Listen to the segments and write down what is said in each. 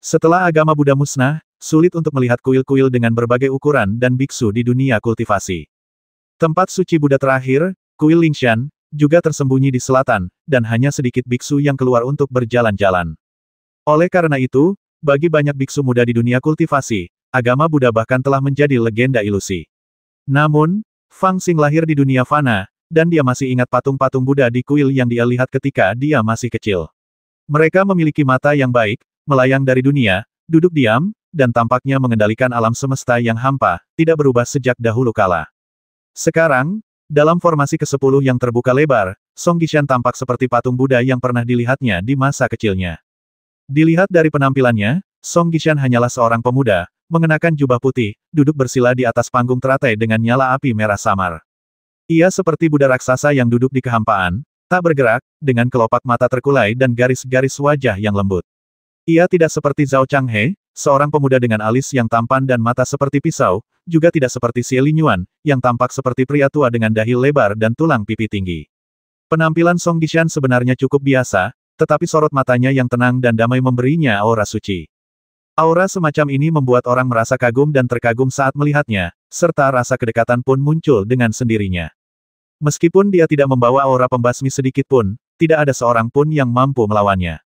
Setelah agama Buddha musnah, sulit untuk melihat kuil-kuil dengan berbagai ukuran dan biksu di dunia kultivasi. Tempat suci Buddha terakhir, kuil Lingshan, juga tersembunyi di selatan, dan hanya sedikit biksu yang keluar untuk berjalan-jalan. Oleh karena itu, bagi banyak biksu muda di dunia kultivasi, agama Buddha bahkan telah menjadi legenda ilusi. Namun, Fang Xing lahir di dunia fana, dan dia masih ingat patung-patung Buddha di kuil yang dia lihat ketika dia masih kecil. Mereka memiliki mata yang baik, melayang dari dunia, duduk diam, dan tampaknya mengendalikan alam semesta yang hampa, tidak berubah sejak dahulu kala. Sekarang, dalam formasi ke-10 yang terbuka lebar, Song Gishan tampak seperti patung Buddha yang pernah dilihatnya di masa kecilnya. Dilihat dari penampilannya, Song Gishan hanyalah seorang pemuda, mengenakan jubah putih, duduk bersila di atas panggung teratai dengan nyala api merah samar. Ia seperti Buddha raksasa yang duduk di kehampaan, tak bergerak, dengan kelopak mata terkulai dan garis-garis wajah yang lembut. Ia tidak seperti Zhao Changhe, seorang pemuda dengan alis yang tampan dan mata seperti pisau, juga tidak seperti Xie Linyuan, yang tampak seperti pria tua dengan dahi lebar dan tulang pipi tinggi. Penampilan Song Gishan sebenarnya cukup biasa, tetapi sorot matanya yang tenang dan damai memberinya aura suci. Aura semacam ini membuat orang merasa kagum dan terkagum saat melihatnya, serta rasa kedekatan pun muncul dengan sendirinya. Meskipun dia tidak membawa aura pembasmi sedikit pun, tidak ada seorang pun yang mampu melawannya.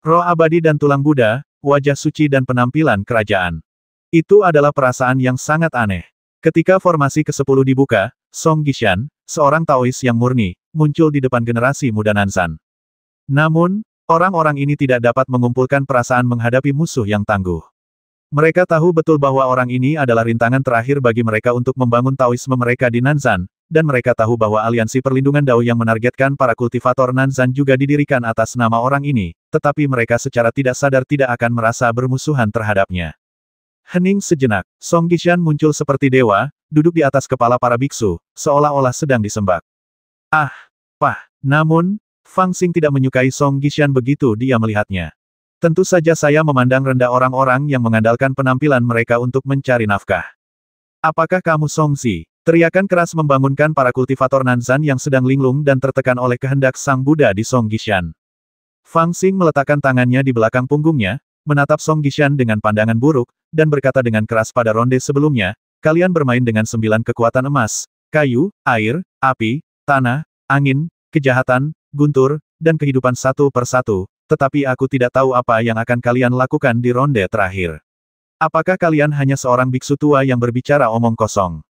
Roh abadi dan tulang Buddha, wajah suci dan penampilan kerajaan. Itu adalah perasaan yang sangat aneh. Ketika formasi ke-10 dibuka, Song Gishan, seorang Taois yang murni, muncul di depan generasi muda Nanzan. Namun, orang-orang ini tidak dapat mengumpulkan perasaan menghadapi musuh yang tangguh. Mereka tahu betul bahwa orang ini adalah rintangan terakhir bagi mereka untuk membangun Taoisme mereka di Nanzan, dan mereka tahu bahwa aliansi perlindungan Dao yang menargetkan para kultivator Nanzan juga didirikan atas nama orang ini, tetapi mereka secara tidak sadar tidak akan merasa bermusuhan terhadapnya. Hening sejenak, Song Gishan muncul seperti dewa, duduk di atas kepala para biksu, seolah-olah sedang disembah. Ah, pah. Namun, Fang Xing tidak menyukai Song Gishan begitu dia melihatnya. Tentu saja saya memandang rendah orang-orang yang mengandalkan penampilan mereka untuk mencari nafkah. Apakah kamu Song Zi? Teriakan keras membangunkan para kultivator Nanzan yang sedang linglung dan tertekan oleh kehendak Sang Buddha di Song Gishan. Fang Xing meletakkan tangannya di belakang punggungnya, menatap Song Gishan dengan pandangan buruk, dan berkata dengan keras pada ronde sebelumnya, kalian bermain dengan 9 kekuatan emas, kayu, air, api, tanah, angin, kejahatan, guntur, dan kehidupan satu persatu, tetapi aku tidak tahu apa yang akan kalian lakukan di ronde terakhir. Apakah kalian hanya seorang biksu tua yang berbicara omong kosong?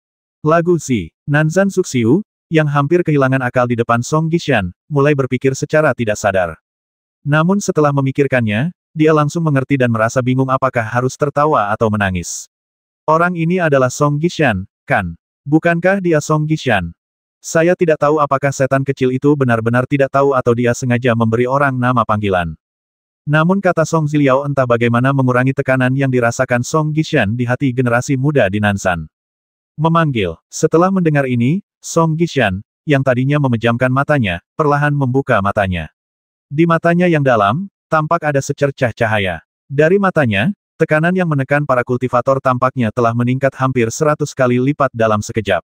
Lagu Zi, Nanzan Suxiu, yang hampir kehilangan akal di depan Song Gishan, mulai berpikir secara tidak sadar. Namun setelah memikirkannya, dia langsung mengerti dan merasa bingung apakah harus tertawa atau menangis. Orang ini adalah Song Gishan, kan? Bukankah dia Song Gishan? Saya tidak tahu apakah setan kecil itu benar-benar tidak tahu atau dia sengaja memberi orang nama panggilan. Namun kata Song Ziliao entah bagaimana mengurangi tekanan yang dirasakan Song Gishan di hati generasi muda di Nanzan. Memanggil. Setelah mendengar ini, Song Gishan, yang tadinya memejamkan matanya, perlahan membuka matanya. Di matanya yang dalam, tampak ada secercah cahaya. Dari matanya, tekanan yang menekan para kultivator tampaknya telah meningkat hampir 100 kali lipat dalam sekejap.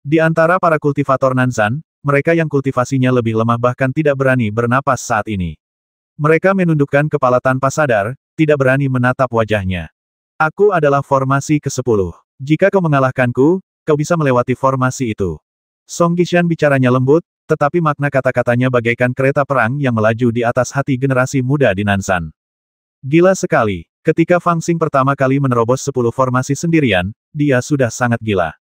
Di antara para kultivator Nanzan, mereka yang kultivasinya lebih lemah bahkan tidak berani bernapas saat ini. Mereka menundukkan kepala tanpa sadar, tidak berani menatap wajahnya. Aku adalah formasi ke-10. Jika kau mengalahkanku, kau bisa melewati formasi itu. Song Gishan bicaranya lembut, tetapi makna kata-katanya bagaikan kereta perang yang melaju di atas hati generasi muda di Nanzan. Gila sekali. Ketika Fang Xing pertama kali menerobos 10 formasi sendirian, dia sudah sangat gila.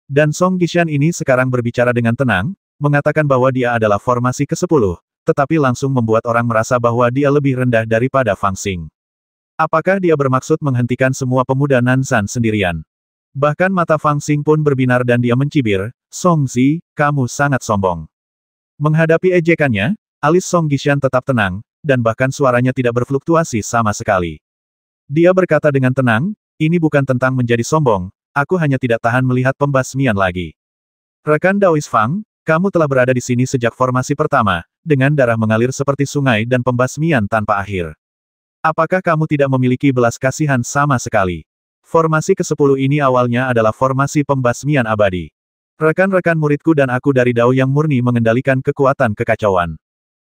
Dan Song Gishan ini sekarang berbicara dengan tenang, mengatakan bahwa dia adalah formasi ke-10, tetapi langsung membuat orang merasa bahwa dia lebih rendah daripada Fang Xing. Apakah dia bermaksud menghentikan semua pemuda Nanzan sendirian? Bahkan mata Fang Xing pun berbinar dan dia mencibir, Song Zi, kamu sangat sombong. Menghadapi ejekannya, alis Song Gishan tetap tenang, dan bahkan suaranya tidak berfluktuasi sama sekali. Dia berkata dengan tenang, ini bukan tentang menjadi sombong, aku hanya tidak tahan melihat pembasmian lagi. Rekan Daois Fang, kamu telah berada di sini sejak formasi pertama, dengan darah mengalir seperti sungai dan pembasmian tanpa akhir. Apakah kamu tidak memiliki belas kasihan sama sekali? Formasi ke-10 ini awalnya adalah formasi pembasmian abadi. Rekan-rekan muridku dan aku dari Dao yang murni mengendalikan kekuatan kekacauan.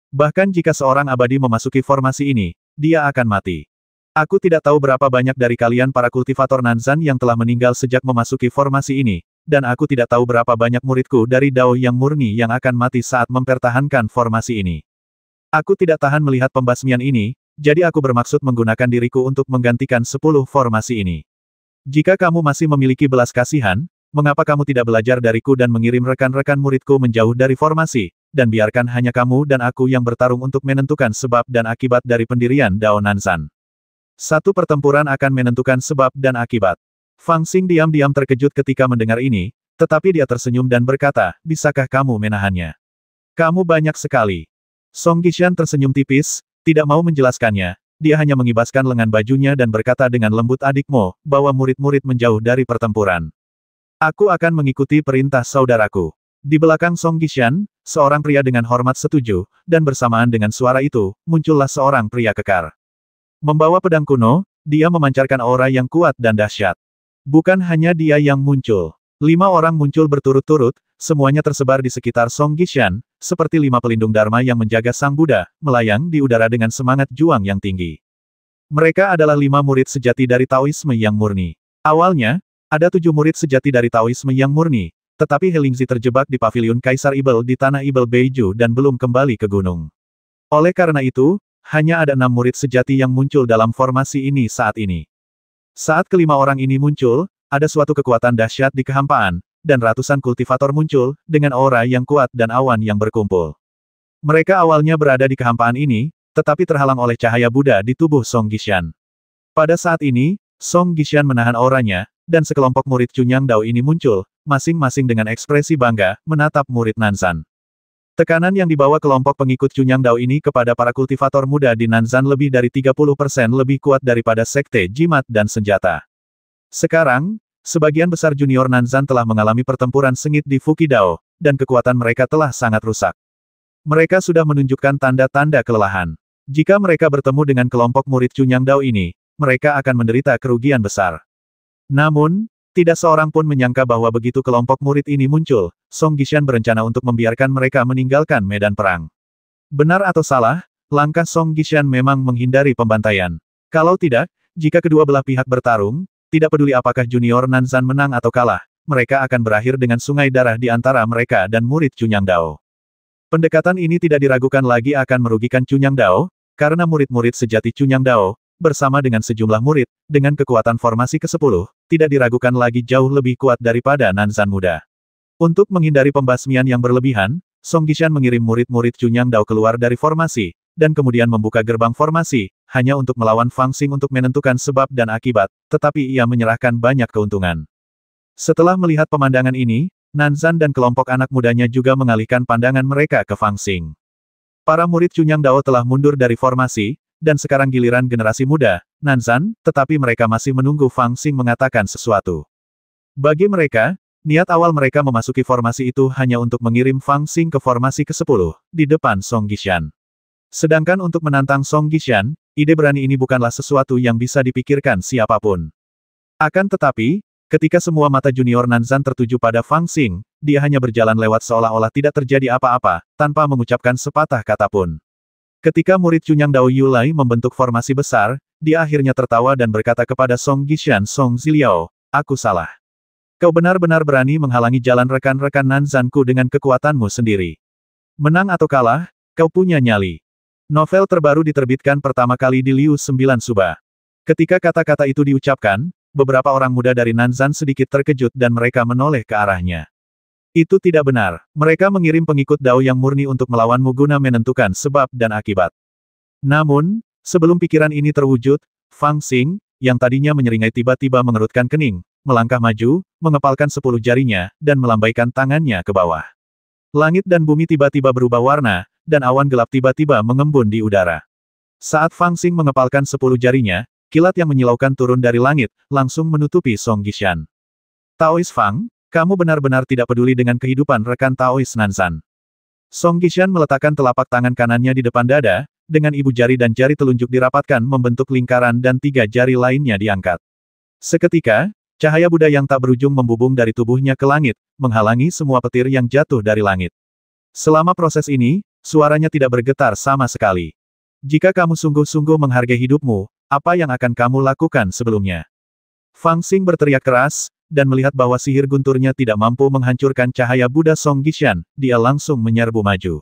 Bahkan jika seorang abadi memasuki formasi ini, dia akan mati. Aku tidak tahu berapa banyak dari kalian para kultivator Nanzan yang telah meninggal sejak memasuki formasi ini, dan aku tidak tahu berapa banyak muridku dari Dao yang murni yang akan mati saat mempertahankan formasi ini. Aku tidak tahan melihat pembasmian ini, jadi aku bermaksud menggunakan diriku untuk menggantikan 10 formasi ini. Jika kamu masih memiliki belas kasihan, mengapa kamu tidak belajar dariku dan mengirim rekan-rekan muridku menjauh dari formasi, dan biarkan hanya kamu dan aku yang bertarung untuk menentukan sebab dan akibat dari pendirian Dao Nanzan. Satu pertempuran akan menentukan sebab dan akibat. Fang Xing diam-diam terkejut ketika mendengar ini, tetapi dia tersenyum dan berkata, bisakah kamu menahannya? Kamu banyak sekali. Song Gishan tersenyum tipis, tidak mau menjelaskannya, dia hanya mengibaskan lengan bajunya dan berkata dengan lembut, adikmu, bawa murid-murid menjauh dari pertempuran. Aku akan mengikuti perintah saudaraku. Di belakang Song Gishan, seorang pria dengan hormat setuju, dan bersamaan dengan suara itu, muncullah seorang pria kekar. Membawa pedang kuno, dia memancarkan aura yang kuat dan dahsyat. Bukan hanya dia yang muncul. 5 orang muncul berturut-turut, semuanya tersebar di sekitar Song Gishan, seperti 5 pelindung Dharma yang menjaga Sang Buddha, melayang di udara dengan semangat juang yang tinggi. Mereka adalah 5 murid sejati dari Taoisme yang murni. Awalnya, ada 7 murid sejati dari Taoisme yang murni, tetapi Helingzi terjebak di pavilion Kaisar Ibel di tanah Ibel Beiju dan belum kembali ke gunung. Oleh karena itu, hanya ada 6 murid sejati yang muncul dalam formasi ini saat ini. Saat kelima orang ini muncul, ada suatu kekuatan dahsyat di kehampaan, dan ratusan kultivator muncul, dengan aura yang kuat dan awan yang berkumpul. Mereka awalnya berada di kehampaan ini, tetapi terhalang oleh cahaya Buddha di tubuh Song Gishan. Pada saat ini, Song Gishan menahan auranya, dan sekelompok murid Cunyang Dao ini muncul, masing-masing dengan ekspresi bangga, menatap murid Nanzan. Tekanan yang dibawa kelompok pengikut Cunyang Dao ini kepada para kultivator muda di Nanzan lebih dari 30% lebih kuat daripada sekte jimat dan senjata. Sekarang, sebagian besar junior Nanzan telah mengalami pertempuran sengit di Fukidao, dan kekuatan mereka telah sangat rusak. Mereka sudah menunjukkan tanda-tanda kelelahan. Jika mereka bertemu dengan kelompok murid Cunyang Dao ini, mereka akan menderita kerugian besar. Namun, tidak seorang pun menyangka bahwa begitu kelompok murid ini muncul, Song Gishan berencana untuk membiarkan mereka meninggalkan medan perang. Benar atau salah, langkah Song Gishan memang menghindari pembantaian. Kalau tidak, jika kedua belah pihak bertarung, tidak peduli apakah junior Nanzan menang atau kalah, mereka akan berakhir dengan sungai darah di antara mereka dan murid Cunyang Dao. Pendekatan ini tidak diragukan lagi akan merugikan Cunyang Dao, karena murid-murid sejati Cunyang Dao, bersama dengan sejumlah murid, dengan kekuatan formasi ke-10, tidak diragukan lagi jauh lebih kuat daripada Nanzan muda. Untuk menghindari pembasmian yang berlebihan, Song Gishan mengirim murid-murid Cunyang Dao keluar dari formasi, dan kemudian membuka gerbang formasi, hanya untuk melawan Fang Xing untuk menentukan sebab dan akibat, tetapi ia menyerahkan banyak keuntungan. Setelah melihat pemandangan ini, Nanzan dan kelompok anak mudanya juga mengalihkan pandangan mereka ke Fang Xing. Para murid Cunyang Dao telah mundur dari formasi, dan sekarang giliran generasi muda, Nanzan, tetapi mereka masih menunggu Fang Xing mengatakan sesuatu. Bagi mereka, niat awal mereka memasuki formasi itu hanya untuk mengirim Fang Xing ke formasi ke-10, di depan Song Gishan. Sedangkan untuk menantang Song Gishan, ide berani ini bukanlah sesuatu yang bisa dipikirkan siapapun. Akan tetapi, ketika semua mata junior Nanzan tertuju pada Fang Xing, dia hanya berjalan lewat seolah-olah tidak terjadi apa-apa, tanpa mengucapkan sepatah kata pun. Ketika murid Cunyang Dao Yulai membentuk formasi besar, dia akhirnya tertawa dan berkata kepada Song Gishan, Song Ziliao, aku salah. Kau benar-benar berani menghalangi jalan rekan-rekan Nanzanku dengan kekuatanmu sendiri. Menang atau kalah, kau punya nyali. Novel terbaru diterbitkan pertama kali di Liu 9 Suba. Ketika kata-kata itu diucapkan, beberapa orang muda dari Nanzan sedikit terkejut dan mereka menoleh ke arahnya. Itu tidak benar. Mereka mengirim pengikut Dao yang murni untuk melawanmu guna menentukan sebab dan akibat. Namun, sebelum pikiran ini terwujud, Fang Xing, yang tadinya menyeringai tiba-tiba mengerutkan kening, melangkah maju, mengepalkan 10 jarinya, dan melambaikan tangannya ke bawah. Langit dan bumi tiba-tiba berubah warna, dan awan gelap tiba-tiba mengembun di udara. Saat Fang Xing mengepalkan 10 jarinya, kilat yang menyilaukan turun dari langit, langsung menutupi Song Gishan. Taois Fang, kamu benar-benar tidak peduli dengan kehidupan rekan Taois Nanzan. Song Gishan meletakkan telapak tangan kanannya di depan dada, dengan ibu jari dan jari telunjuk dirapatkan membentuk lingkaran dan 3 jari lainnya diangkat. Seketika, cahaya Buddha yang tak berujung membubung dari tubuhnya ke langit, menghalangi semua petir yang jatuh dari langit. Selama proses ini, suaranya tidak bergetar sama sekali. Jika kamu sungguh-sungguh menghargai hidupmu, Apa yang akan kamu lakukan sebelumnya? Fang Xing berteriak keras, dan melihat bahwa sihir gunturnya tidak mampu menghancurkan cahaya Buddha Song Gishan, dia langsung menyerbu maju.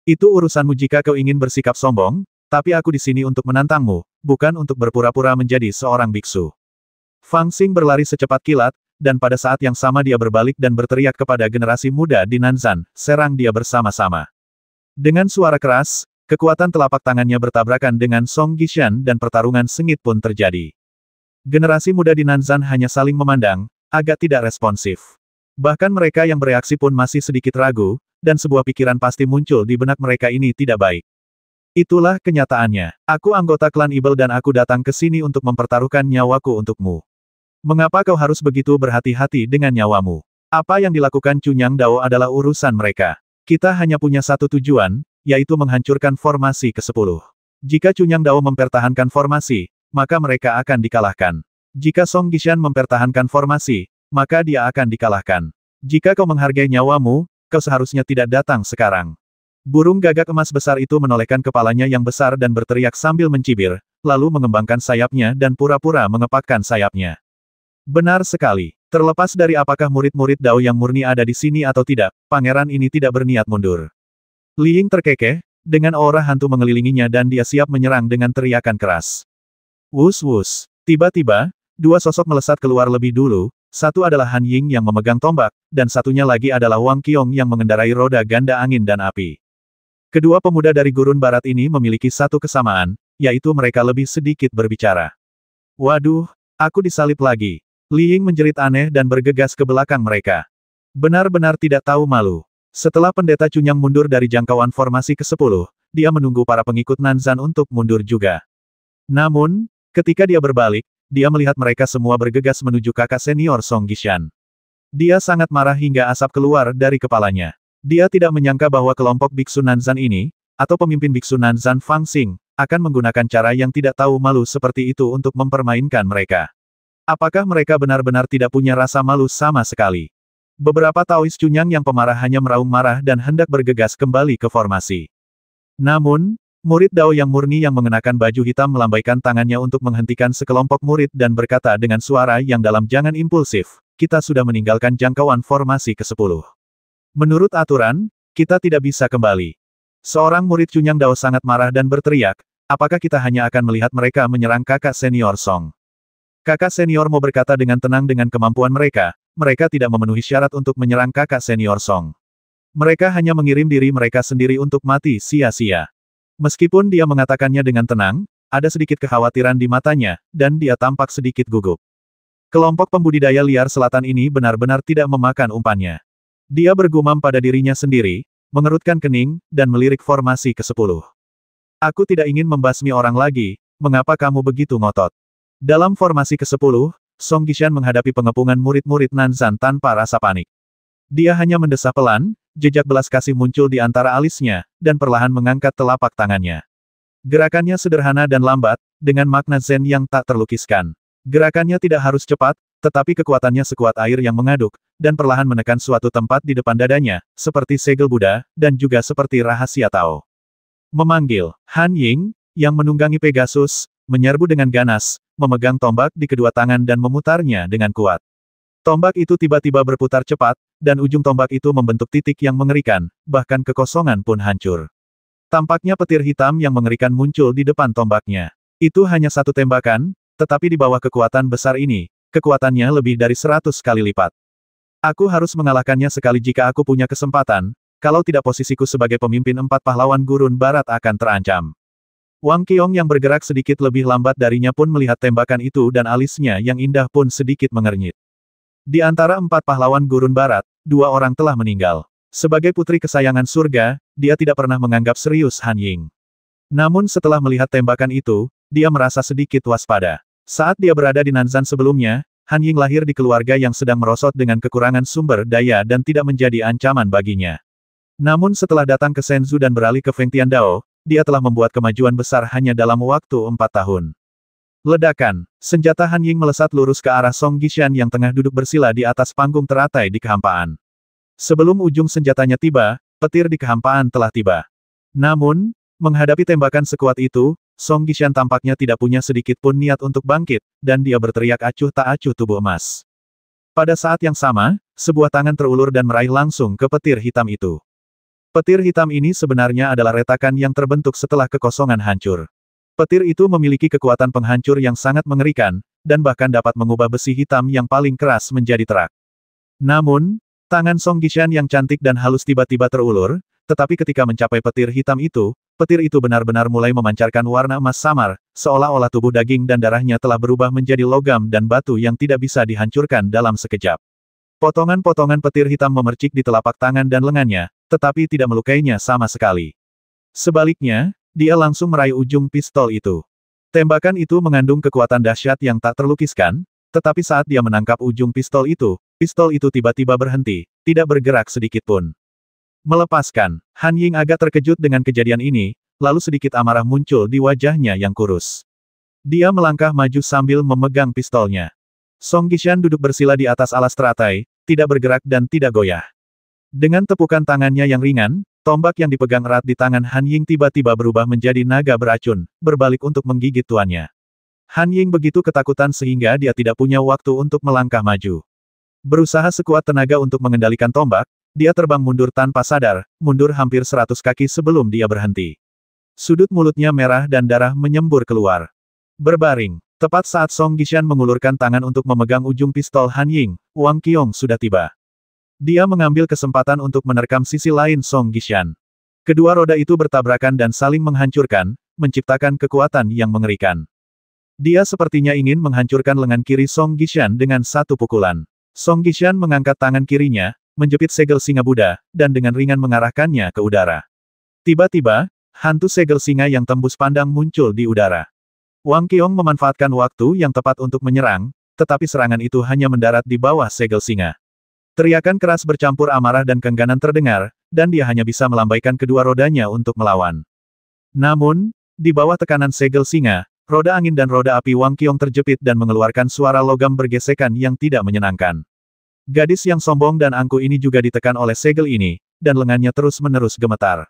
Itu urusanmu jika kau ingin bersikap sombong, tapi aku di sini untuk menantangmu, bukan untuk berpura-pura menjadi seorang biksu. Fang Xing berlari secepat kilat, dan pada saat yang sama dia berbalik dan berteriak kepada generasi muda di Nanzan, serang dia bersama-sama. Dengan suara keras, kekuatan telapak tangannya bertabrakan dengan Song Gishan dan pertarungan sengit pun terjadi. Generasi muda di Nanzan hanya saling memandang, agak tidak responsif. Bahkan mereka yang bereaksi pun masih sedikit ragu, dan sebuah pikiran pasti muncul di benak mereka ini tidak baik. Itulah kenyataannya. Aku anggota klan Ibel dan aku datang ke sini untuk mempertaruhkan nyawaku untukmu. Mengapa kau harus begitu berhati-hati dengan nyawamu? Apa yang dilakukan Cunyang Dao adalah urusan mereka. Kita hanya punya satu tujuan, yaitu menghancurkan formasi ke-10. Jika Cunyang Dao mempertahankan formasi, maka mereka akan dikalahkan. Jika Song Gishan mempertahankan formasi, maka dia akan dikalahkan. Jika kau menghargai nyawamu, kau seharusnya tidak datang sekarang. Burung gagak emas besar itu menolehkan kepalanya yang besar dan berteriak sambil mencibir, lalu mengembangkan sayapnya dan pura-pura mengepakkan sayapnya. Benar sekali. Terlepas dari apakah murid-murid Dao yang murni ada di sini atau tidak, pangeran ini tidak berniat mundur. Li Ying terkekeh, dengan aura hantu mengelilinginya dan dia siap menyerang dengan teriakan keras. Wus-wus. Tiba-tiba, dua sosok melesat keluar lebih dulu, satu adalah Han Ying yang memegang tombak, dan satunya lagi adalah Wang Qiong yang mengendarai roda ganda angin dan api. Kedua pemuda dari gurun barat ini memiliki satu kesamaan, yaitu mereka lebih sedikit berbicara. Waduh, aku disalib lagi. Li Ying menjerit aneh dan bergegas ke belakang mereka. Benar-benar tidak tahu malu. Setelah pendeta Cunyang mundur dari jangkauan formasi ke-10, dia menunggu para pengikut Nanzan untuk mundur juga. Namun, ketika dia berbalik, dia melihat mereka semua bergegas menuju kakak senior Song Gishan. Dia sangat marah hingga asap keluar dari kepalanya. Dia tidak menyangka bahwa kelompok biksu Nanzan ini, atau pemimpin biksu Nanzan Fang Xing, akan menggunakan cara yang tidak tahu malu seperti itu untuk mempermainkan mereka. Apakah mereka benar-benar tidak punya rasa malu sama sekali? Beberapa Taois Cunyang yang pemarah hanya meraung marah dan hendak bergegas kembali ke formasi. Namun, murid Dao yang murni yang mengenakan baju hitam melambaikan tangannya untuk menghentikan sekelompok murid dan berkata dengan suara yang dalam, jangan impulsif, kita sudah meninggalkan jangkauan formasi ke-10. Menurut aturan, kita tidak bisa kembali. Seorang murid Cunyang Dao sangat marah dan berteriak, apakah kita hanya akan melihat mereka menyerang kakak senior Song? Kakak senior mau berkata dengan tenang dengan kemampuan mereka tidak memenuhi syarat untuk menyerang kakak senior Song. Mereka hanya mengirim diri mereka sendiri untuk mati sia-sia. Meskipun dia mengatakannya dengan tenang, ada sedikit kekhawatiran di matanya, dan dia tampak sedikit gugup. Kelompok pembudidaya liar selatan ini benar-benar tidak memakan umpannya. Dia bergumam pada dirinya sendiri, mengerutkan kening, dan melirik formasi ke-10. Aku tidak ingin membasmi orang lagi, mengapa kamu begitu ngotot? Dalam formasi ke-10, Song Gishan menghadapi pengepungan murid-murid Nanzan tanpa rasa panik. Dia hanya mendesah pelan, jejak belas kasih muncul di antara alisnya, dan perlahan mengangkat telapak tangannya. Gerakannya sederhana dan lambat, dengan makna zen yang tak terlukiskan. Gerakannya tidak harus cepat, tetapi kekuatannya sekuat air yang mengaduk, dan perlahan menekan suatu tempat di depan dadanya, seperti segel Buddha, dan juga seperti rahasia Tao. Memanggil, Han Ying, yang menunggangi Pegasus, menyerbu dengan ganas, memegang tombak di kedua tangan dan memutarnya dengan kuat. Tombak itu tiba-tiba berputar cepat, dan ujung tombak itu membentuk titik yang mengerikan, bahkan kekosongan pun hancur. Tampaknya petir hitam yang mengerikan muncul di depan tombaknya. Itu hanya satu tembakan, tetapi di bawah kekuatan besar ini, kekuatannya lebih dari 100 kali lipat. Aku harus mengalahkannya sekali jika aku punya kesempatan, kalau tidak posisiku sebagai pemimpin 4 pahlawan gurun barat akan terancam. Wang Qiong yang bergerak sedikit lebih lambat darinya pun melihat tembakan itu dan alisnya yang indah pun sedikit mengernyit. Di antara 4 pahlawan gurun barat, 2 orang telah meninggal. Sebagai putri kesayangan surga, dia tidak pernah menganggap serius Han Ying. Namun setelah melihat tembakan itu, dia merasa sedikit waspada. Saat dia berada di Nanzan sebelumnya, Han Ying lahir di keluarga yang sedang merosot dengan kekurangan sumber daya dan tidak menjadi ancaman baginya. Namun setelah datang ke Shenzhou dan beralih ke Fengtian Dao, dia telah membuat kemajuan besar hanya dalam waktu 4 tahun. Ledakan. Senjata Han Ying melesat lurus ke arah Song Gishan yang tengah duduk bersila di atas panggung teratai di kehampaan. Sebelum ujung senjatanya tiba, petir di kehampaan telah tiba. Namun, menghadapi tembakan sekuat itu, Song Gishan tampaknya tidak punya sedikit pun niat untuk bangkit, dan dia berteriak acuh tak acuh tubuh emas. Pada saat yang sama, sebuah tangan terulur dan meraih langsung ke petir hitam itu. Petir hitam ini sebenarnya adalah retakan yang terbentuk setelah kekosongan hancur. Petir itu memiliki kekuatan penghancur yang sangat mengerikan, dan bahkan dapat mengubah besi hitam yang paling keras menjadi terak. Namun, tangan Song Gishan yang cantik dan halus tiba-tiba terulur, tetapi ketika mencapai petir hitam itu, petir itu benar-benar mulai memancarkan warna emas samar, seolah-olah tubuh daging dan darahnya telah berubah menjadi logam dan batu yang tidak bisa dihancurkan dalam sekejap. Potongan-potongan petir hitam memercik di telapak tangan dan lengannya, tetapi tidak melukainya sama sekali. Sebaliknya, dia langsung meraih ujung pistol itu. Tembakan itu mengandung kekuatan dahsyat yang tak terlukiskan, tetapi saat dia menangkap ujung pistol itu tiba-tiba berhenti, tidak bergerak sedikit pun. Melepaskan, Han Ying agak terkejut dengan kejadian ini, lalu sedikit amarah muncul di wajahnya yang kurus. Dia melangkah maju sambil memegang pistolnya. Song Gishan duduk bersila di atas alas teratai, tidak bergerak dan tidak goyah. Dengan tepukan tangannya yang ringan, tombak yang dipegang erat di tangan Han Ying tiba-tiba berubah menjadi naga beracun, berbalik untuk menggigit tuannya. Han Ying begitu ketakutan sehingga dia tidak punya waktu untuk melangkah maju. Berusaha sekuat tenaga untuk mengendalikan tombak, dia terbang mundur tanpa sadar, mundur hampir 100 kaki sebelum dia berhenti. Sudut mulutnya merah dan darah menyembur keluar. Berbaring, tepat saat Song Gishan mengulurkan tangan untuk memegang ujung pistol Han Ying, Wang Qiong sudah tiba. Dia mengambil kesempatan untuk menerkam sisi lain Song Gishan. Kedua roda itu bertabrakan dan saling menghancurkan, menciptakan kekuatan yang mengerikan. Dia sepertinya ingin menghancurkan lengan kiri Song Gishan dengan satu pukulan. Song Gishan mengangkat tangan kirinya, menjepit segel singa Buddha, dan dengan ringan mengarahkannya ke udara. Tiba-tiba, hantu segel singa yang tembus pandang muncul di udara. Wang Qiong memanfaatkan waktu yang tepat untuk menyerang, tetapi serangan itu hanya mendarat di bawah segel singa. Teriakan keras bercampur amarah dan kengganan terdengar, dan dia hanya bisa melambaikan kedua rodanya untuk melawan. Namun, di bawah tekanan segel singa, roda angin dan roda api Wang Qiong terjepit dan mengeluarkan suara logam bergesekan yang tidak menyenangkan. Gadis yang sombong dan angkuh ini juga ditekan oleh segel ini, dan lengannya terus-menerus gemetar.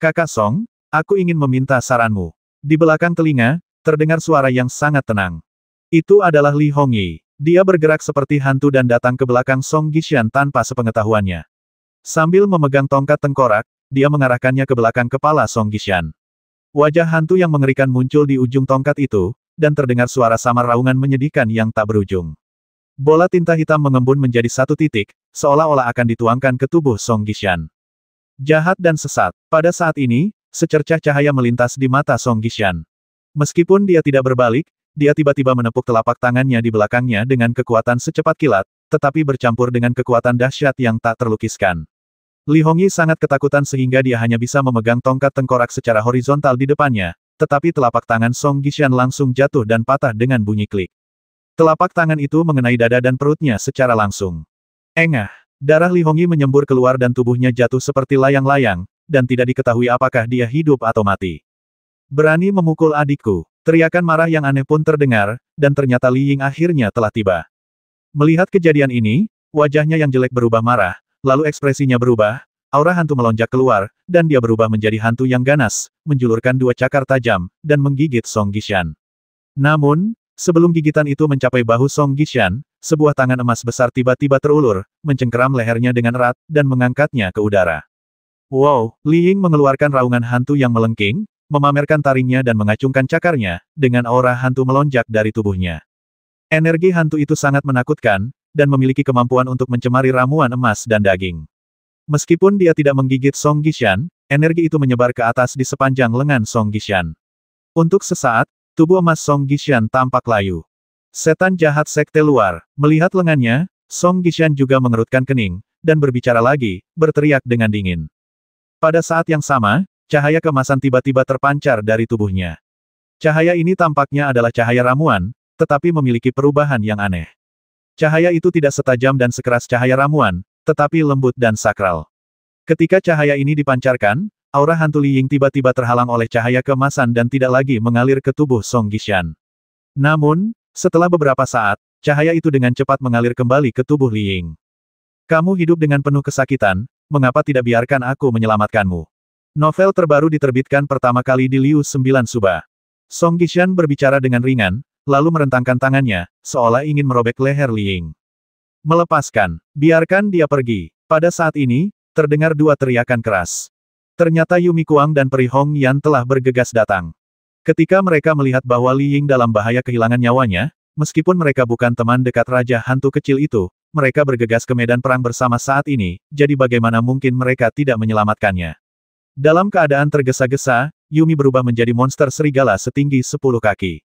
Kakak Song, aku ingin meminta saranmu. Di belakang telinga, terdengar suara yang sangat tenang. Itu adalah Li Hongyi. Dia bergerak seperti hantu dan datang ke belakang Song Gishan tanpa sepengetahuannya. Sambil memegang tongkat tengkorak, dia mengarahkannya ke belakang kepala Song Gishan. Wajah hantu yang mengerikan muncul di ujung tongkat itu, dan terdengar suara samar raungan menyedihkan yang tak berujung. Bola tinta hitam mengembun menjadi satu titik, seolah-olah akan dituangkan ke tubuh Song Gishan. Jahat dan sesat. Pada saat ini, secercah cahaya melintas di mata Song Gishan. Meskipun dia tidak berbalik, dia tiba-tiba menepuk telapak tangannya di belakangnya dengan kekuatan secepat kilat, tetapi bercampur dengan kekuatan dahsyat yang tak terlukiskan. Li Hongyi sangat ketakutan sehingga dia hanya bisa memegang tongkat tengkorak secara horizontal di depannya, tetapi telapak tangan Song Gishan langsung jatuh dan patah dengan bunyi klik. Telapak tangan itu mengenai dada dan perutnya secara langsung. Engah, darah Li Hongyi menyembur keluar dan tubuhnya jatuh seperti layang-layang, dan tidak diketahui apakah dia hidup atau mati. Berani memukul adikku. Teriakan marah yang aneh pun terdengar, dan ternyata Li Ying akhirnya telah tiba. Melihat kejadian ini, wajahnya yang jelek berubah marah, lalu ekspresinya berubah, aura hantu melonjak keluar, dan dia berubah menjadi hantu yang ganas, menjulurkan dua cakar tajam, dan menggigit Song Gishan. Namun, sebelum gigitan itu mencapai bahu Song Gishan, sebuah tangan emas besar tiba-tiba terulur, mencengkeram lehernya dengan erat, dan mengangkatnya ke udara. Wow, Li Ying mengeluarkan raungan hantu yang melengking, memamerkan taringnya dan mengacungkan cakarnya, dengan aura hantu melonjak dari tubuhnya. Energi hantu itu sangat menakutkan, dan memiliki kemampuan untuk mencemari ramuan emas dan daging. Meskipun dia tidak menggigit Song Gishan, energi itu menyebar ke atas di sepanjang lengan Song Gishan. Untuk sesaat, tubuh emas Song Gishan tampak layu. Setan jahat sekte luar, melihat lengannya, Song Gishan juga mengerutkan kening, dan berbicara lagi, berteriak dengan dingin. Pada saat yang sama, cahaya keemasan tiba-tiba terpancar dari tubuhnya. Cahaya ini tampaknya adalah cahaya ramuan, tetapi memiliki perubahan yang aneh. Cahaya itu tidak setajam dan sekeras cahaya ramuan, tetapi lembut dan sakral. Ketika cahaya ini dipancarkan, aura hantu Li Ying tiba-tiba terhalang oleh cahaya keemasan dan tidak lagi mengalir ke tubuh Song Gishan. Namun, setelah beberapa saat, cahaya itu dengan cepat mengalir kembali ke tubuh Li Ying. Kamu hidup dengan penuh kesakitan, mengapa tidak biarkan aku menyelamatkanmu? Novel terbaru diterbitkan pertama kali di Liu 9 Suba. Song Gishan berbicara dengan ringan, lalu merentangkan tangannya, seolah ingin merobek leher Li Ying. Melepaskan, biarkan dia pergi. Pada saat ini, terdengar dua teriakan keras. Ternyata Yumi Kuang dan Peri Hong Yan telah bergegas datang. Ketika mereka melihat bahwa Li Ying dalam bahaya kehilangan nyawanya, meskipun mereka bukan teman dekat Raja Hantu kecil itu, mereka bergegas ke medan perang bersama saat ini, jadi bagaimana mungkin mereka tidak menyelamatkannya. Dalam keadaan tergesa-gesa, Yumi berubah menjadi monster serigala setinggi 10 kaki.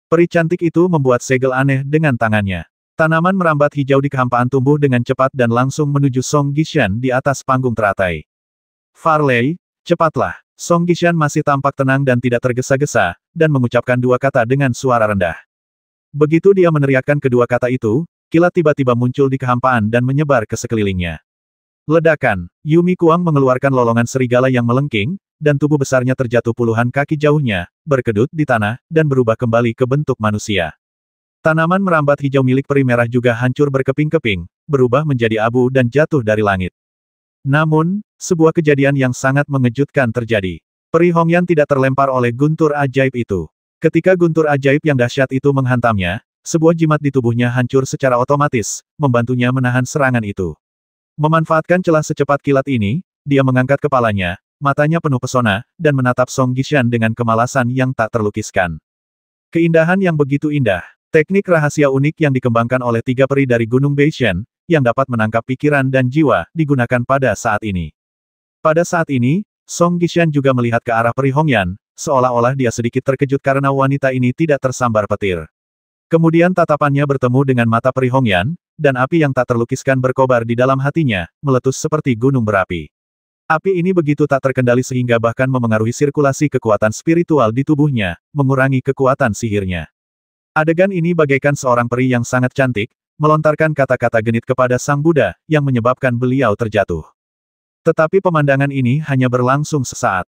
Peri cantik itu membuat segel aneh dengan tangannya. Tanaman merambat hijau di kehampaan tumbuh dengan cepat dan langsung menuju Song Gishan di atas panggung teratai. Farley, cepatlah. Song Gishan masih tampak tenang dan tidak tergesa-gesa, dan mengucapkan dua kata dengan suara rendah. Begitu dia meneriakkan kedua kata itu, kilat tiba-tiba muncul di kehampaan dan menyebar ke sekelilingnya. Ledakan, Yumi Kuang mengeluarkan lolongan serigala yang melengking, dan tubuh besarnya terjatuh puluhan kaki jauhnya, berkedut di tanah, dan berubah kembali ke bentuk manusia. Tanaman merambat hijau milik peri merah juga hancur berkeping-keping, berubah menjadi abu dan jatuh dari langit. Namun, sebuah kejadian yang sangat mengejutkan terjadi. Peri Hongyan tidak terlempar oleh guntur ajaib itu. Ketika guntur ajaib yang dahsyat itu menghantamnya, sebuah jimat di tubuhnya hancur secara otomatis, membantunya menahan serangan itu. Memanfaatkan celah secepat kilat ini, dia mengangkat kepalanya, matanya penuh pesona, dan menatap Song Gishan dengan kemalasan yang tak terlukiskan. Keindahan yang begitu indah. Teknik rahasia unik yang dikembangkan oleh tiga peri dari Gunung Beishan, yang dapat menangkap pikiran dan jiwa, digunakan pada saat ini. Pada saat ini, Song Gishan juga melihat ke arah Peri Hongyan, seolah-olah dia sedikit terkejut karena wanita ini tidak tersambar petir. Kemudian tatapannya bertemu dengan mata Peri Hongyan, dan api yang tak terlukiskan berkobar di dalam hatinya, meletus seperti gunung berapi. Api ini begitu tak terkendali sehingga bahkan memengaruhi sirkulasi kekuatan spiritual di tubuhnya, mengurangi kekuatan sihirnya. Adegan ini bagaikan seorang peri yang sangat cantik, melontarkan kata-kata genit kepada Sang Buddha, yang menyebabkan beliau terjatuh. Tetapi pemandangan ini hanya berlangsung sesaat.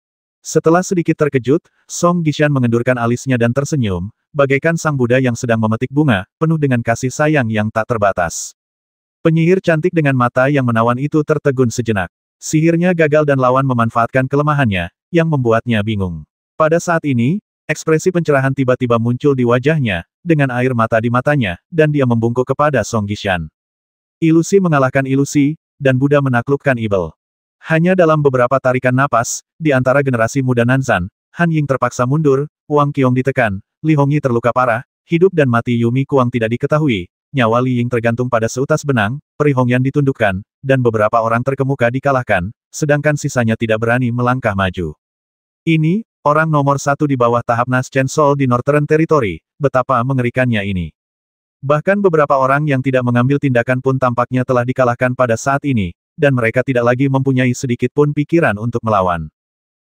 Setelah sedikit terkejut, Song Gishan mengendurkan alisnya dan tersenyum, bagaikan Sang Buddha yang sedang memetik bunga, penuh dengan kasih sayang yang tak terbatas. Penyihir cantik dengan mata yang menawan itu tertegun sejenak. Sihirnya gagal dan lawan memanfaatkan kelemahannya, yang membuatnya bingung. Pada saat ini, ekspresi pencerahan tiba-tiba muncul di wajahnya, dengan air mata di matanya, dan dia membungkuk kepada Song Gishan. Ilusi mengalahkan ilusi, dan Buddha menaklukkan Ibel. Hanya dalam beberapa tarikan napas, di antara generasi muda Nanzan, Han Ying terpaksa mundur, Wang Qiong ditekan, Li Hongyi terluka parah, hidup dan mati Yumi Kuang tidak diketahui, nyawa Li Ying tergantung pada seutas benang, Peri Hongyan ditundukkan, dan beberapa orang terkemuka dikalahkan, sedangkan sisanya tidak berani melangkah maju. Ini, orang nomor satu di bawah tahap Nas Chen Sol di Northern Territory, betapa mengerikannya ini. Bahkan beberapa orang yang tidak mengambil tindakan pun tampaknya telah dikalahkan pada saat ini, dan mereka tidak lagi mempunyai sedikit pun pikiran untuk melawan.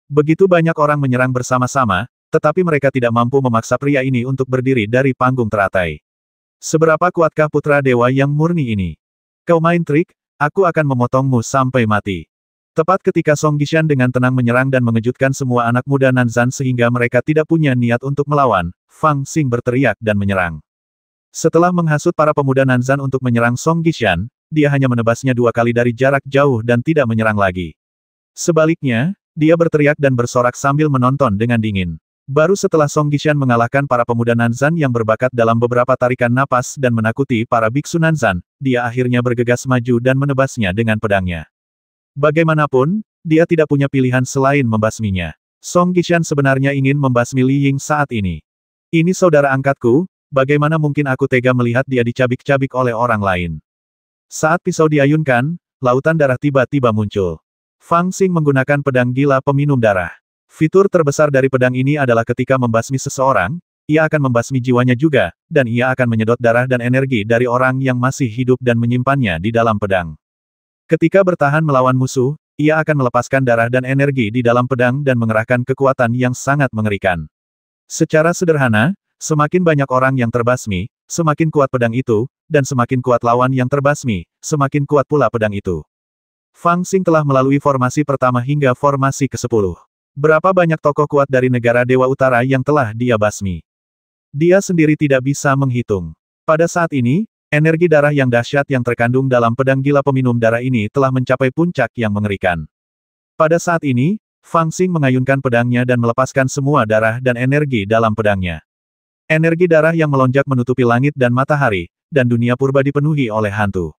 Begitu banyak orang menyerang bersama-sama, tetapi mereka tidak mampu memaksa pria ini untuk berdiri dari panggung teratai. Seberapa kuatkah putra dewa yang murni ini? Kau main trik, aku akan memotongmu sampai mati. Tepat ketika Song Gishan dengan tenang menyerang dan mengejutkan semua anak muda Nanzan sehingga mereka tidak punya niat untuk melawan, Fang Xing berteriak dan menyerang. Setelah menghasut para pemuda Nanzan untuk menyerang Song Gishan, dia hanya menebasnya 2 kali dari jarak jauh dan tidak menyerang lagi. Sebaliknya, dia berteriak dan bersorak sambil menonton dengan dingin. Baru setelah Song Gishan mengalahkan para pemuda Nanzan yang berbakat dalam beberapa tarikan napas dan menakuti para biksu Nanzan, dia akhirnya bergegas maju dan menebasnya dengan pedangnya. Bagaimanapun, dia tidak punya pilihan selain membasminya. Song Gishan sebenarnya ingin membasmi Li Ying saat ini. Ini saudara angkatku, bagaimana mungkin aku tega melihat dia dicabik-cabik oleh orang lain. Saat pisau diayunkan, lautan darah tiba-tiba muncul. Fang Xing menggunakan pedang gila peminum darah. Fitur terbesar dari pedang ini adalah ketika membasmi seseorang, ia akan membasmi jiwanya juga, dan ia akan menyedot darah dan energi dari orang yang masih hidup dan menyimpannya di dalam pedang. Ketika bertahan melawan musuh, ia akan melepaskan darah dan energi di dalam pedang dan mengerahkan kekuatan yang sangat mengerikan. Secara sederhana, semakin banyak orang yang terbasmi, semakin kuat pedang itu, dan semakin kuat lawan yang terbasmi, semakin kuat pula pedang itu. Fang Xing telah melalui formasi pertama hingga formasi ke-10. Berapa banyak tokoh kuat dari negara Dewa Utara yang telah dia basmi? Dia sendiri tidak bisa menghitung. Pada saat ini, energi darah yang dahsyat yang terkandung dalam pedang gila peminum darah ini telah mencapai puncak yang mengerikan. Pada saat ini, Fang Xing mengayunkan pedangnya dan melepaskan semua darah dan energi dalam pedangnya. Energi darah yang melonjak menutupi langit dan matahari, dan dunia purba dipenuhi oleh hantu.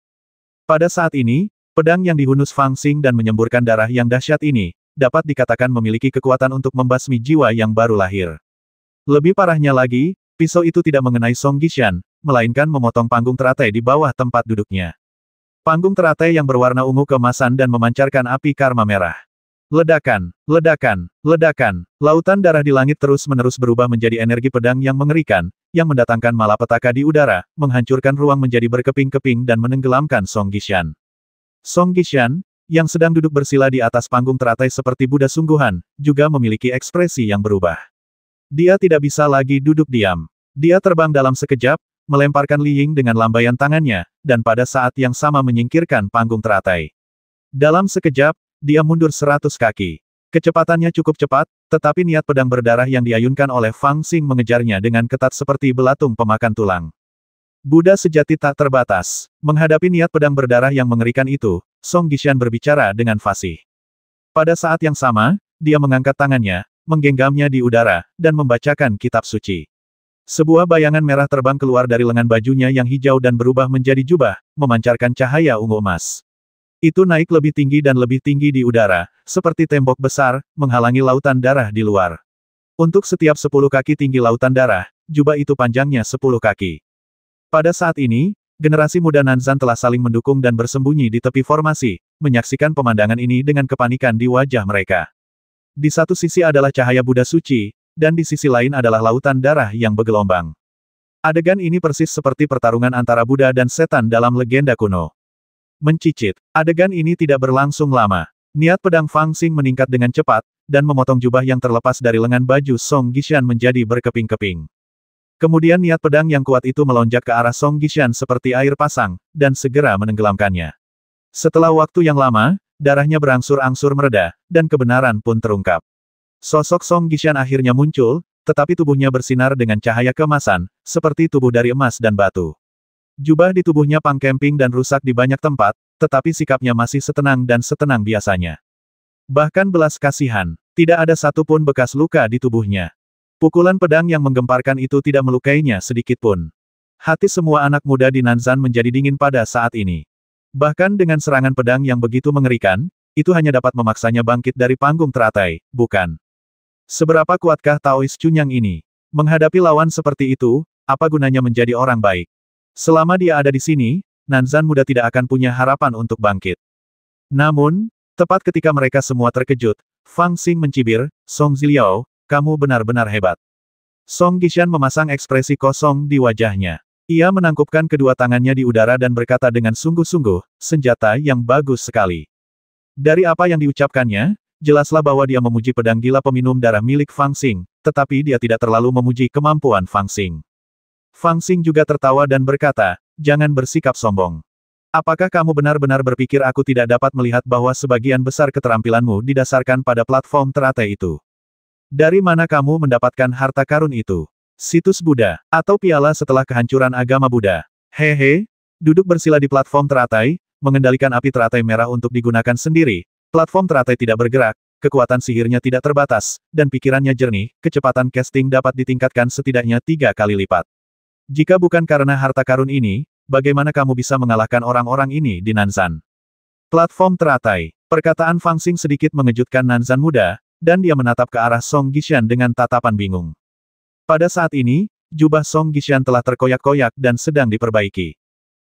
Pada saat ini, pedang yang dihunus Fang Xing dan menyemburkan darah yang dahsyat ini, dapat dikatakan memiliki kekuatan untuk membasmi jiwa yang baru lahir. Lebih parahnya lagi, pisau itu tidak mengenai Song Gishan, melainkan memotong panggung teratai di bawah tempat duduknya. Panggung teratai yang berwarna ungu keemasan dan memancarkan api karma merah. Ledakan, ledakan, ledakan, lautan darah di langit terus-menerus berubah menjadi energi pedang yang mengerikan, yang mendatangkan malapetaka di udara, menghancurkan ruang menjadi berkeping-keping dan menenggelamkan Song Gishan. Song Gishan, yang sedang duduk bersila di atas panggung teratai seperti Buddha sungguhan, juga memiliki ekspresi yang berubah. Dia tidak bisa lagi duduk diam. Dia terbang dalam sekejap, melemparkan Li Ying dengan lambaian tangannya, dan pada saat yang sama menyingkirkan panggung teratai. Dalam sekejap, dia mundur 100 kaki. Kecepatannya cukup cepat, tetapi niat pedang berdarah yang diayunkan oleh Fang Xing mengejarnya dengan ketat seperti belatung pemakan tulang. Buddha sejati tak terbatas. Menghadapi niat pedang berdarah yang mengerikan itu, Song Gishan berbicara dengan fasih. Pada saat yang sama, dia mengangkat tangannya, menggenggamnya di udara, dan membacakan kitab suci. Sebuah bayangan merah terbang keluar dari lengan bajunya yang hijau dan berubah menjadi jubah, memancarkan cahaya ungu emas. Itu naik lebih tinggi dan lebih tinggi di udara, seperti tembok besar, menghalangi lautan darah di luar. Untuk setiap 10 kaki tinggi lautan darah, jubah itu panjangnya 10 kaki. Pada saat ini, generasi muda Nanzan telah saling mendukung dan bersembunyi di tepi formasi, menyaksikan pemandangan ini dengan kepanikan di wajah mereka. Di satu sisi adalah cahaya Buddha suci, dan di sisi lain adalah lautan darah yang bergelombang. Adegan ini persis seperti pertarungan antara Buddha dan setan dalam legenda kuno. Mencicit. Adegan ini tidak berlangsung lama. Niat pedang Fang Xing meningkat dengan cepat, dan memotong jubah yang terlepas dari lengan baju Song Gishan menjadi berkeping-keping. Kemudian niat pedang yang kuat itu melonjak ke arah Song Gishan seperti air pasang, dan segera menenggelamkannya. Setelah waktu yang lama, darahnya berangsur-angsur mereda, dan kebenaran pun terungkap. Sosok Song Gishan akhirnya muncul, tetapi tubuhnya bersinar dengan cahaya keemasan, seperti tubuh dari emas dan batu. Jubah di tubuhnya pangkemping dan rusak di banyak tempat, tetapi sikapnya masih setenang dan setenang biasanya. Bahkan belas kasihan, tidak ada satupun bekas luka di tubuhnya. Pukulan pedang yang menggemparkan itu tidak melukainya sedikitpun. Hati semua anak muda di Nanzan menjadi dingin pada saat ini. Bahkan dengan serangan pedang yang begitu mengerikan, itu hanya dapat memaksanya bangkit dari panggung teratai, bukan? Seberapa kuatkah Taois Cunyang ini? Menghadapi lawan seperti itu, apa gunanya menjadi orang baik? Selama dia ada di sini, Nanzan muda tidak akan punya harapan untuk bangkit. Namun, tepat ketika mereka semua terkejut, Fang Xing mencibir, Song Ziliao, kamu benar-benar hebat. Song Gishan memasang ekspresi kosong di wajahnya. Ia menangkupkan kedua tangannya di udara dan berkata dengan sungguh-sungguh, senjata yang bagus sekali. Dari apa yang diucapkannya, jelaslah bahwa dia memuji pedang gila peminum darah milik Fang Xing, tetapi dia tidak terlalu memuji kemampuan Fang Xing. Fang Xing juga tertawa dan berkata, jangan bersikap sombong. Apakah kamu benar-benar berpikir aku tidak dapat melihat bahwa sebagian besar keterampilanmu didasarkan pada platform teratai itu? Dari mana kamu mendapatkan harta karun itu? Situs Buddha, atau piala setelah kehancuran agama Buddha? Hehe, duduk bersila di platform teratai, mengendalikan api teratai merah untuk digunakan sendiri. Platform teratai tidak bergerak, kekuatan sihirnya tidak terbatas, dan pikirannya jernih, kecepatan casting dapat ditingkatkan setidaknya 3 kali lipat. Jika bukan karena harta karun ini, bagaimana kamu bisa mengalahkan orang-orang ini di Nanzan? Platform teratai. Perkataan Fang Xing sedikit mengejutkan Nanzan muda, dan dia menatap ke arah Song Gishan dengan tatapan bingung. Pada saat ini, jubah Song Gishan telah terkoyak-koyak dan sedang diperbaiki.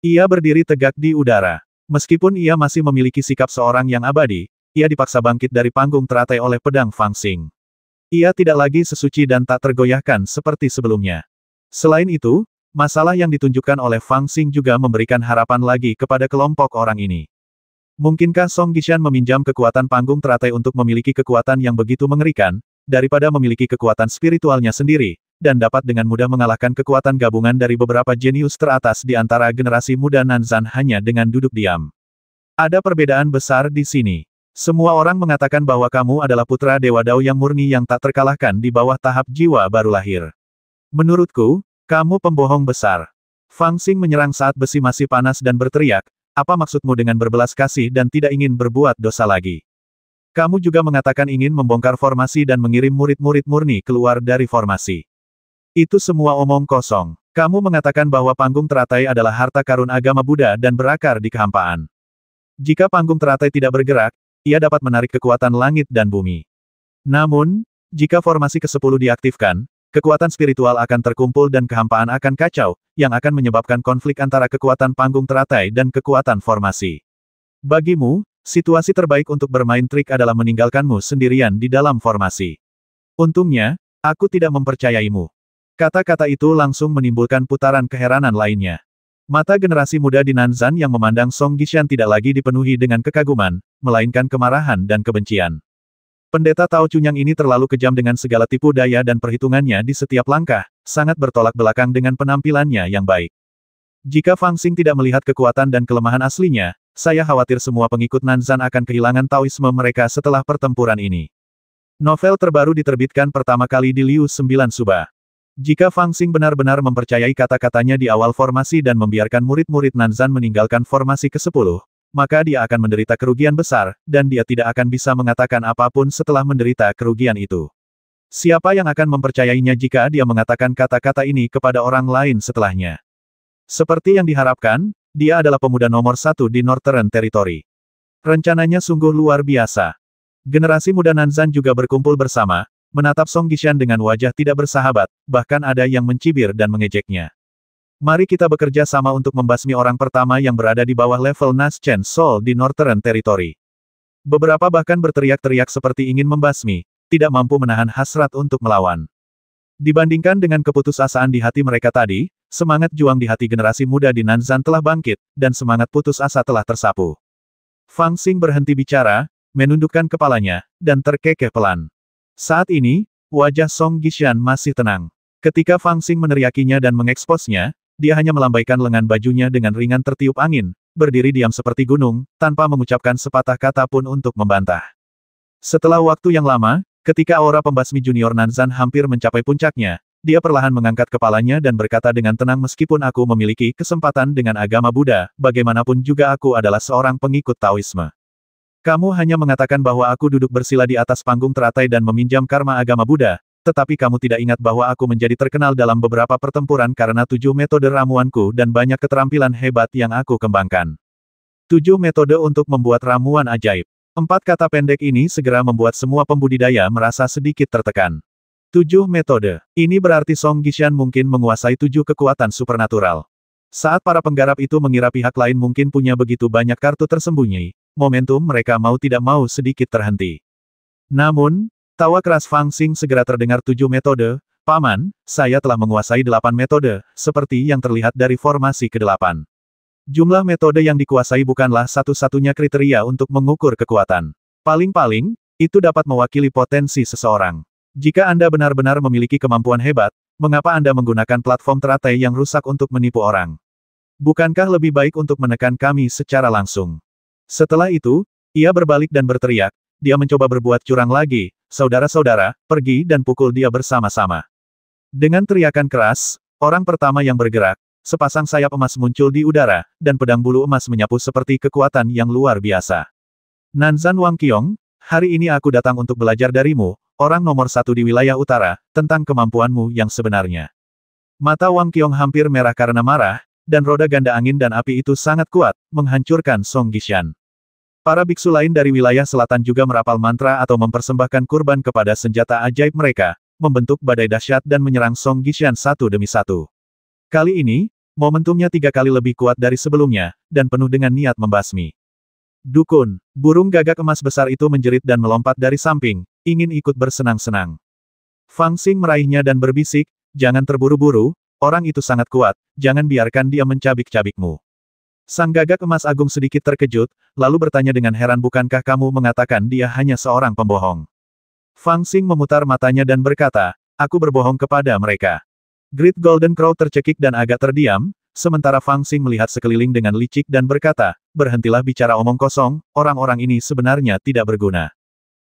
Ia berdiri tegak di udara. Meskipun ia masih memiliki sikap seorang yang abadi, ia dipaksa bangkit dari panggung teratai oleh pedang Fang Xing. Ia tidak lagi sesuci dan tak tergoyahkan seperti sebelumnya. Selain itu, masalah yang ditunjukkan oleh Fang Xing juga memberikan harapan lagi kepada kelompok orang ini. Mungkinkah Song Gishan meminjam kekuatan panggung teratai untuk memiliki kekuatan yang begitu mengerikan, daripada memiliki kekuatan spiritualnya sendiri, dan dapat dengan mudah mengalahkan kekuatan gabungan dari beberapa jenius teratas di antara generasi muda Nanzan hanya dengan duduk diam? Ada perbedaan besar di sini. Semua orang mengatakan bahwa kamu adalah putra Dewa Dao yang murni yang tak terkalahkan di bawah tahap jiwa baru lahir. Menurutku, kamu pembohong besar. Fang Xing menyerang saat besi masih panas dan berteriak, apa maksudmu dengan berbelas kasih dan tidak ingin berbuat dosa lagi? Kamu juga mengatakan ingin membongkar formasi dan mengirim murid-murid murni keluar dari formasi. Itu semua omong kosong. Kamu mengatakan bahwa panggung teratai adalah harta karun agama Buddha dan berakar di kehampaan. Jika panggung teratai tidak bergerak, ia dapat menarik kekuatan langit dan bumi. Namun, jika formasi ke-10 diaktifkan, kekuatan spiritual akan terkumpul dan kehampaan akan kacau, yang akan menyebabkan konflik antara kekuatan panggung teratai dan kekuatan formasi. Bagimu, situasi terbaik untuk bermain trik adalah meninggalkanmu sendirian di dalam formasi. Untungnya, aku tidak mempercayaimu. Kata-kata itu langsung menimbulkan putaran keheranan lainnya. Mata generasi muda di Nanzan yang memandang Song Gishan tidak lagi dipenuhi dengan kekaguman, melainkan kemarahan dan kebencian. Pendeta Tao Cunyang ini terlalu kejam dengan segala tipu daya dan perhitungannya di setiap langkah, sangat bertolak belakang dengan penampilannya yang baik. Jika Fang Xing tidak melihat kekuatan dan kelemahan aslinya, saya khawatir semua pengikut Nanzan akan kehilangan Taoisme mereka setelah pertempuran ini. Novel terbaru diterbitkan pertama kali di Liu 9 Suba. Jika Fang Xing benar-benar mempercayai kata-katanya di awal formasi dan membiarkan murid-murid Nanzan meninggalkan formasi ke-10, maka dia akan menderita kerugian besar, dan dia tidak akan bisa mengatakan apapun setelah menderita kerugian itu. Siapa yang akan mempercayainya jika dia mengatakan kata-kata ini kepada orang lain setelahnya? Seperti yang diharapkan, dia adalah pemuda nomor 1 di Northern Territory. Rencananya sungguh luar biasa. Generasi muda Nanzan juga berkumpul bersama, menatap Song Gishan dengan wajah tidak bersahabat, bahkan ada yang mencibir dan mengejeknya. Mari kita bekerja sama untuk membasmi orang pertama yang berada di bawah level Nas Chen Sol di Northern Territory. Beberapa bahkan berteriak-teriak seperti ingin membasmi, tidak mampu menahan hasrat untuk melawan. Dibandingkan dengan keputusasaan di hati mereka tadi, semangat juang di hati generasi muda di Nanzan telah bangkit, dan semangat putus asa telah tersapu. Fang Xing berhenti bicara, menundukkan kepalanya, dan terkekeh pelan. Saat ini, wajah Song Gishan masih tenang. Ketika Fang Xing meneriakinya dan mengeksposnya, dia hanya melambaikan lengan bajunya dengan ringan tertiup angin, berdiri diam seperti gunung, tanpa mengucapkan sepatah kata pun untuk membantah. Setelah waktu yang lama, ketika aura pembasmi junior Nanzan hampir mencapai puncaknya, dia perlahan mengangkat kepalanya dan berkata dengan tenang, meskipun aku memiliki kesempatan dengan agama Buddha, bagaimanapun juga aku adalah seorang pengikut Taoisme. Kamu hanya mengatakan bahwa aku duduk bersila di atas panggung teratai dan meminjam karma agama Buddha, tetapi kamu tidak ingat bahwa aku menjadi terkenal dalam beberapa pertempuran karena 7 metode ramuanku dan banyak keterampilan hebat yang aku kembangkan. 7 metode untuk membuat ramuan ajaib. 4 kata pendek ini segera membuat semua pembudidaya merasa sedikit tertekan. 7 metode. Ini berarti Song Gishan mungkin menguasai 7 kekuatan supernatural. Saat para penggarap itu mengira pihak lain mungkin punya begitu banyak kartu tersembunyi, momentum mereka mau tidak mau sedikit terhenti. Namun, tawa keras Fang Xing segera terdengar. 7 metode, Paman, saya telah menguasai 8 metode, seperti yang terlihat dari formasi ke-8. Jumlah metode yang dikuasai bukanlah satu-satunya kriteria untuk mengukur kekuatan. Paling-paling, itu dapat mewakili potensi seseorang. Jika Anda benar-benar memiliki kemampuan hebat, mengapa Anda menggunakan platform teratai yang rusak untuk menipu orang? Bukankah lebih baik untuk menekan kami secara langsung? Setelah itu, ia berbalik dan berteriak, dia mencoba berbuat curang lagi, saudara-saudara, pergi dan pukul dia bersama-sama. Dengan teriakan keras, orang pertama yang bergerak, sepasang sayap emas muncul di udara, dan pedang bulu emas menyapu seperti kekuatan yang luar biasa. Nanzan Wangqiong, hari ini aku datang untuk belajar darimu, orang nomor 1 di wilayah utara, tentang kemampuanmu yang sebenarnya. Mata Wangqiong hampir merah karena marah, dan roda ganda angin dan api itu sangat kuat, menghancurkan Song Gishan. Para biksu lain dari wilayah selatan juga merapal mantra atau mempersembahkan kurban kepada senjata ajaib mereka, membentuk badai dahsyat dan menyerang Song Gishan satu demi satu. Kali ini, momentumnya 3 kali lebih kuat dari sebelumnya, dan penuh dengan niat membasmi. Dukun, burung gagak emas besar itu menjerit dan melompat dari samping, ingin ikut bersenang-senang. Fang Xing meraihnya dan berbisik, jangan terburu-buru, orang itu sangat kuat, jangan biarkan dia mencabik-cabikmu. Sang gagak emas agung sedikit terkejut, lalu bertanya dengan heran, bukankah kamu mengatakan dia hanya seorang pembohong? Fang Xing memutar matanya dan berkata, aku berbohong kepada mereka. Great Golden Crow tercekik dan agak terdiam, sementara Fang Xing melihat sekeliling dengan licik dan berkata, berhentilah bicara omong kosong, orang-orang ini sebenarnya tidak berguna.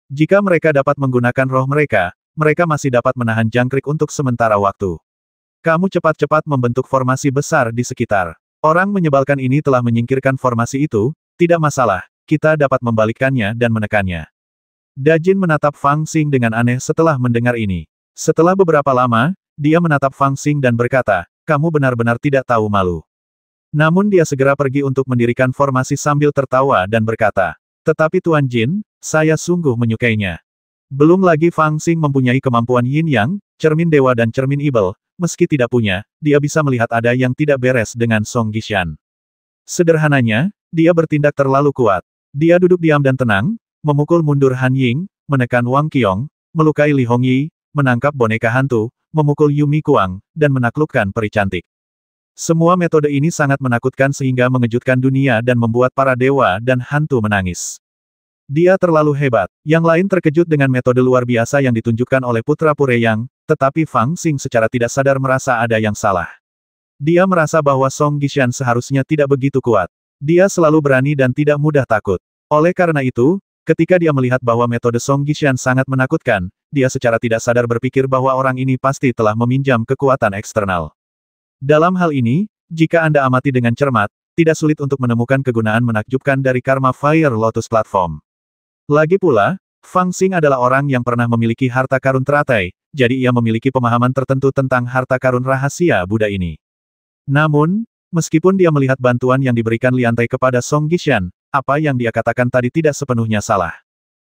Jika mereka dapat menggunakan roh mereka, mereka masih dapat menahan jangkrik untuk sementara waktu. Kamu cepat-cepat membentuk formasi besar di sekitar. Orang menyebalkan ini telah menyingkirkan formasi itu, tidak masalah, kita dapat membalikkannya dan menekannya. Dajin menatap Fang Xing dengan aneh setelah mendengar ini. Setelah beberapa lama, dia menatap Fang Xing dan berkata, kamu benar-benar tidak tahu malu. Namun dia segera pergi untuk mendirikan formasi sambil tertawa dan berkata, tetapi Tuan Jin, saya sungguh menyukainya. Belum lagi Fang Xing mempunyai kemampuan Yin Yang, cermin dewa dan cermin ibel, meski tidak punya, dia bisa melihat ada yang tidak beres dengan Song Gishan. Sederhananya, dia bertindak terlalu kuat. Dia duduk diam dan tenang, memukul mundur Han Ying, menekan Wang Qiong, melukai Li Hongyi, menangkap boneka hantu, memukul Yumi Kuang, dan menaklukkan peri cantik. Semua metode ini sangat menakutkan sehingga mengejutkan dunia dan membuat para dewa dan hantu menangis. Dia terlalu hebat. Yang lain terkejut dengan metode luar biasa yang ditunjukkan oleh Putra Pureyang, tetapi Fang Xing secara tidak sadar merasa ada yang salah. Dia merasa bahwa Song Gishan seharusnya tidak begitu kuat. Dia selalu berani dan tidak mudah takut. Oleh karena itu, ketika dia melihat bahwa metode Song Gishan sangat menakutkan, dia secara tidak sadar berpikir bahwa orang ini pasti telah meminjam kekuatan eksternal. Dalam hal ini, jika Anda amati dengan cermat, tidak sulit untuk menemukan kegunaan menakjubkan dari Karma Fire Lotus Platform. Lagi pula, Fang Xing adalah orang yang pernah memiliki harta karun teratai, jadi ia memiliki pemahaman tertentu tentang harta karun rahasia Buddha ini. Namun, meskipun dia melihat bantuan yang diberikan Liantai kepada Song Gishan, apa yang dia katakan tadi tidak sepenuhnya salah.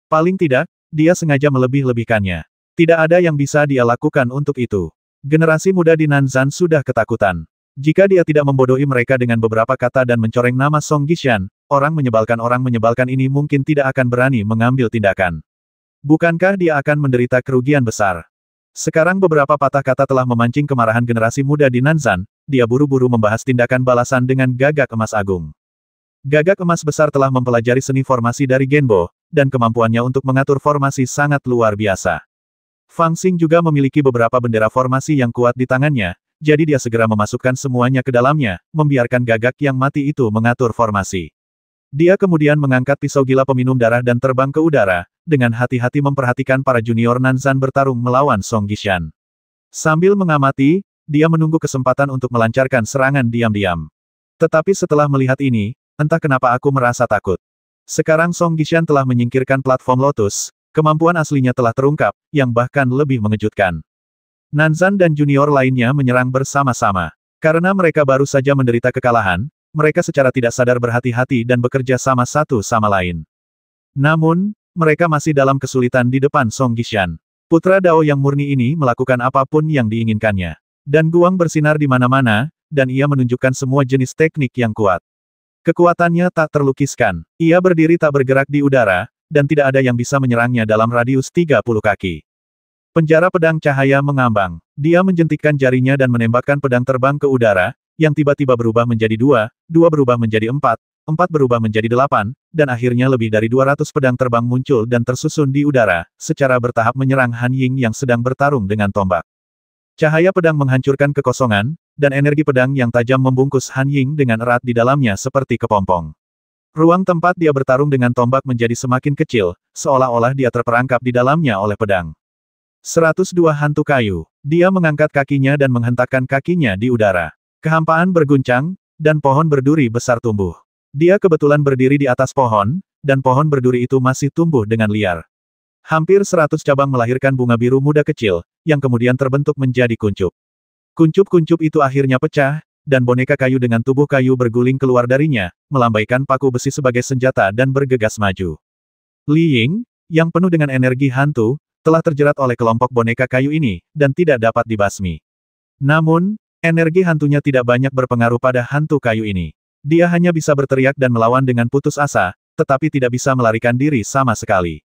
Paling tidak, dia sengaja melebih-lebihkannya. Tidak ada yang bisa dia lakukan untuk itu. Generasi muda di Nanzan sudah ketakutan. Jika dia tidak membodohi mereka dengan beberapa kata dan mencoreng nama Song Gishan, orang menyebalkan ini mungkin tidak akan berani mengambil tindakan. Bukankah dia akan menderita kerugian besar? Sekarang beberapa patah kata telah memancing kemarahan generasi muda di Nanzan, dia buru-buru membahas tindakan balasan dengan Gagak Emas Agung. Gagak Emas Besar telah mempelajari seni formasi dari Genbo, dan kemampuannya untuk mengatur formasi sangat luar biasa. Fang Xing juga memiliki beberapa bendera formasi yang kuat di tangannya, jadi dia segera memasukkan semuanya ke dalamnya, membiarkan Gagak yang mati itu mengatur formasi. Dia kemudian mengangkat pisau gila peminum darah dan terbang ke udara, dengan hati-hati memperhatikan para junior Nanzan bertarung melawan Song Gishan. Sambil mengamati, dia menunggu kesempatan untuk melancarkan serangan diam-diam. Tetapi setelah melihat ini, entah kenapa aku merasa takut. Sekarang Song Gishan telah menyingkirkan platform Lotus, kemampuan aslinya telah terungkap, yang bahkan lebih mengejutkan. Nanzan dan junior lainnya menyerang bersama-sama. Karena mereka baru saja menderita kekalahan, mereka secara tidak sadar berhati-hati dan bekerja sama satu sama lain. Namun, mereka masih dalam kesulitan di depan Song Gishan. Putra Dao yang murni ini melakukan apapun yang diinginkannya. Dan Guang bersinar di mana-mana, dan ia menunjukkan semua jenis teknik yang kuat. Kekuatannya tak terlukiskan. Ia berdiri tak bergerak di udara, dan tidak ada yang bisa menyerangnya dalam radius 30 kaki. Penjara pedang cahaya mengambang. Dia menjentikkan jarinya dan menembakkan pedang terbang ke udara, yang tiba-tiba berubah menjadi 2, 2 berubah menjadi 4, 4 berubah menjadi 8, dan akhirnya lebih dari 200 pedang terbang muncul dan tersusun di udara, secara bertahap menyerang Han Ying yang sedang bertarung dengan tombak. Cahaya pedang menghancurkan kekosongan, dan energi pedang yang tajam membungkus Han Ying dengan erat di dalamnya seperti kepompong. Ruang tempat dia bertarung dengan tombak menjadi semakin kecil, seolah-olah dia terperangkap di dalamnya oleh pedang. 102 hantu kayu. Dia mengangkat kakinya dan menghentakkan kakinya di udara. Kehampaan berguncang, dan pohon berduri besar tumbuh. Dia kebetulan berdiri di atas pohon, dan pohon berduri itu masih tumbuh dengan liar. Hampir 100 cabang melahirkan bunga biru muda kecil, yang kemudian terbentuk menjadi kuncup. Kuncup-kuncup itu akhirnya pecah, dan boneka kayu dengan tubuh kayu berguling keluar darinya, melambaikan paku besi sebagai senjata dan bergegas maju. Li Ying, yang penuh dengan energi hantu, telah terjerat oleh kelompok boneka kayu ini, dan tidak dapat dibasmi. Namun, energi hantunya tidak banyak berpengaruh pada hantu kayu ini. Dia hanya bisa berteriak dan melawan dengan putus asa, tetapi tidak bisa melarikan diri sama sekali.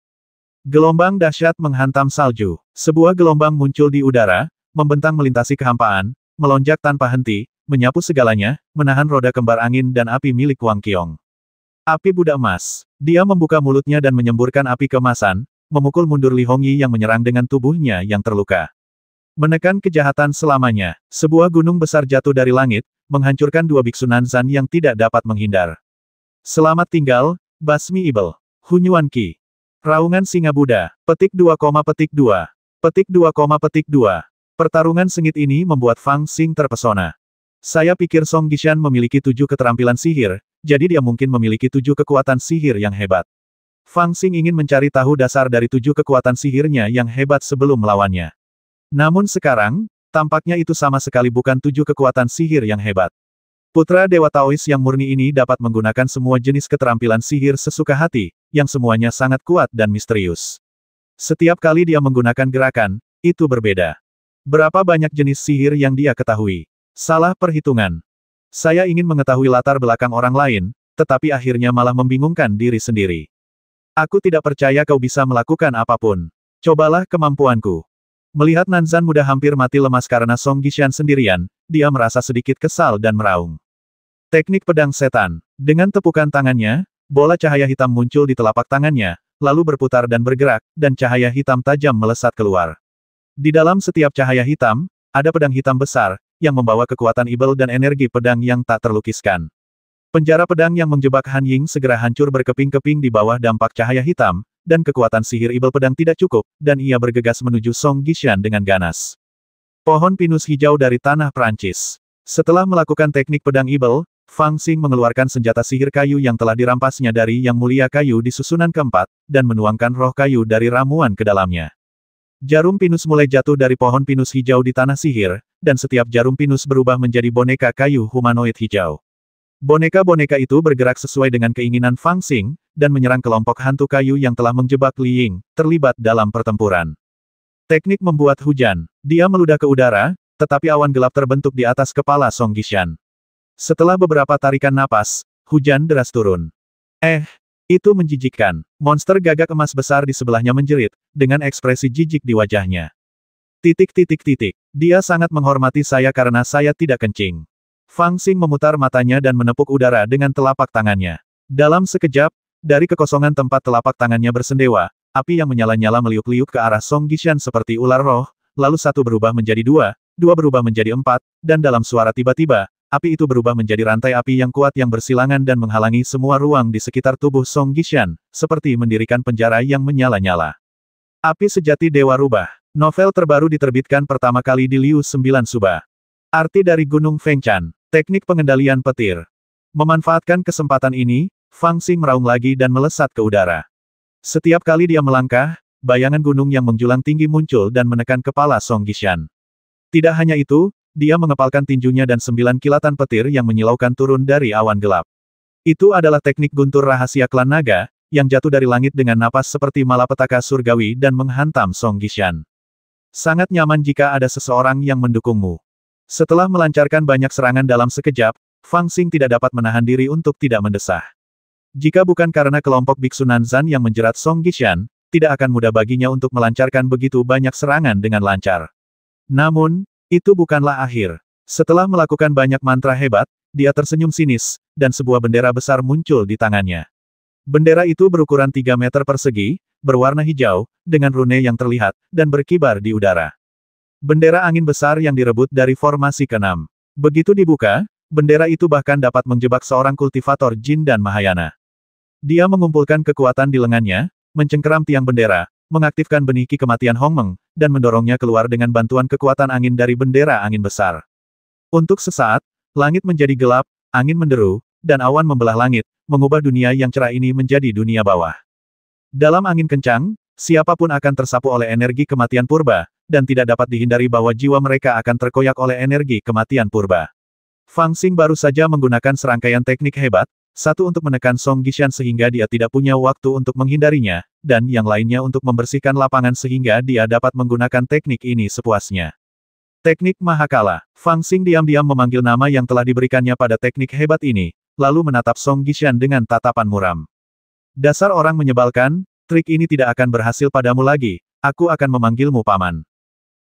Gelombang dahsyat menghantam salju. Sebuah gelombang muncul di udara, membentang melintasi kehampaan, melonjak tanpa henti, menyapu segalanya, menahan roda kembar angin dan api milik Wang Qiong. Api Buddha Emas. Dia membuka mulutnya dan menyemburkan api keemasan, memukul mundur Li Hongyi yang menyerang dengan tubuhnya yang terluka. Menekan kejahatan selamanya. Sebuah gunung besar jatuh dari langit, menghancurkan dua biksu Nanzan yang tidak dapat menghindar. Selamat tinggal, Basmi Ibel. Hunyuan Qi. Raungan Singa Buddha. Petik 2, petik 2. Petik 2, petik 2. Pertarungan sengit ini membuat Fang Xing terpesona. Saya pikir Song Gishan memiliki 7 keterampilan sihir, jadi dia mungkin memiliki 7 kekuatan sihir yang hebat. Fang Xing ingin mencari tahu dasar dari 7 kekuatan sihirnya yang hebat sebelum melawannya. Namun sekarang, tampaknya itu sama sekali bukan 7 kekuatan sihir yang hebat. Putra Dewa Taois yang murni ini dapat menggunakan semua jenis keterampilan sihir sesuka hati, yang semuanya sangat kuat dan misterius. Setiap kali dia menggunakan gerakan, itu berbeda. Berapa banyak jenis sihir yang dia ketahui? Salah perhitungan. Saya ingin mengetahui latar belakang orang lain, tetapi akhirnya malah membingungkan diri sendiri. Aku tidak percaya kau bisa melakukan apapun. Cobalah kemampuanku. Melihat Nanzan muda hampir mati lemas karena Song Gishan sendirian, dia merasa sedikit kesal dan meraung. Teknik pedang setan. Dengan tepukan tangannya, bola cahaya hitam muncul di telapak tangannya, lalu berputar dan bergerak, dan cahaya hitam tajam melesat keluar. Di dalam setiap cahaya hitam, ada pedang hitam besar, yang membawa kekuatan ibel dan energi pedang yang tak terlukiskan. Penjara pedang yang menjebak Han Ying segera hancur berkeping-keping di bawah dampak cahaya hitam, dan kekuatan sihir ibel pedang tidak cukup, dan ia bergegas menuju Song Gishan dengan ganas. Pohon pinus hijau dari tanah Prancis. Setelah melakukan teknik pedang ibel, Fang Xing mengeluarkan senjata sihir kayu yang telah dirampasnya dari Yang Mulia Kayu di susunan keempat, dan menuangkan roh kayu dari ramuan ke dalamnya. Jarum pinus mulai jatuh dari pohon pinus hijau di tanah sihir, dan setiap jarum pinus berubah menjadi boneka kayu humanoid hijau. Boneka-boneka itu bergerak sesuai dengan keinginan Fang Xing, dan menyerang kelompok hantu kayu yang telah menjebak Li Ying, terlibat dalam pertempuran. Teknik membuat hujan. Dia meludah ke udara, tetapi awan gelap terbentuk di atas kepala Song Gishan. Setelah beberapa tarikan napas, hujan deras turun. Itu menjijikkan. Monster gagak emas besar di sebelahnya menjerit, dengan ekspresi jijik di wajahnya. Dia sangat menghormati saya karena saya tidak kencing. Fang Xing memutar matanya dan menepuk udara dengan telapak tangannya. Dalam sekejap, dari kekosongan tempat telapak tangannya bersendewa, api yang menyala-nyala meliuk-liuk ke arah Song Gishan seperti ular roh, lalu satu berubah menjadi dua berubah menjadi 4, dan dalam suara tiba-tiba, api itu berubah menjadi rantai api yang kuat yang bersilangan dan menghalangi semua ruang di sekitar tubuh Song Gishan, seperti mendirikan penjara yang menyala-nyala. Api Sejati Dewa Rubah. Novel terbaru diterbitkan pertama kali di Liu 9 Suba. Arti dari Gunung Fengchan. Teknik pengendalian petir. Memanfaatkan kesempatan ini, Fang Xing meraung lagi dan melesat ke udara. Setiap kali dia melangkah, bayangan gunung yang menjulang tinggi muncul dan menekan kepala Song Gishan. Tidak hanya itu, dia mengepalkan tinjunya dan 9 kilatan petir yang menyilaukan turun dari awan gelap. Itu adalah teknik guntur rahasia klan naga, yang jatuh dari langit dengan napas seperti malapetaka surgawi dan menghantam Song Gishan. Sangat nyaman jika ada seseorang yang mendukungmu. Setelah melancarkan banyak serangan dalam sekejap, Fang Xing tidak dapat menahan diri untuk tidak mendesah. Jika bukan karena kelompok biksu Nanzan yang menjerat Song Gishan, tidak akan mudah baginya untuk melancarkan begitu banyak serangan dengan lancar. Namun, itu bukanlah akhir. Setelah melakukan banyak mantra hebat, dia tersenyum sinis, dan sebuah bendera besar muncul di tangannya. Bendera itu berukuran 3 meter persegi, berwarna hijau, dengan rune yang terlihat, dan berkibar di udara. Bendera angin besar yang direbut dari formasi ke-6. Begitu dibuka, bendera itu bahkan dapat menjebak seorang kultivator jin dan mahayana. Dia mengumpulkan kekuatan di lengannya, mencengkeram tiang bendera, mengaktifkan benih ki kematian Hongmeng, dan mendorongnya keluar dengan bantuan kekuatan angin dari bendera angin besar. Untuk sesaat, langit menjadi gelap, angin menderu, dan awan membelah langit, mengubah dunia yang cerah ini menjadi dunia bawah. Dalam angin kencang, siapapun akan tersapu oleh energi kematian purba, dan tidak dapat dihindari bahwa jiwa mereka akan terkoyak oleh energi kematian purba. Fang Xing baru saja menggunakan serangkaian teknik hebat, satu untuk menekan Song Gishan sehingga dia tidak punya waktu untuk menghindarinya, dan yang lainnya untuk membersihkan lapangan sehingga dia dapat menggunakan teknik ini sepuasnya. Teknik Mahakala. Fang Xing diam-diam memanggil nama yang telah diberikannya pada teknik hebat ini, lalu menatap Song Gishan dengan tatapan muram. Dasar orang menyebalkan, trik ini tidak akan berhasil padamu lagi, aku akan memanggilmu paman.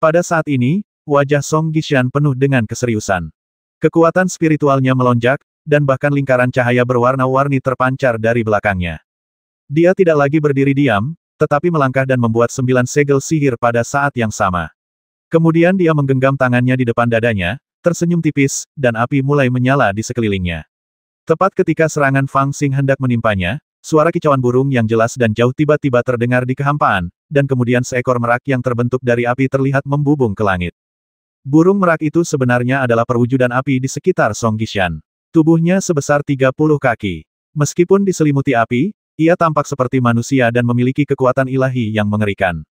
Pada saat ini, wajah Song Gishan penuh dengan keseriusan. Kekuatan spiritualnya melonjak, dan bahkan lingkaran cahaya berwarna-warni terpancar dari belakangnya. Dia tidak lagi berdiri diam, tetapi melangkah dan membuat 9 segel sihir pada saat yang sama. Kemudian dia menggenggam tangannya di depan dadanya, tersenyum tipis, dan api mulai menyala di sekelilingnya. Tepat ketika serangan Fang Xing hendak menimpanya, suara kicauan burung yang jelas dan jauh tiba-tiba terdengar di kehampaan, dan kemudian seekor merak yang terbentuk dari api terlihat membubung ke langit. Burung merak itu sebenarnya adalah perwujudan api di sekitar Song Gishan. Tubuhnya sebesar 30 kaki. Meskipun diselimuti api, Ia tampak seperti manusia dan memiliki kekuatan ilahi yang mengerikan.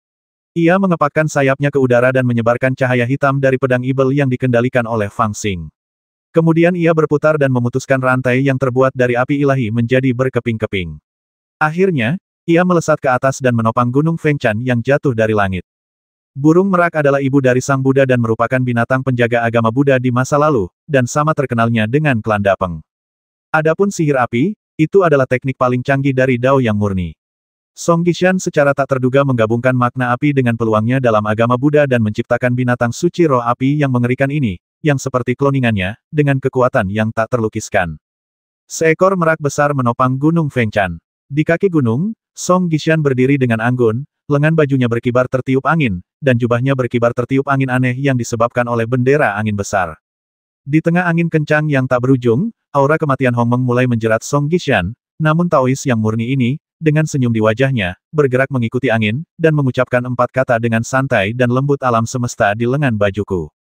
Ia mengepakkan sayapnya ke udara dan menyebarkan cahaya hitam dari pedang ibel yang dikendalikan oleh Fang Xing. Kemudian ia berputar dan memutuskan rantai yang terbuat dari api ilahi menjadi berkeping-keping. Akhirnya, ia melesat ke atas dan menopang Gunung Fengchan yang jatuh dari langit. Burung merak adalah ibu dari Sang Buddha dan merupakan binatang penjaga agama Buddha di masa lalu, dan sama terkenalnya dengan klan Dapeng. Adapun sihir api, itu adalah teknik paling canggih dari Dao yang murni. Song Gishan secara tak terduga menggabungkan makna api dengan peluangnya dalam agama Buddha dan menciptakan binatang suci roh api yang mengerikan ini, yang seperti kloningannya, dengan kekuatan yang tak terlukiskan. Seekor merak besar menopang Gunung Fengchan. Di kaki gunung, Song Gishan berdiri dengan anggun, lengan bajunya berkibar tertiup angin, dan jubahnya berkibar tertiup angin aneh yang disebabkan oleh bendera angin besar. Di tengah angin kencang yang tak berujung, aura kematian Hongmeng mulai menjerat Song Gishan, namun Taois yang murni ini, dengan senyum di wajahnya, bergerak mengikuti angin, dan mengucapkan 4 kata dengan santai dan lembut alam semesta di lengan bajuku.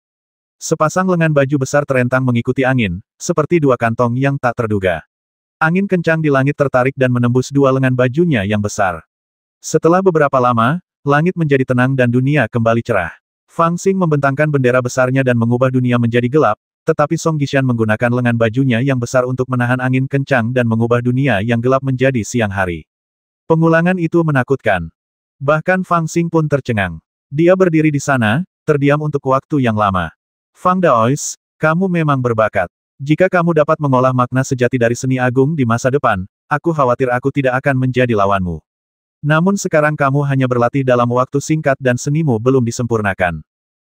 Sepasang lengan baju besar terentang mengikuti angin, seperti 2 kantong yang tak terduga. Angin kencang di langit tertarik dan menembus 2 lengan bajunya yang besar. Setelah beberapa lama, langit menjadi tenang dan dunia kembali cerah. Fang Xing membentangkan bendera besarnya dan mengubah dunia menjadi gelap, tetapi Song Gishan menggunakan lengan bajunya yang besar untuk menahan angin kencang dan mengubah dunia yang gelap menjadi siang hari. Pengulangan itu menakutkan. Bahkan Fang Xing pun tercengang. Dia berdiri di sana, terdiam untuk waktu yang lama. Fang Daois, kamu memang berbakat. Jika kamu dapat mengolah makna sejati dari seni agung di masa depan, aku khawatir aku tidak akan menjadi lawanmu. Namun sekarang kamu hanya berlatih dalam waktu singkat dan senimu belum disempurnakan.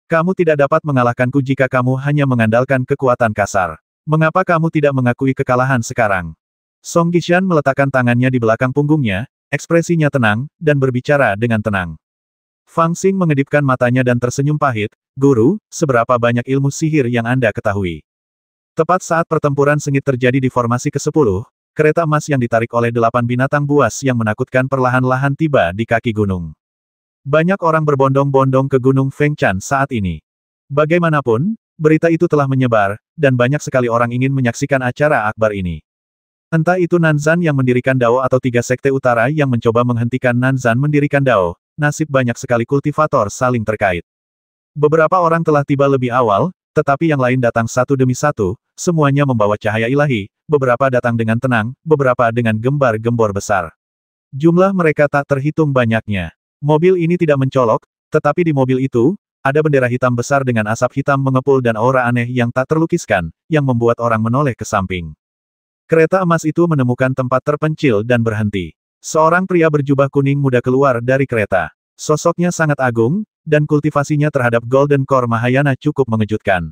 Kamu tidak dapat mengalahkanku jika kamu hanya mengandalkan kekuatan kasar. Mengapa kamu tidak mengakui kekalahan sekarang? Song Gishan meletakkan tangannya di belakang punggungnya, ekspresinya tenang, dan berbicara dengan tenang. Fang Xing mengedipkan matanya dan tersenyum pahit, Guru, seberapa banyak ilmu sihir yang Anda ketahui? Tepat saat pertempuran sengit terjadi di formasi ke-10, kereta emas yang ditarik oleh 8 binatang buas yang menakutkan perlahan-lahan tiba di kaki gunung. Banyak orang berbondong-bondong ke Gunung Fengchan saat ini. Bagaimanapun, berita itu telah menyebar, dan banyak sekali orang ingin menyaksikan acara akbar ini. Entah itu Nanzan yang mendirikan Dao atau 3 sekte utara yang mencoba menghentikan Nanzan mendirikan Dao, nasib banyak sekali kultivator saling terkait. Beberapa orang telah tiba lebih awal, tetapi yang lain datang satu demi satu, semuanya membawa cahaya ilahi, beberapa datang dengan tenang, beberapa dengan gembar-gembor besar. Jumlah mereka tak terhitung banyaknya. Mobil ini tidak mencolok, tetapi di mobil itu, ada bendera hitam besar dengan asap hitam mengepul dan aura aneh yang tak terlukiskan, yang membuat orang menoleh ke samping. Kereta emas itu menemukan tempat terpencil dan berhenti. Seorang pria berjubah kuning muda keluar dari kereta. Sosoknya sangat agung, dan kultivasinya terhadap Golden Core Mahayana cukup mengejutkan.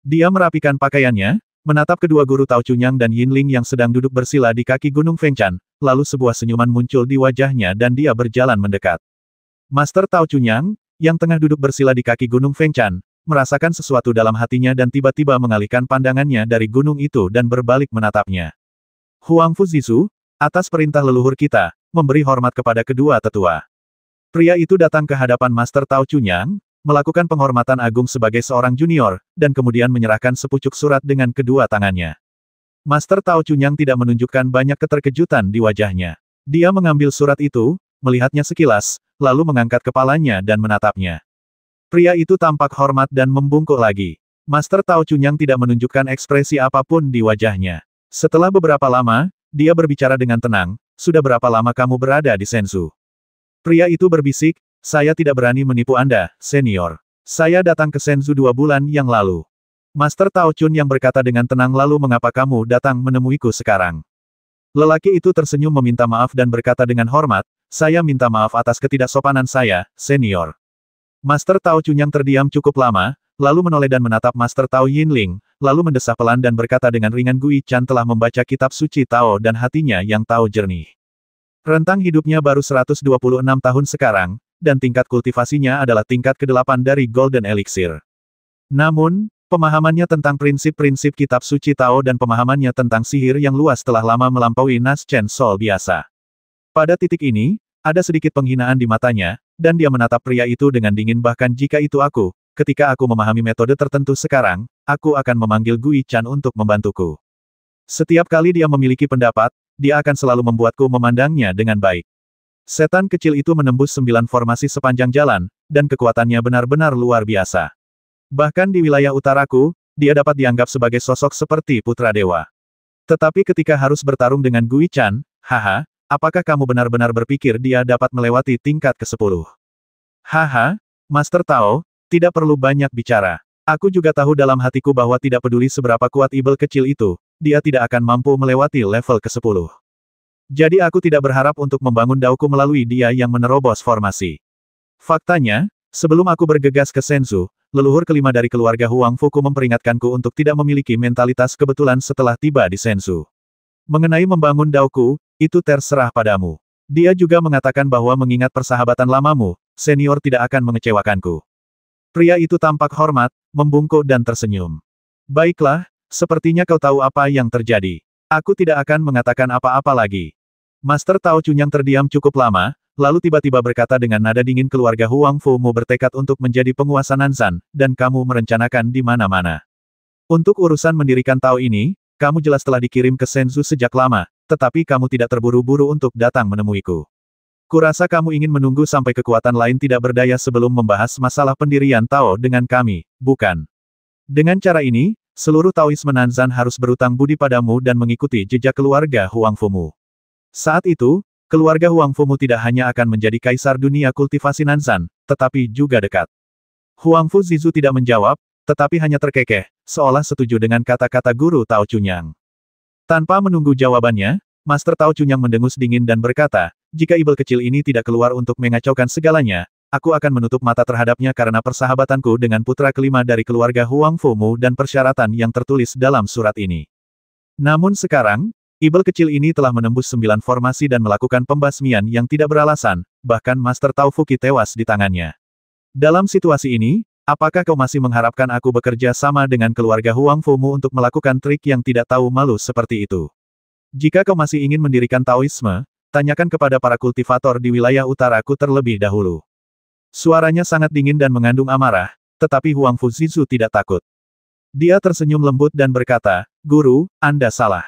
Dia merapikan pakaiannya, menatap kedua guru Tao Chunyang dan Yinling yang sedang duduk bersila di kaki Gunung Fengchan, lalu sebuah senyuman muncul di wajahnya dan dia berjalan mendekat. Master Tao Chunyang, yang tengah duduk bersila di kaki Gunung Fengchan, merasakan sesuatu dalam hatinya dan tiba-tiba mengalihkan pandangannya dari gunung itu dan berbalik menatapnya. Huang Fuzisu, atas perintah leluhur kita, memberi hormat kepada kedua tetua. Pria itu datang ke hadapan Master Tao Chunyang, melakukan penghormatan agung sebagai seorang junior, dan kemudian menyerahkan sepucuk surat dengan kedua tangannya. Master Tao Chunyang tidak menunjukkan banyak keterkejutan di wajahnya. Dia mengambil surat itu, melihatnya sekilas, lalu mengangkat kepalanya dan menatapnya. Pria itu tampak hormat dan membungkuk lagi. Master Tao Chunyang tidak menunjukkan ekspresi apapun di wajahnya. Setelah beberapa lama, dia berbicara dengan tenang, sudah berapa lama kamu berada di Senzu? Pria itu berbisik, saya tidak berani menipu Anda, senior. Saya datang ke Senzu 2 bulan yang lalu. Master Tao Chun yang berkata dengan tenang lalu mengapa kamu datang menemuiku sekarang? Lelaki itu tersenyum meminta maaf dan berkata dengan hormat, saya minta maaf atas ketidaksopanan saya, senior. Master Tao Chunyang terdiam cukup lama, lalu menoleh dan menatap Master Tao Yinling, lalu mendesah pelan dan berkata dengan ringan Gui Chan telah membaca kitab suci Tao dan hatinya yang tahu jernih. Rentang hidupnya baru 126 tahun sekarang, dan tingkat kultivasinya adalah tingkat ke-8 dari Golden Elixir. Namun, pemahamannya tentang prinsip-prinsip kitab suci Tao dan pemahamannya tentang sihir yang luas telah lama melampaui Nas Chen Sol biasa. Pada titik ini, ada sedikit penghinaan di matanya, dan dia menatap pria itu dengan dingin bahkan jika itu aku, ketika aku memahami metode tertentu sekarang, aku akan memanggil Gui Chan untuk membantuku. Setiap kali dia memiliki pendapat, dia akan selalu membuatku memandangnya dengan baik. Setan kecil itu menembus 9 formasi sepanjang jalan, dan kekuatannya benar-benar luar biasa. Bahkan di wilayah utaraku, dia dapat dianggap sebagai sosok seperti putra dewa. Tetapi ketika harus bertarung dengan Gui Chan, haha, apakah kamu benar-benar berpikir dia dapat melewati tingkat ke-10? Haha, Master Tao, tidak perlu banyak bicara. Aku juga tahu dalam hatiku bahwa tidak peduli seberapa kuat ibel kecil itu, dia tidak akan mampu melewati level ke-10. Jadi aku tidak berharap untuk membangun dauku melalui dia yang menerobos formasi. Faktanya, sebelum aku bergegas ke Senzu, leluhur kelima dari keluarga Huang Fuku memperingatkanku untuk tidak memiliki mentalitas kebetulan setelah tiba di Senzu. Mengenai membangun dauku, itu terserah padamu. Dia juga mengatakan bahwa mengingat persahabatan lamamu, senior tidak akan mengecewakanku. Pria itu tampak hormat, membungkuk dan tersenyum. Baiklah, sepertinya kau tahu apa yang terjadi. Aku tidak akan mengatakan apa-apa lagi. Master Tao Chunyang terdiam cukup lama, lalu tiba-tiba berkata dengan nada dingin, keluarga Huang Fu-mu bertekad untuk menjadi penguasa Nanzan, dan kamu merencanakan di mana-mana. Untuk urusan mendirikan Tao ini, kamu jelas telah dikirim ke Senzu sejak lama, tetapi kamu tidak terburu-buru untuk datang menemuiku. Kurasa kamu ingin menunggu sampai kekuatan lain tidak berdaya sebelum membahas masalah pendirian Tao dengan kami, bukan? Dengan cara ini, seluruh Taoisme Nanzan harus berutang budi padamu dan mengikuti jejak keluarga Huang Fu-mu. Saat itu, keluarga Huang Fu-mu tidak hanya akan menjadi kaisar dunia kultivasi Nanzan, tetapi juga dekat. Huang Fu Zizu tidak menjawab, tetapi hanya terkekeh, seolah setuju dengan kata-kata guru Tao Chunyang. Tanpa menunggu jawabannya, Master Tao Chunyang mendengus dingin dan berkata, jika ibel kecil ini tidak keluar untuk mengacaukan segalanya, aku akan menutup mata terhadapnya karena persahabatanku dengan putra kelima dari keluarga Huang Fu-mu dan persyaratan yang tertulis dalam surat ini. Namun sekarang, ibel kecil ini telah menembus 9 formasi dan melakukan pembasmian yang tidak beralasan, bahkan Master Tao Fuki tewas di tangannya. Dalam situasi ini, apakah kau masih mengharapkan aku bekerja sama dengan keluarga Huang Fu-mu untuk melakukan trik yang tidak tahu malu seperti itu? Jika kau masih ingin mendirikan Taoisme, tanyakan kepada para kultivator di wilayah utaraku terlebih dahulu. Suaranya sangat dingin dan mengandung amarah, tetapi Huang Fu Zizu tidak takut. Dia tersenyum lembut dan berkata, Guru, Anda salah.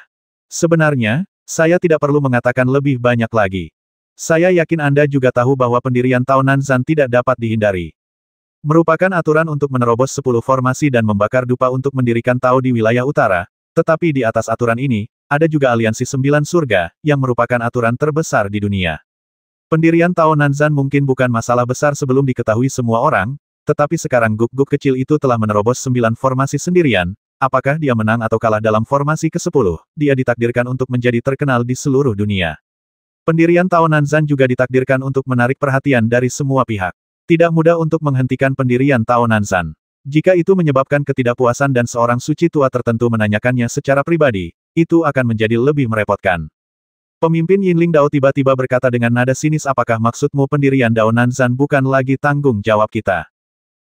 Sebenarnya, saya tidak perlu mengatakan lebih banyak lagi. Saya yakin Anda juga tahu bahwa pendirian Tao Nanzan tidak dapat dihindari. Merupakan aturan untuk menerobos 10 formasi dan membakar dupa untuk mendirikan Tao di wilayah utara, tetapi di atas aturan ini, ada juga aliansi 9 surga, yang merupakan aturan terbesar di dunia. Pendirian Tao Nanzan mungkin bukan masalah besar sebelum diketahui semua orang, tetapi sekarang guk-guk kecil itu telah menerobos 9 formasi sendirian, apakah dia menang atau kalah dalam formasi ke-10, dia ditakdirkan untuk menjadi terkenal di seluruh dunia. Pendirian Tao Nanzan juga ditakdirkan untuk menarik perhatian dari semua pihak. Tidak mudah untuk menghentikan pendirian Tao Nanzan. Jika itu menyebabkan ketidakpuasan dan seorang suci tua tertentu menanyakannya secara pribadi, itu akan menjadi lebih merepotkan. Pemimpin Yinling Dao tiba-tiba berkata dengan nada sinis, apakah maksudmu pendirian Dao Nanzan bukan lagi tanggung jawab kita?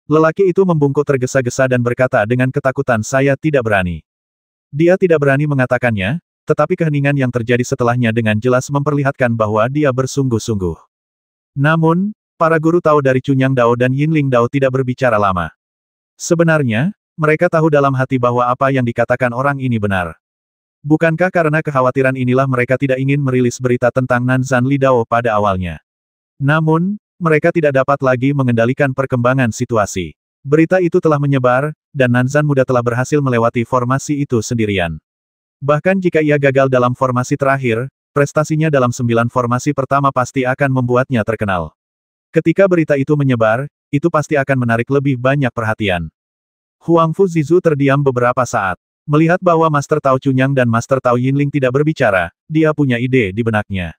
Lelaki itu membungkuk tergesa-gesa dan berkata dengan ketakutan, saya tidak berani. Dia tidak berani mengatakannya, tetapi keheningan yang terjadi setelahnya dengan jelas memperlihatkan bahwa dia bersungguh-sungguh. Namun, para guru Tao dari Chunyang Dao dan Yinling Dao tidak berbicara lama. Sebenarnya, mereka tahu dalam hati bahwa apa yang dikatakan orang ini benar. Bukankah karena kekhawatiran inilah mereka tidak ingin merilis berita tentang Nanzan Li Dao pada awalnya? Namun, mereka tidak dapat lagi mengendalikan perkembangan situasi. Berita itu telah menyebar, dan Nanzan Muda telah berhasil melewati formasi itu sendirian. Bahkan jika ia gagal dalam formasi terakhir, prestasinya dalam 9 formasi pertama pasti akan membuatnya terkenal. Ketika berita itu menyebar, itu pasti akan menarik lebih banyak perhatian. Huang Fu Zizu terdiam beberapa saat. Melihat bahwa Master Tao Chunyang dan Master Tao Yinling tidak berbicara, dia punya ide di benaknya.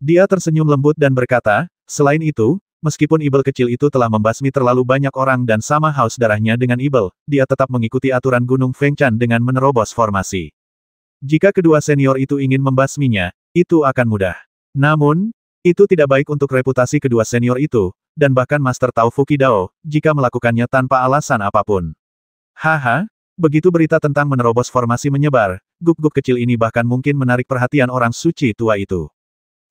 Dia tersenyum lembut dan berkata, selain itu, meskipun ibel kecil itu telah membasmi terlalu banyak orang dan sama haus darahnya dengan ibel, dia tetap mengikuti aturan Gunung Fengchan dengan menerobos formasi. Jika kedua senior itu ingin membasminya, itu akan mudah. Namun, itu tidak baik untuk reputasi kedua senior itu, dan bahkan Master Tao Fuki Dao, jika melakukannya tanpa alasan apapun. Haha, begitu berita tentang menerobos formasi menyebar, guk-guk kecil ini bahkan mungkin menarik perhatian orang suci tua itu.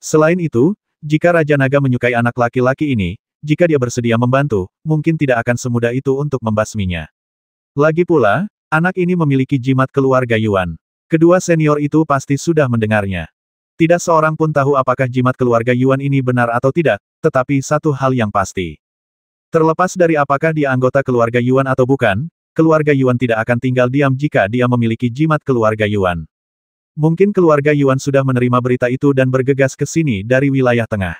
Selain itu, jika Raja Naga menyukai anak laki-laki ini, jika dia bersedia membantu, mungkin tidak akan semudah itu untuk membasminya. Lagi pula, anak ini memiliki jimat keluarga Yuan. Kedua senior itu pasti sudah mendengarnya. Tidak seorang pun tahu apakah jimat keluarga Yuan ini benar atau tidak, tetapi satu hal yang pasti. Terlepas dari apakah dia anggota keluarga Yuan atau bukan, keluarga Yuan tidak akan tinggal diam jika dia memiliki jimat keluarga Yuan. Mungkin keluarga Yuan sudah menerima berita itu dan bergegas ke sini dari wilayah tengah.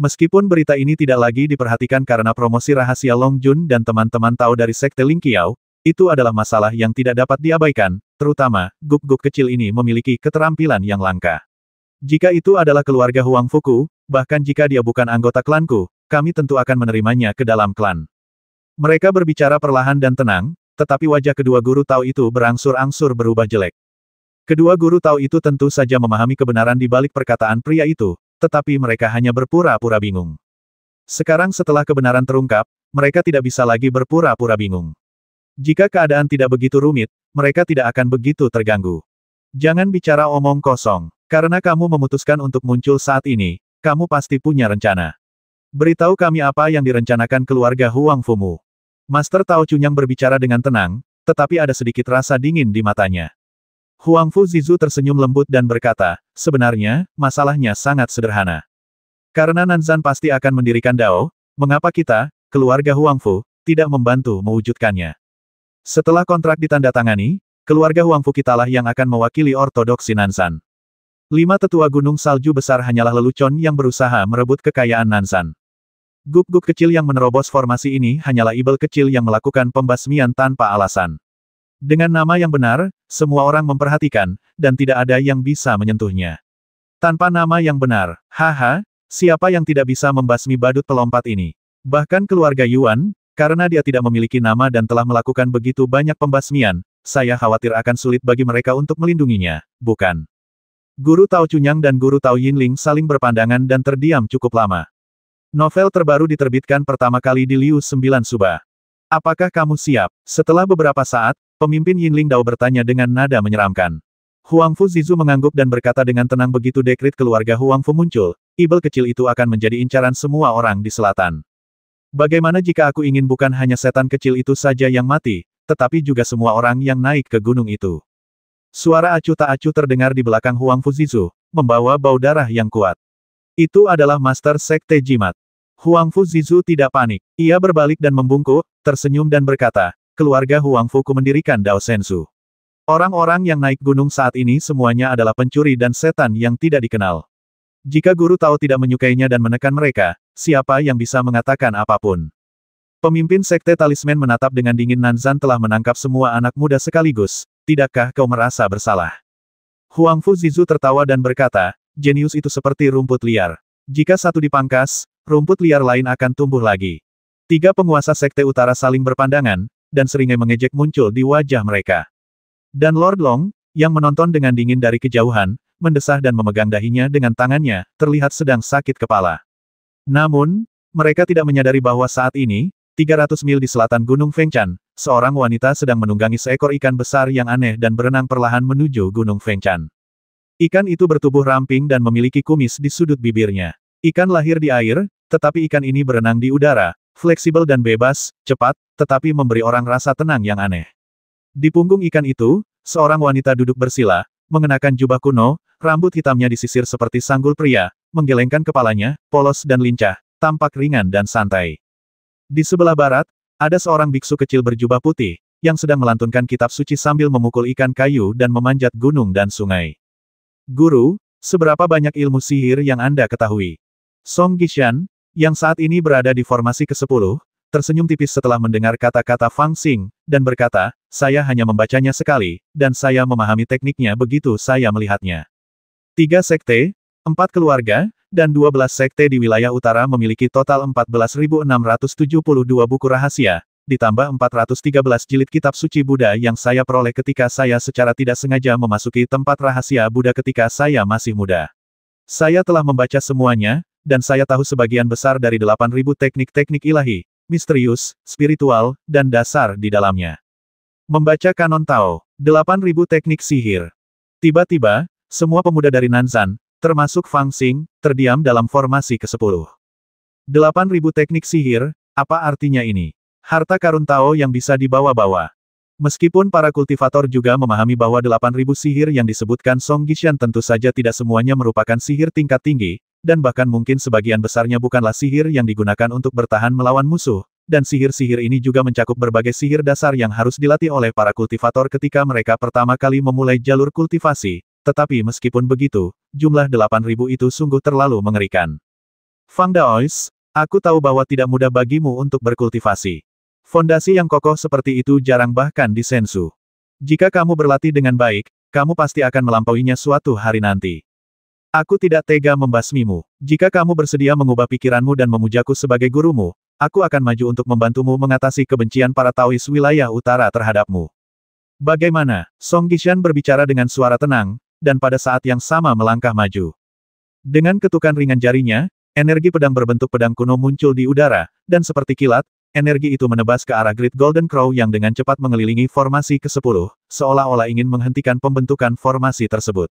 Meskipun berita ini tidak lagi diperhatikan karena promosi rahasia Long Jun dan teman-teman tahu dari Sekte Ling Qiao, itu adalah masalah yang tidak dapat diabaikan, terutama, guk-guk kecil ini memiliki keterampilan yang langka. Jika itu adalah keluarga Huang Fuku, bahkan jika dia bukan anggota klanku, kami tentu akan menerimanya ke dalam klan. Mereka berbicara perlahan dan tenang, tetapi wajah kedua guru Tao itu berangsur-angsur berubah jelek. Kedua guru Tao itu tentu saja memahami kebenaran di balik perkataan pria itu, tetapi mereka hanya berpura-pura bingung. Sekarang setelah kebenaran terungkap, mereka tidak bisa lagi berpura-pura bingung. Jika keadaan tidak begitu rumit, mereka tidak akan begitu terganggu. Jangan bicara omong kosong. Karena kamu memutuskan untuk muncul saat ini, kamu pasti punya rencana. Beritahu kami apa yang direncanakan keluarga Huang Fumu. Master Tao Chunyang berbicara dengan tenang, tetapi ada sedikit rasa dingin di matanya. Huang Fu Zizu tersenyum lembut dan berkata, sebenarnya, masalahnya sangat sederhana. Karena Nanzan pasti akan mendirikan Dao, mengapa kita, keluarga Huang Fu, tidak membantu mewujudkannya? Setelah kontrak ditandatangani, keluarga Huang Fu kitalah yang akan mewakili ortodoksi Nanzan. 5 tetua gunung salju besar hanyalah lelucon yang berusaha merebut kekayaan Nanzan. Guk-guk kecil yang menerobos formasi ini hanyalah ibel kecil yang melakukan pembasmian tanpa alasan. Dengan nama yang benar, semua orang memperhatikan, dan tidak ada yang bisa menyentuhnya. Tanpa nama yang benar, haha, siapa yang tidak bisa membasmi badut pelompat ini? Bahkan keluarga Yuan, karena dia tidak memiliki nama dan telah melakukan begitu banyak pembasmian, saya khawatir akan sulit bagi mereka untuk melindunginya, bukan? Guru Tao Chunyang dan Guru Tao Yinling saling berpandangan dan terdiam cukup lama. Novel terbaru diterbitkan pertama kali di Liu 9 Suba. Apakah kamu siap? Setelah beberapa saat, pemimpin Yinling Dao bertanya dengan nada menyeramkan. Huang Fu Zizu mengangguk dan berkata dengan tenang begitu dekrit keluarga Huang Fu muncul, ibel kecil itu akan menjadi incaran semua orang di selatan. Bagaimana jika aku ingin bukan hanya setan kecil itu saja yang mati, tetapi juga semua orang yang naik ke gunung itu? Suara acuh tak acuh terdengar di belakang Huang Fu Zizu, membawa bau darah yang kuat. Itu adalah Master Sekte Jimat. Huang Fu Zizu tidak panik. Ia berbalik dan membungkuk, tersenyum dan berkata, keluarga Huang Fu mendirikan Dao Sensu. Orang-orang yang naik gunung saat ini semuanya adalah pencuri dan setan yang tidak dikenal. Jika Guru Tao tidak menyukainya dan menekan mereka, siapa yang bisa mengatakan apapun? Pemimpin Sekte Talisman menatap dengan dingin. Nanzan telah menangkap semua anak muda sekaligus, tidakkah kau merasa bersalah? Huang Fu Zizu tertawa dan berkata, jenius itu seperti rumput liar. Jika satu dipangkas, rumput liar lain akan tumbuh lagi. 3 penguasa Sekte Utara saling berpandangan, dan seringai mengejek muncul di wajah mereka. Dan Lord Long, yang menonton dengan dingin dari kejauhan, mendesah dan memegang dahinya dengan tangannya, terlihat sedang sakit kepala. Namun, mereka tidak menyadari bahwa saat ini, 300 mil di selatan Gunung Fengchan, seorang wanita sedang menunggangi seekor ikan besar yang aneh dan berenang perlahan menuju Gunung Fengchan. Ikan itu bertubuh ramping dan memiliki kumis di sudut bibirnya. Ikan lahir di air, tetapi ikan ini berenang di udara, fleksibel dan bebas, cepat, tetapi memberi orang rasa tenang yang aneh. Di punggung ikan itu, seorang wanita duduk bersila, mengenakan jubah kuno, rambut hitamnya disisir seperti sanggul pria, menggelengkan kepalanya, polos dan lincah, tampak ringan dan santai. Di sebelah barat, ada seorang biksu kecil berjubah putih, yang sedang melantunkan kitab suci sambil memukul ikan kayu dan memanjat gunung dan sungai. Guru, seberapa banyak ilmu sihir yang Anda ketahui? Song Gishan, yang saat ini berada di formasi ke-10, tersenyum tipis setelah mendengar kata-kata Fang Xing, dan berkata, saya hanya membacanya sekali, dan saya memahami tekniknya begitu saya melihatnya. 3 sekte, 4 keluarga, dan 12 sekte di wilayah utara memiliki total 14.672 buku rahasia, ditambah 413 jilid kitab suci Buddha yang saya peroleh ketika saya secara tidak sengaja memasuki tempat rahasia Buddha ketika saya masih muda. Saya telah membaca semuanya, dan saya tahu sebagian besar dari 8.000 teknik-teknik ilahi, misterius, spiritual, dan dasar di dalamnya. Membaca kanon Tao, 8.000 teknik sihir. Tiba-tiba, semua pemuda dari Nanzan, termasuk Fang Xing, terdiam dalam formasi ke-10. 8.000 teknik sihir, apa artinya ini? Harta karun Tao yang bisa dibawa-bawa. Meskipun para kultivator juga memahami bahwa 8.000 sihir yang disebutkan Song Gishan tentu saja tidak semuanya merupakan sihir tingkat tinggi, dan bahkan mungkin sebagian besarnya bukanlah sihir yang digunakan untuk bertahan melawan musuh, dan sihir-sihir ini juga mencakup berbagai sihir dasar yang harus dilatih oleh para kultivator ketika mereka pertama kali memulai jalur kultivasi, tetapi meskipun begitu, jumlah 8.000 itu sungguh terlalu mengerikan. Fang Daois, aku tahu bahwa tidak mudah bagimu untuk berkultivasi. Fondasi yang kokoh seperti itu jarang bahkan di Sensu. Jika kamu berlatih dengan baik, kamu pasti akan melampauinya suatu hari nanti. Aku tidak tega membasmimu. Jika kamu bersedia mengubah pikiranmu dan memujaku sebagai gurumu, aku akan maju untuk membantumu mengatasi kebencian para Taois wilayah utara terhadapmu. Bagaimana? Song Gishan berbicara dengan suara tenang, dan pada saat yang sama melangkah maju. Dengan ketukan ringan jarinya, energi pedang berbentuk pedang kuno muncul di udara, dan seperti kilat, energi itu menebas ke arah Great Golden Crow yang dengan cepat mengelilingi formasi ke-10, seolah-olah ingin menghentikan pembentukan formasi tersebut.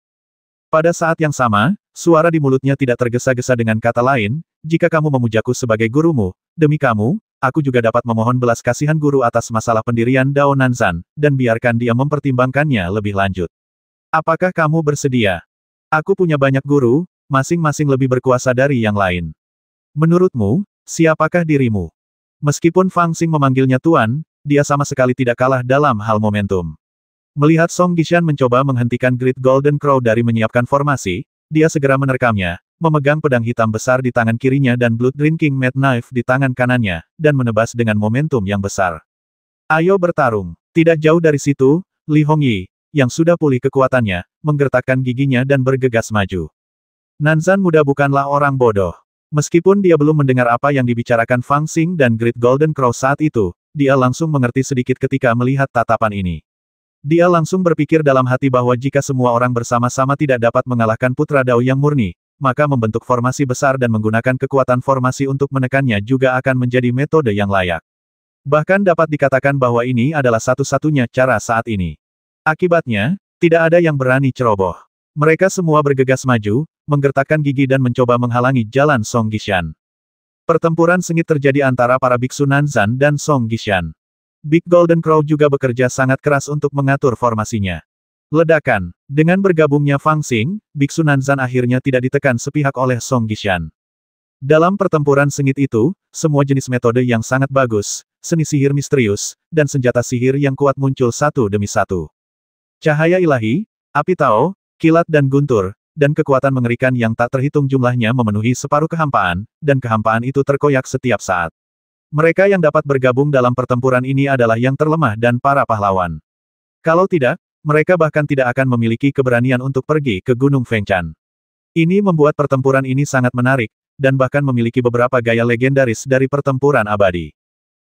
Pada saat yang sama, suara di mulutnya tidak tergesa-gesa dengan kata lain, jika kamu memujaku sebagai gurumu, demi kamu, aku juga dapat memohon belas kasihan guru atas masalah pendirian Dao Nanzan, dan biarkan dia mempertimbangkannya lebih lanjut. Apakah kamu bersedia? Aku punya banyak guru, masing-masing lebih berkuasa dari yang lain. Menurutmu, siapakah dirimu? Meskipun Fang Xing memanggilnya Tuan, dia sama sekali tidak kalah dalam hal momentum. Melihat Song Gishan mencoba menghentikan Great Golden Crow dari menyiapkan formasi, dia segera menerkamnya, memegang pedang hitam besar di tangan kirinya dan Blood Drinking Mad Knife di tangan kanannya, dan menebas dengan momentum yang besar. Ayo bertarung. Tidak jauh dari situ, Li Hongyi, yang sudah pulih kekuatannya, menggertakkan giginya dan bergegas maju. Nanzan muda bukanlah orang bodoh. Meskipun dia belum mendengar apa yang dibicarakan Fang Xing dan Great Golden Crow saat itu, dia langsung mengerti sedikit ketika melihat tatapan ini. Dia langsung berpikir dalam hati bahwa jika semua orang bersama-sama tidak dapat mengalahkan Putra Dao yang murni, maka membentuk formasi besar dan menggunakan kekuatan formasi untuk menekannya juga akan menjadi metode yang layak. Bahkan dapat dikatakan bahwa ini adalah satu-satunya cara saat ini. Akibatnya, tidak ada yang berani ceroboh. Mereka semua bergegas maju, menggertakkan gigi dan mencoba menghalangi jalan Song Gishan. Pertempuran sengit terjadi antara para biksu Nanzan dan Song Gishan. Big Golden Crow juga bekerja sangat keras untuk mengatur formasinya. Ledakan. Dengan bergabungnya Fang Xing, biksu Nanzan akhirnya tidak ditekan sepihak oleh Song Gishan. Dalam pertempuran sengit itu, semua jenis metode yang sangat bagus, seni sihir misterius, dan senjata sihir yang kuat muncul satu demi satu. Cahaya ilahi, api Tao, kilat dan guntur, dan kekuatan mengerikan yang tak terhitung jumlahnya memenuhi separuh kehampaan, dan kehampaan itu terkoyak setiap saat. Mereka yang dapat bergabung dalam pertempuran ini adalah yang terlemah dan para pahlawan. Kalau tidak, mereka bahkan tidak akan memiliki keberanian untuk pergi ke Gunung Fengchan. Ini membuat pertempuran ini sangat menarik, dan bahkan memiliki beberapa gaya legendaris dari pertempuran abadi.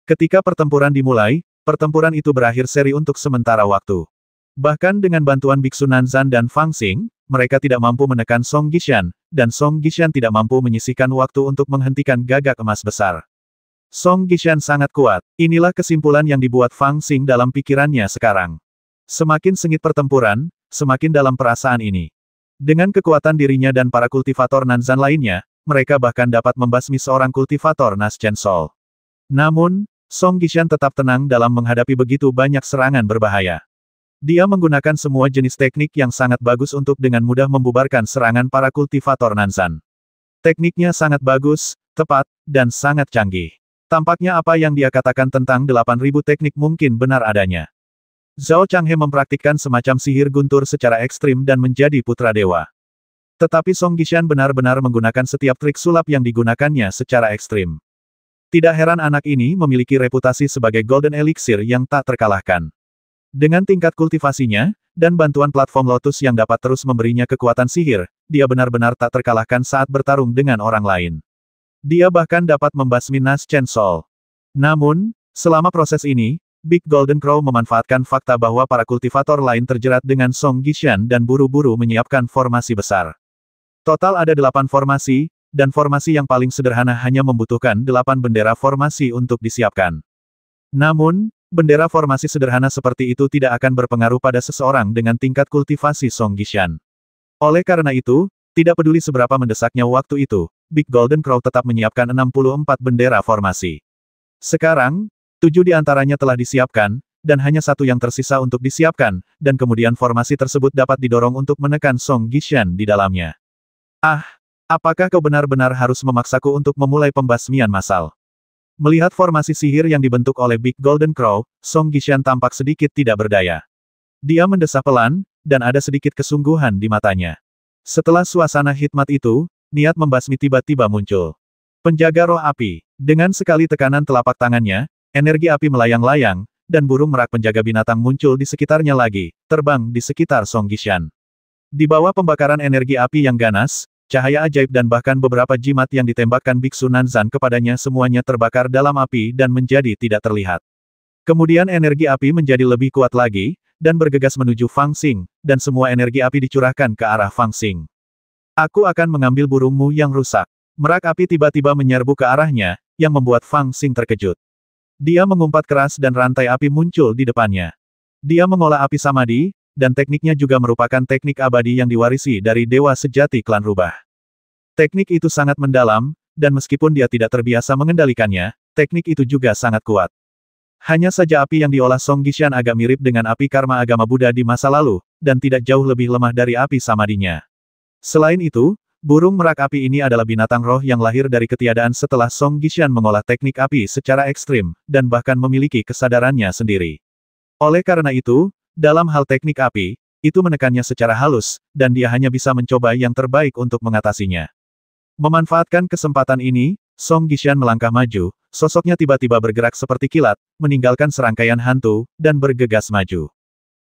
Ketika pertempuran dimulai, pertempuran itu berakhir seri untuk sementara waktu. Bahkan dengan bantuan biksu Nanzan dan Fang Xing, mereka tidak mampu menekan Song Gishan, dan Song Gishan tidak mampu menyisihkan waktu untuk menghentikan gagak emas besar. Song Gishan sangat kuat. Inilah kesimpulan yang dibuat Fang Xing dalam pikirannya sekarang. Semakin sengit pertempuran, semakin dalam perasaan ini. Dengan kekuatan dirinya dan para kultivator Nanzan lainnya, mereka bahkan dapat membasmi seorang kultivator Naschen Sol. Namun, Song Gishan tetap tenang dalam menghadapi begitu banyak serangan berbahaya. Dia menggunakan semua jenis teknik yang sangat bagus untuk dengan mudah membubarkan serangan para kultivator Nanzan. Tekniknya sangat bagus, tepat, dan sangat canggih. Tampaknya apa yang dia katakan tentang 8.000 teknik mungkin benar adanya. Zhao Changhe mempraktikkan semacam sihir guntur secara ekstrim dan menjadi putra dewa. Tetapi Song Gishan benar-benar menggunakan setiap trik sulap yang digunakannya secara ekstrim. Tidak heran anak ini memiliki reputasi sebagai Golden Elixir yang tak terkalahkan. Dengan tingkat kultivasinya, dan bantuan platform Lotus yang dapat terus memberinya kekuatan sihir, dia benar-benar tak terkalahkan saat bertarung dengan orang lain. Dia bahkan dapat membasmi Naschen Sol. Namun, selama proses ini, Big Golden Crow memanfaatkan fakta bahwa para kultivator lain terjerat dengan Song Gishan dan buru-buru menyiapkan formasi besar. Total ada 8 formasi, dan formasi yang paling sederhana hanya membutuhkan 8 bendera formasi untuk disiapkan. Namun, bendera formasi sederhana seperti itu tidak akan berpengaruh pada seseorang dengan tingkat kultivasi Song Gishan. Oleh karena itu, tidak peduli seberapa mendesaknya waktu itu, Big Golden Crow tetap menyiapkan 64 bendera formasi. Sekarang, 7 di antaranya telah disiapkan, dan hanya satu yang tersisa untuk disiapkan, dan kemudian formasi tersebut dapat didorong untuk menekan Song Gishan di dalamnya. Ah, apakah kau benar-benar harus memaksaku untuk memulai pembasmian massal? Melihat formasi sihir yang dibentuk oleh Big Golden Crow, Song Gishan tampak sedikit tidak berdaya. Dia mendesah pelan, dan ada sedikit kesungguhan di matanya. Setelah suasana hikmat itu, niat membasmi tiba-tiba muncul. Penjaga roh api. Dengan sekali tekanan telapak tangannya, energi api melayang-layang, dan burung merak penjaga binatang muncul di sekitarnya lagi, terbang di sekitar Song Gishan. Di bawah pembakaran energi api yang ganas, cahaya ajaib dan bahkan beberapa jimat yang ditembakkan Biksu Nanzan kepadanya semuanya terbakar dalam api dan menjadi tidak terlihat. Kemudian energi api menjadi lebih kuat lagi, dan bergegas menuju Fang Xing, dan semua energi api dicurahkan ke arah Fang Xing. Aku akan mengambil burungmu yang rusak. Merak api tiba-tiba menyerbu ke arahnya, yang membuat Fang Xing terkejut. Dia mengumpat keras dan rantai api muncul di depannya. Dia mengolah api samadhi, dan tekniknya juga merupakan teknik abadi yang diwarisi dari Dewa Sejati Klan Rubah. Teknik itu sangat mendalam, dan meskipun dia tidak terbiasa mengendalikannya, teknik itu juga sangat kuat. Hanya saja api yang diolah Song Gishan agak mirip dengan api karma agama Buddha di masa lalu, dan tidak jauh lebih lemah dari api samadhinya. Selain itu, burung merak api ini adalah binatang roh yang lahir dari ketiadaan setelah Song Gishan mengolah teknik api secara ekstrim, dan bahkan memiliki kesadarannya sendiri. Oleh karena itu, dalam hal teknik api, itu menekannya secara halus, dan dia hanya bisa mencoba yang terbaik untuk mengatasinya. Memanfaatkan kesempatan ini, Song Gishan melangkah maju, sosoknya tiba-tiba bergerak seperti kilat, meninggalkan serangkaian hantu, dan bergegas maju.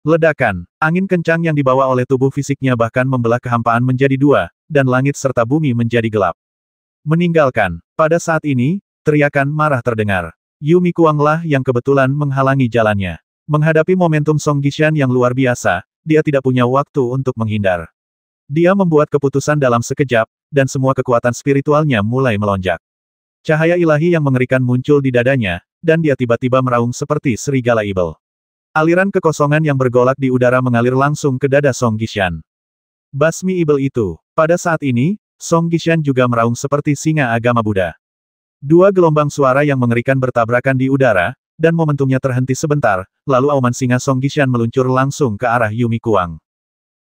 Ledakan, angin kencang yang dibawa oleh tubuh fisiknya bahkan membelah kehampaan menjadi dua, dan langit serta bumi menjadi gelap. Meninggalkan, pada saat ini, teriakan marah terdengar. Yumi Kuanglah yang kebetulan menghalangi jalannya. Menghadapi momentum Song Gishan yang luar biasa, dia tidak punya waktu untuk menghindar. Dia membuat keputusan dalam sekejap, dan semua kekuatan spiritualnya mulai melonjak. Cahaya ilahi yang mengerikan muncul di dadanya, dan dia tiba-tiba meraung seperti serigala ibel. Aliran kekosongan yang bergolak di udara mengalir langsung ke dada Song Gishan. Basmi ibel itu. Pada saat ini, Song Gishan juga meraung seperti singa agama Buddha. Dua gelombang suara yang mengerikan bertabrakan di udara, dan momentumnya terhenti sebentar, lalu auman singa Song Gishan meluncur langsung ke arah Yumi Kuang.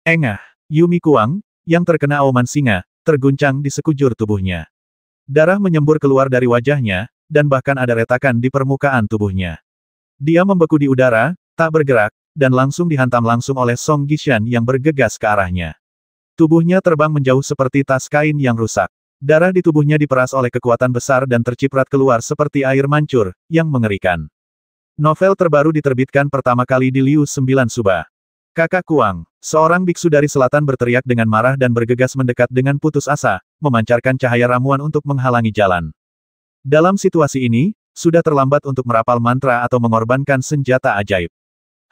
Engah, Yumi Kuang, yang terkena auman singa, terguncang di sekujur tubuhnya. Darah menyembur keluar dari wajahnya, dan bahkan ada retakan di permukaan tubuhnya. Dia membeku di udara, tak bergerak, dan langsung dihantam langsung oleh Song Gishan yang bergegas ke arahnya. Tubuhnya terbang menjauh seperti tas kain yang rusak. Darah di tubuhnya diperas oleh kekuatan besar dan terciprat keluar seperti air mancur, yang mengerikan. Novel terbaru diterbitkan pertama kali di Liu 9 Suba. Kakak Kuang, seorang biksu dari selatan berteriak dengan marah dan bergegas mendekat dengan putus asa, memancarkan cahaya ramuan untuk menghalangi jalan. Dalam situasi ini, sudah terlambat untuk merapal mantra atau mengorbankan senjata ajaib.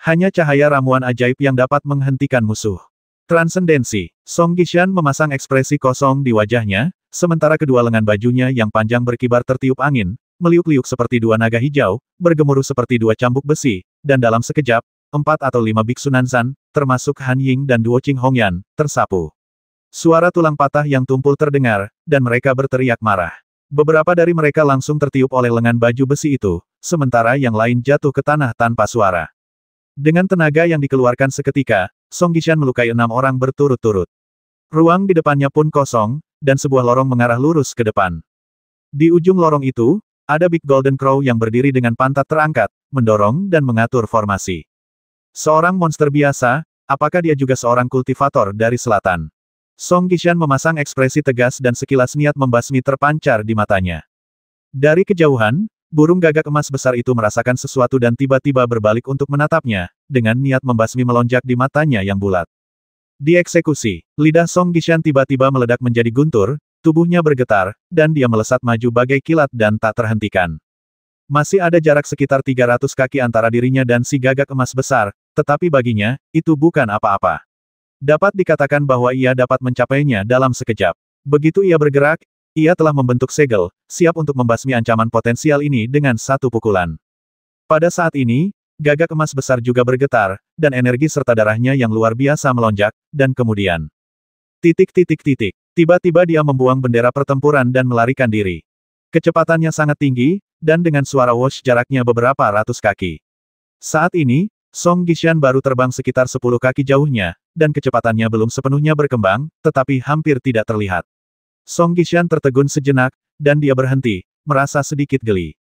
Hanya cahaya ramuan ajaib yang dapat menghentikan musuh. Transendensi. Song Gishan memasang ekspresi kosong di wajahnya, sementara kedua lengan bajunya yang panjang berkibar tertiup angin, meliuk-liuk seperti dua naga hijau, bergemuruh seperti dua cambuk besi, dan dalam sekejap, 4 atau 5 biksu Nanzan, termasuk Han Ying dan Duo Qing Hongyan, tersapu. Suara tulang patah yang tumpul terdengar, dan mereka berteriak marah. Beberapa dari mereka langsung tertiup oleh lengan baju besi itu, sementara yang lain jatuh ke tanah tanpa suara. Dengan tenaga yang dikeluarkan seketika, Song Gishan melukai 6 orang berturut-turut. Ruang di depannya pun kosong, dan sebuah lorong mengarah lurus ke depan. Di ujung lorong itu, ada Big Golden Crow yang berdiri dengan pantat terangkat, mendorong dan mengatur formasi. Seorang monster biasa, apakah dia juga seorang kultivator dari selatan? Song Gishan memasang ekspresi tegas dan sekilas niat membasmi terpancar di matanya. Dari kejauhan, burung gagak emas besar itu merasakan sesuatu dan tiba-tiba berbalik untuk menatapnya, dengan niat membasmi melonjak di matanya yang bulat. Dieksekusi, lidah Song Gishan tiba-tiba meledak menjadi guntur, tubuhnya bergetar, dan dia melesat maju bagai kilat dan tak terhentikan. Masih ada jarak sekitar 300 kaki antara dirinya dan si gagak emas besar, tetapi baginya, itu bukan apa-apa. Dapat dikatakan bahwa ia dapat mencapainya dalam sekejap. Begitu ia bergerak, ia telah membentuk segel, siap untuk membasmi ancaman potensial ini dengan satu pukulan. Pada saat ini, gagak emas besar juga bergetar, dan energi serta darahnya yang luar biasa melonjak, dan kemudian... Tiba-tiba dia membuang bendera pertempuran dan melarikan diri. Kecepatannya sangat tinggi, dan dengan suara whoosh jaraknya beberapa ratus kaki. Saat ini, Song Gishan baru terbang sekitar 10 kaki jauhnya, dan kecepatannya belum sepenuhnya berkembang, tetapi hampir tidak terlihat. Song Gishan tertegun sejenak, dan dia berhenti, merasa sedikit geli.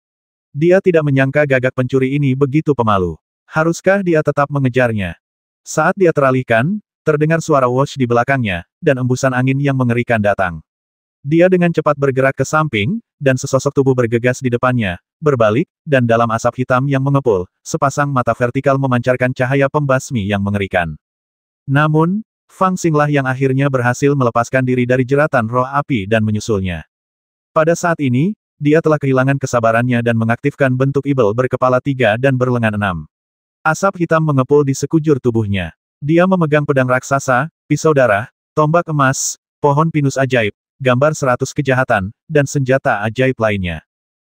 Dia tidak menyangka gagak pencuri ini begitu pemalu. Haruskah dia tetap mengejarnya? Saat dia teralihkan, terdengar suara whoosh di belakangnya, dan embusan angin yang mengerikan datang. Dia dengan cepat bergerak ke samping, dan sesosok tubuh bergegas di depannya, berbalik, dan dalam asap hitam yang mengepul, sepasang mata vertikal memancarkan cahaya pembasmi yang mengerikan. Namun, Fang Xinglah yang akhirnya berhasil melepaskan diri dari jeratan roh api dan menyusulnya. Pada saat ini, dia telah kehilangan kesabarannya dan mengaktifkan bentuk ibel berkepala 3 dan berlengan 6. Asap hitam mengepul di sekujur tubuhnya. Dia memegang pedang raksasa, pisau darah, tombak emas, pohon pinus ajaib, gambar 100 kejahatan, dan senjata ajaib lainnya.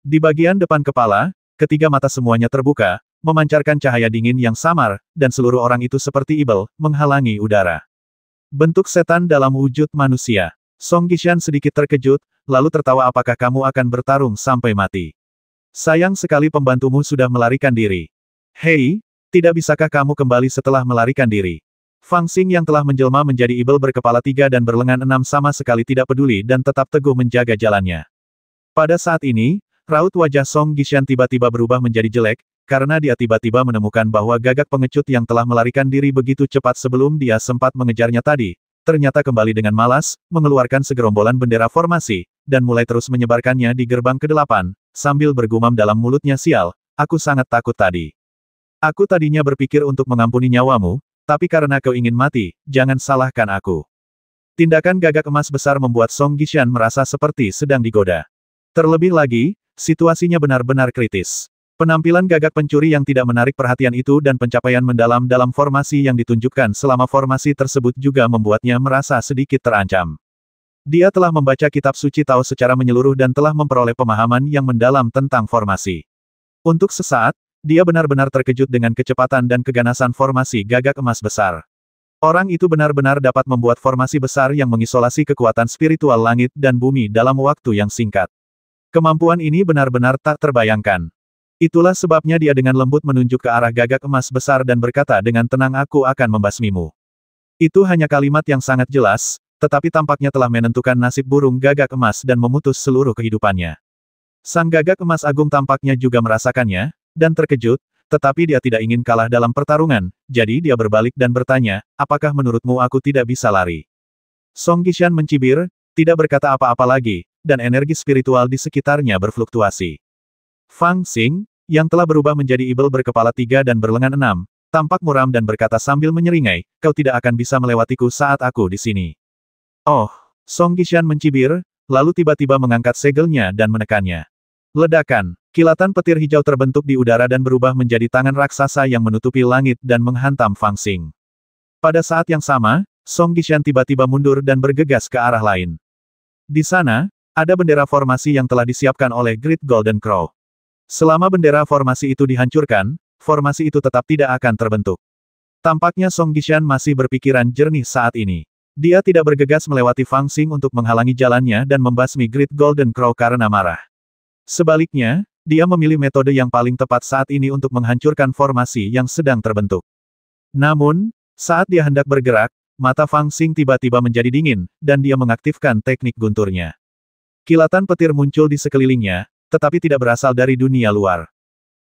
Di bagian depan kepala, ketiga mata semuanya terbuka, memancarkan cahaya dingin yang samar, dan seluruh orang itu seperti ibel, menghalangi udara. Bentuk setan dalam wujud manusia. Song Gishan sedikit terkejut, lalu tertawa. Apakah kamu akan bertarung sampai mati? Sayang sekali pembantumu sudah melarikan diri. Hei, tidak bisakah kamu kembali setelah melarikan diri? Fang Xing yang telah menjelma menjadi ibel berkepala 3 dan berlengan 6 sama sekali tidak peduli dan tetap teguh menjaga jalannya. Pada saat ini, raut wajah Song Gishan tiba-tiba berubah menjadi jelek, karena dia tiba-tiba menemukan bahwa gagak pengecut yang telah melarikan diri begitu cepat sebelum dia sempat mengejarnya tadi, ternyata kembali dengan malas, mengeluarkan segerombolan bendera formasi, dan mulai terus menyebarkannya di gerbang ke-8, sambil bergumam dalam mulutnya. Sial, aku sangat takut tadi. Aku tadinya berpikir untuk mengampuni nyawamu, tapi karena kau ingin mati, jangan salahkan aku. Tindakan gagak emas besar membuat Song Gishan merasa seperti sedang digoda. Terlebih lagi, situasinya benar-benar kritis. Penampilan gagak pencuri yang tidak menarik perhatian itu dan pencapaian mendalam dalam formasi yang ditunjukkan selama formasi tersebut juga membuatnya merasa sedikit terancam. Dia telah membaca kitab suci Tao secara menyeluruh dan telah memperoleh pemahaman yang mendalam tentang formasi. Untuk sesaat, dia benar-benar terkejut dengan kecepatan dan keganasan formasi gagak emas besar. Orang itu benar-benar dapat membuat formasi besar yang mengisolasi kekuatan spiritual langit dan bumi dalam waktu yang singkat. Kemampuan ini benar-benar tak terbayangkan. Itulah sebabnya dia dengan lembut menunjuk ke arah gagak emas besar dan berkata dengan tenang, aku akan membasmimu. Itu hanya kalimat yang sangat jelas, tetapi tampaknya telah menentukan nasib burung gagak emas dan memutus seluruh kehidupannya. Sang gagak emas agung tampaknya juga merasakannya, dan terkejut, tetapi dia tidak ingin kalah dalam pertarungan, jadi dia berbalik dan bertanya, apakah menurutmu aku tidak bisa lari? Song Gishan mencibir, tidak berkata apa-apa lagi, dan energi spiritual di sekitarnya berfluktuasi. Fang Xing, yang telah berubah menjadi ibel berkepala 3 dan berlengan 6, tampak muram dan berkata sambil menyeringai, kau tidak akan bisa melewatiku saat aku di sini. Oh, Song Gishan mencibir, lalu tiba-tiba mengangkat segelnya dan menekannya. Ledakan, kilatan petir hijau terbentuk di udara dan berubah menjadi tangan raksasa yang menutupi langit dan menghantam Fang Xing. Pada saat yang sama, Song Gishan tiba-tiba mundur dan bergegas ke arah lain. Di sana, ada bendera formasi yang telah disiapkan oleh Great Golden Crow. Selama bendera formasi itu dihancurkan, formasi itu tetap tidak akan terbentuk. Tampaknya Song Gishan masih berpikiran jernih saat ini. Dia tidak bergegas melewati Fang Xing untuk menghalangi jalannya dan membasmi Great Golden Crow karena marah. Sebaliknya, dia memilih metode yang paling tepat saat ini untuk menghancurkan formasi yang sedang terbentuk. Namun, saat dia hendak bergerak, mata Fang Xing tiba-tiba menjadi dingin, dan dia mengaktifkan teknik gunturnya. Kilatan petir muncul di sekelilingnya, tetapi tidak berasal dari dunia luar.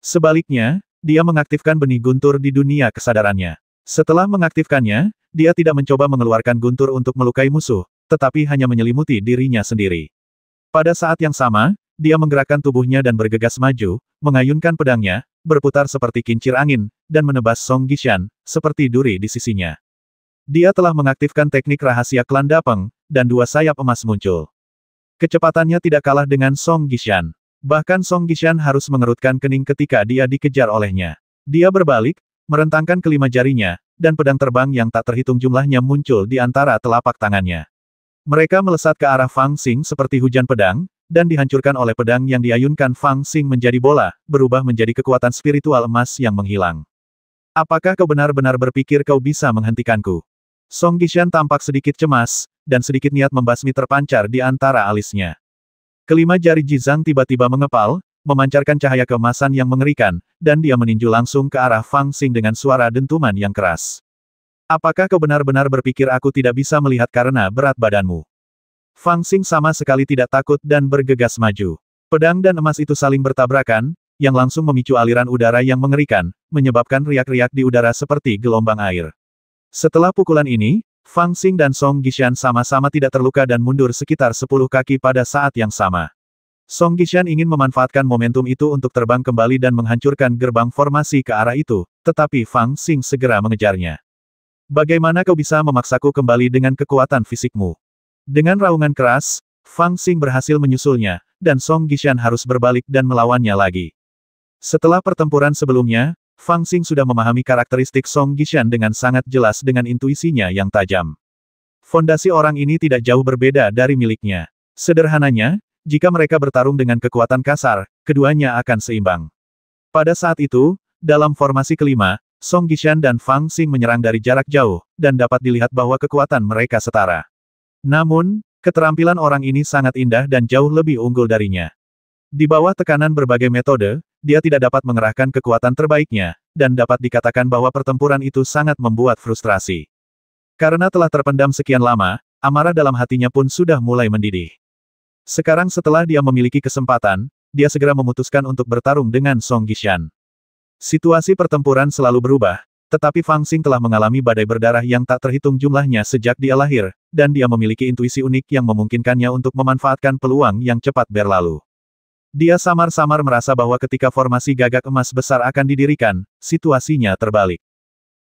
Sebaliknya, dia mengaktifkan benih guntur di dunia kesadarannya. Setelah mengaktifkannya, dia tidak mencoba mengeluarkan guntur untuk melukai musuh, tetapi hanya menyelimuti dirinya sendiri. Pada saat yang sama, dia menggerakkan tubuhnya dan bergegas maju, mengayunkan pedangnya, berputar seperti kincir angin, dan menebas Song Gishan, seperti duri di sisinya. Dia telah mengaktifkan teknik rahasia klan Dapeng, dan 2 sayap emas muncul. Kecepatannya tidak kalah dengan Song Gishan. Bahkan Song Gishan harus mengerutkan kening ketika dia dikejar olehnya. Dia berbalik, merentangkan kelima jarinya, dan pedang terbang yang tak terhitung jumlahnya muncul di antara telapak tangannya. Mereka melesat ke arah Fang Xing seperti hujan pedang, dan dihancurkan oleh pedang yang diayunkan Fang Xing menjadi bola, berubah menjadi kekuatan spiritual emas yang menghilang. Apakah kau benar-benar berpikir kau bisa menghentikanku? Song Gishan tampak sedikit cemas, dan sedikit niat membasmi terpancar di antara alisnya. Kelima jari Jizang tiba-tiba mengepal, memancarkan cahaya keemasan yang mengerikan, dan dia meninju langsung ke arah Fang Xing dengan suara dentuman yang keras. Apakah kau benar-benar berpikir aku tidak bisa melihat karena berat badanmu? Fang Xing sama sekali tidak takut dan bergegas maju. Pedang dan emas itu saling bertabrakan, yang langsung memicu aliran udara yang mengerikan, menyebabkan riak-riak di udara seperti gelombang air. Setelah pukulan ini, Fang Xing dan Song Gishan sama-sama tidak terluka dan mundur sekitar 10 kaki pada saat yang sama. Song Gishan ingin memanfaatkan momentum itu untuk terbang kembali dan menghancurkan gerbang formasi ke arah itu, tetapi Fang Xing segera mengejarnya. Bagaimana kau bisa memaksaku kembali dengan kekuatan fisikmu? Dengan raungan keras, Fang Xing berhasil menyusulnya, dan Song Gishan harus berbalik dan melawannya lagi. Setelah pertempuran sebelumnya, Fang Xing sudah memahami karakteristik Song Gishan dengan sangat jelas dengan intuisinya yang tajam. Fondasi orang ini tidak jauh berbeda dari miliknya. Sederhananya, jika mereka bertarung dengan kekuatan kasar, keduanya akan seimbang. Pada saat itu, dalam formasi kelima, Song Gishan dan Fang Xing menyerang dari jarak jauh, dan dapat dilihat bahwa kekuatan mereka setara. Namun, keterampilan orang ini sangat indah dan jauh lebih unggul darinya. Di bawah tekanan berbagai metode, dia tidak dapat mengerahkan kekuatan terbaiknya, dan dapat dikatakan bahwa pertempuran itu sangat membuat frustrasi. Karena telah terpendam sekian lama, amarah dalam hatinya pun sudah mulai mendidih. Sekarang setelah dia memiliki kesempatan, dia segera memutuskan untuk bertarung dengan Song Gishan. Situasi pertempuran selalu berubah, tetapi Fang Xing telah mengalami badai berdarah yang tak terhitung jumlahnya sejak dia lahir, dan dia memiliki intuisi unik yang memungkinkannya untuk memanfaatkan peluang yang cepat berlalu. Dia samar-samar merasa bahwa ketika formasi gagak emas besar akan didirikan, situasinya terbalik.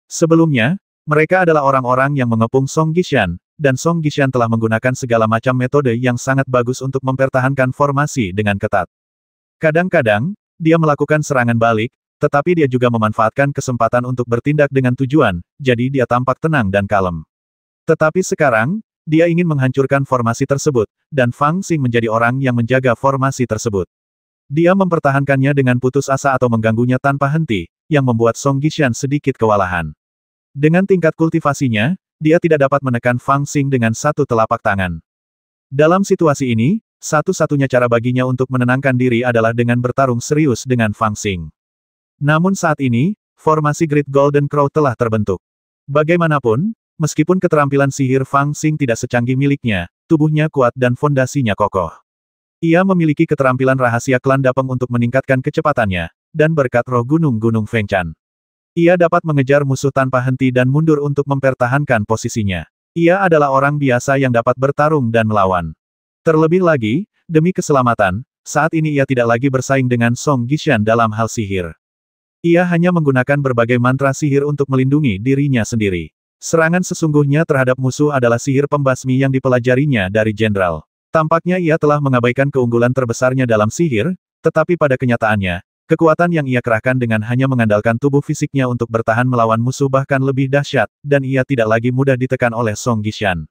Sebelumnya, mereka adalah orang-orang yang mengepung Song Gishan, dan Song Gishan telah menggunakan segala macam metode yang sangat bagus untuk mempertahankan formasi dengan ketat. Kadang-kadang, dia melakukan serangan balik, tetapi dia juga memanfaatkan kesempatan untuk bertindak dengan tujuan, jadi dia tampak tenang dan kalem. Tetapi sekarang, dia ingin menghancurkan formasi tersebut, dan Fang Xing menjadi orang yang menjaga formasi tersebut. Dia mempertahankannya dengan putus asa atau mengganggunya tanpa henti, yang membuat Song Gishan sedikit kewalahan. Dengan tingkat kultivasinya, dia tidak dapat menekan Fang Xing dengan satu telapak tangan. Dalam situasi ini, satu-satunya cara baginya untuk menenangkan diri adalah dengan bertarung serius dengan Fang Xing. Namun saat ini, formasi Great Golden Crow telah terbentuk. Bagaimanapun, meskipun keterampilan sihir Fang Xing tidak secanggih miliknya, tubuhnya kuat dan fondasinya kokoh. Ia memiliki keterampilan rahasia klan Dapeng untuk meningkatkan kecepatannya, dan berkat roh gunung-gunung Fengchan. Ia dapat mengejar musuh tanpa henti dan mundur untuk mempertahankan posisinya. Ia adalah orang biasa yang dapat bertarung dan melawan. Terlebih lagi, demi keselamatan, saat ini ia tidak lagi bersaing dengan Song Gishan dalam hal sihir. Ia hanya menggunakan berbagai mantra sihir untuk melindungi dirinya sendiri. Serangan sesungguhnya terhadap musuh adalah sihir pembasmi yang dipelajarinya dari jenderal. Tampaknya ia telah mengabaikan keunggulan terbesarnya dalam sihir, tetapi pada kenyataannya, kekuatan yang ia kerahkan dengan hanya mengandalkan tubuh fisiknya untuk bertahan melawan musuh bahkan lebih dahsyat, dan ia tidak lagi mudah ditekan oleh Song Gishan.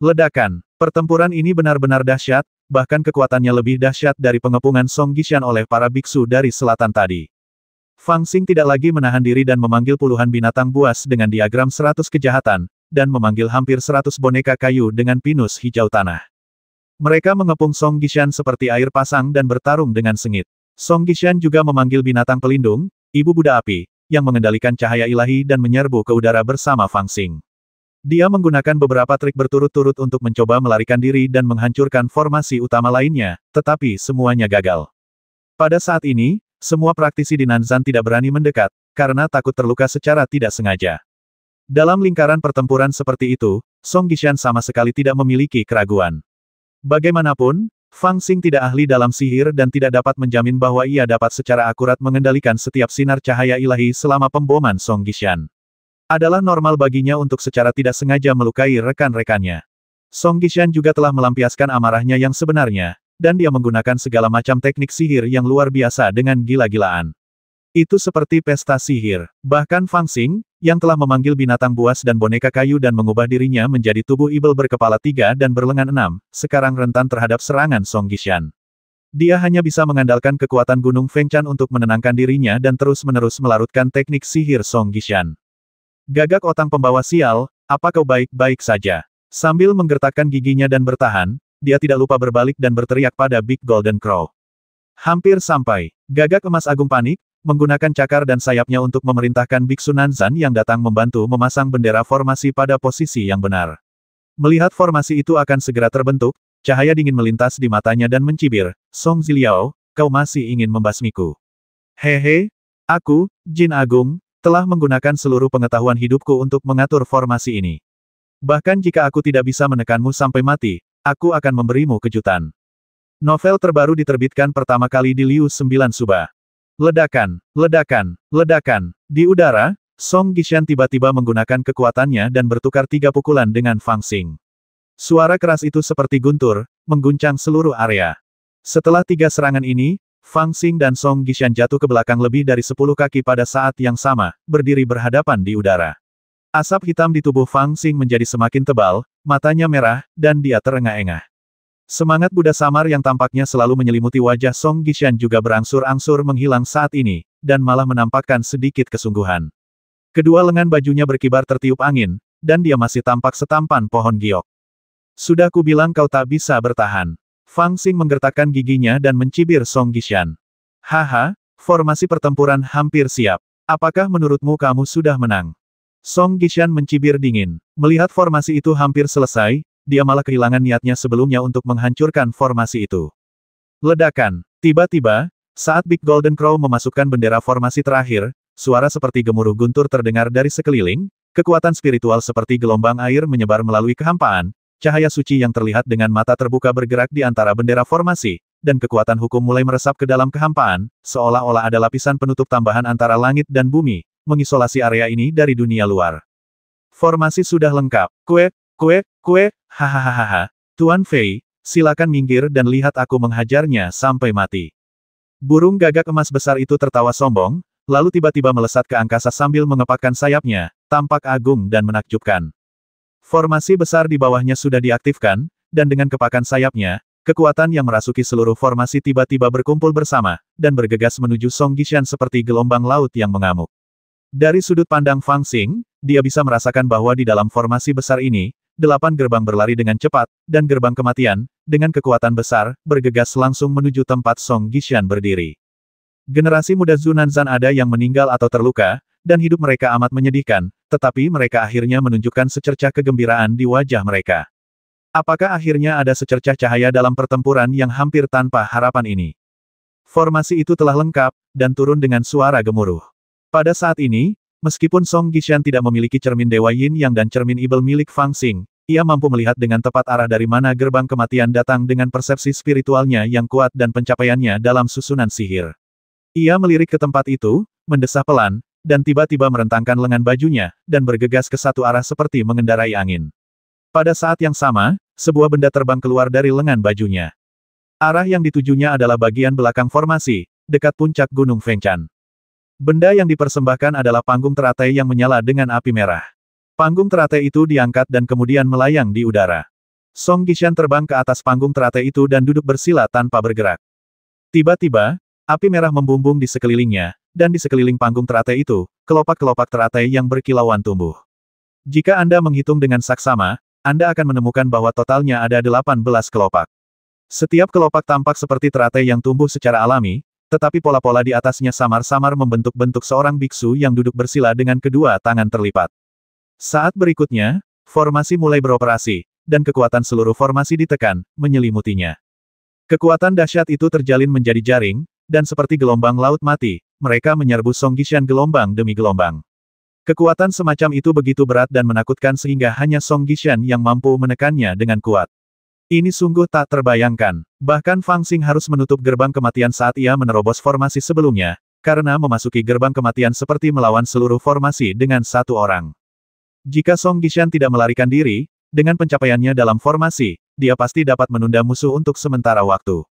Ledakan. Pertempuran ini benar-benar dahsyat, bahkan kekuatannya lebih dahsyat dari pengepungan Song Gishan oleh para biksu dari selatan tadi. Fang Xing tidak lagi menahan diri dan memanggil puluhan binatang buas dengan diagram 100 kejahatan, dan memanggil hampir 100 boneka kayu dengan pinus hijau tanah. Mereka mengepung Song Gishan seperti air pasang dan bertarung dengan sengit. Song Gishan juga memanggil binatang pelindung, Ibu Buddha Api, yang mengendalikan cahaya ilahi dan menyerbu ke udara bersama Fang Xing. Dia menggunakan beberapa trik berturut-turut untuk mencoba melarikan diri dan menghancurkan formasi utama lainnya, tetapi semuanya gagal. Pada saat ini, semua praktisi di Nanzan tidak berani mendekat, karena takut terluka secara tidak sengaja. Dalam lingkaran pertempuran seperti itu, Song Gishan sama sekali tidak memiliki keraguan. Bagaimanapun, Fang Xing tidak ahli dalam sihir dan tidak dapat menjamin bahwa ia dapat secara akurat mengendalikan setiap sinar cahaya ilahi selama pemboman Song Gishan. Adalah normal baginya untuk secara tidak sengaja melukai rekan-rekannya. Song Gishan juga telah melampiaskan amarahnya yang sebenarnya, dan dia menggunakan segala macam teknik sihir yang luar biasa dengan gila-gilaan. Itu seperti pesta sihir. Bahkan Fang Xing, yang telah memanggil binatang buas dan boneka kayu dan mengubah dirinya menjadi tubuh ibel berkepala 3 dan berlengan 6, sekarang rentan terhadap serangan Song Gishan. Dia hanya bisa mengandalkan kekuatan Gunung Fengchan untuk menenangkan dirinya dan terus-menerus melarutkan teknik sihir Song Gishan. Gagak otang pembawa sial, apa kau baik-baik saja? Sambil menggertakkan giginya dan bertahan, dia tidak lupa berbalik dan berteriak pada Big Golden Crow. Hampir sampai. Gagak emas agung panik, menggunakan cakar dan sayapnya untuk memerintahkan Biksu Nanzan yang datang membantu memasang bendera formasi pada posisi yang benar. Melihat formasi itu akan segera terbentuk, cahaya dingin melintas di matanya dan mencibir, Song Ziliao, kau masih ingin membasmiku. Hehe, aku, Jin Agung, telah menggunakan seluruh pengetahuan hidupku untuk mengatur formasi ini. Bahkan jika aku tidak bisa menekanmu sampai mati, aku akan memberimu kejutan. Novel terbaru diterbitkan pertama kali di Liu 9 Suba. Ledakan, ledakan, ledakan. Di udara, Song Gishan tiba-tiba menggunakan kekuatannya dan bertukar 3 pukulan dengan Fang Xing. Suara keras itu seperti guntur, mengguncang seluruh area. Setelah 3 serangan ini, Fang Xing dan Song Gishan jatuh ke belakang lebih dari 10 kaki pada saat yang sama, berdiri berhadapan di udara. Asap hitam di tubuh Fang Xing menjadi semakin tebal, matanya merah, dan dia terengah-engah. Semangat Buddha samar yang tampaknya selalu menyelimuti wajah Song Gishan juga berangsur-angsur menghilang saat ini, dan malah menampakkan sedikit kesungguhan. Kedua lengan bajunya berkibar tertiup angin, dan dia masih tampak setampan pohon giok. Sudah kubilang kau tak bisa bertahan. Fang Xing menggertakkan giginya dan mencibir Song Gishan. Haha, formasi pertempuran hampir siap. Apakah menurutmu kamu sudah menang? Song Gishan mencibir dingin. Melihat formasi itu hampir selesai, dia malah kehilangan niatnya sebelumnya untuk menghancurkan formasi itu. Ledakan. Tiba-tiba, saat Big Golden Crow memasukkan bendera formasi terakhir, suara seperti gemuruh guntur terdengar dari sekeliling, kekuatan spiritual seperti gelombang air menyebar melalui kehampaan, cahaya suci yang terlihat dengan mata terbuka bergerak di antara bendera formasi, dan kekuatan hukum mulai meresap ke dalam kehampaan, seolah-olah ada lapisan penutup tambahan antara langit dan bumi, mengisolasi area ini dari dunia luar. Formasi sudah lengkap. Kue, hahaha. Tuan Fei, silakan minggir dan lihat aku menghajarnya sampai mati. Burung gagak emas besar itu tertawa sombong, lalu tiba-tiba melesat ke angkasa sambil mengepakkan sayapnya, tampak agung dan menakjubkan. Formasi besar di bawahnya sudah diaktifkan, dan dengan kepakan sayapnya, kekuatan yang merasuki seluruh formasi tiba-tiba berkumpul bersama, dan bergegas menuju Song Gishan seperti gelombang laut yang mengamuk. Dari sudut pandang Fang Xing, dia bisa merasakan bahwa di dalam formasi besar ini, 8 gerbang berlari dengan cepat, dan gerbang kematian, dengan kekuatan besar, bergegas langsung menuju tempat Song Gishan berdiri. Generasi muda Zunanzan ada yang meninggal atau terluka, dan hidup mereka amat menyedihkan, tetapi mereka akhirnya menunjukkan secercah kegembiraan di wajah mereka. Apakah akhirnya ada secercah cahaya dalam pertempuran yang hampir tanpa harapan ini? Formasi itu telah lengkap, dan turun dengan suara gemuruh. Pada saat ini, meskipun Song Gishan tidak memiliki cermin Dewa Yin Yang dan cermin Ibel milik Fang Xing, ia mampu melihat dengan tepat arah dari mana gerbang kematian datang dengan persepsi spiritualnya yang kuat dan pencapaiannya dalam susunan sihir. Ia melirik ke tempat itu, mendesah pelan, dan tiba-tiba merentangkan lengan bajunya, dan bergegas ke satu arah seperti mengendarai angin. Pada saat yang sama, sebuah benda terbang keluar dari lengan bajunya. Arah yang ditujunya adalah bagian belakang formasi, dekat puncak Gunung Fengchan. Benda yang dipersembahkan adalah panggung teratai yang menyala dengan api merah. Panggung teratai itu diangkat dan kemudian melayang di udara. Song Gishan terbang ke atas panggung teratai itu dan duduk bersila tanpa bergerak. Tiba-tiba, api merah membumbung di sekelilingnya, dan di sekeliling panggung teratai itu, kelopak-kelopak teratai yang berkilauan tumbuh. Jika Anda menghitung dengan saksama, Anda akan menemukan bahwa totalnya ada 18 kelopak. Setiap kelopak tampak seperti teratai yang tumbuh secara alami, tetapi pola-pola di atasnya samar-samar membentuk bentuk seorang biksu yang duduk bersila dengan kedua tangan terlipat. Saat berikutnya, formasi mulai beroperasi, dan kekuatan seluruh formasi ditekan, menyelimutinya. Kekuatan dahsyat itu terjalin menjadi jaring, dan seperti gelombang laut mati, mereka menyerbu Song Gishan gelombang demi gelombang. Kekuatan semacam itu begitu berat dan menakutkan sehingga hanya Song Gishan yang mampu menekannya dengan kuat. Ini sungguh tak terbayangkan. Bahkan Fang Xing harus menutup gerbang kematian saat ia menerobos formasi sebelumnya, karena memasuki gerbang kematian seperti melawan seluruh formasi dengan satu orang. Jika Song Gishan tidak melarikan diri, dengan pencapaiannya dalam formasi, dia pasti dapat menunda musuh untuk sementara waktu.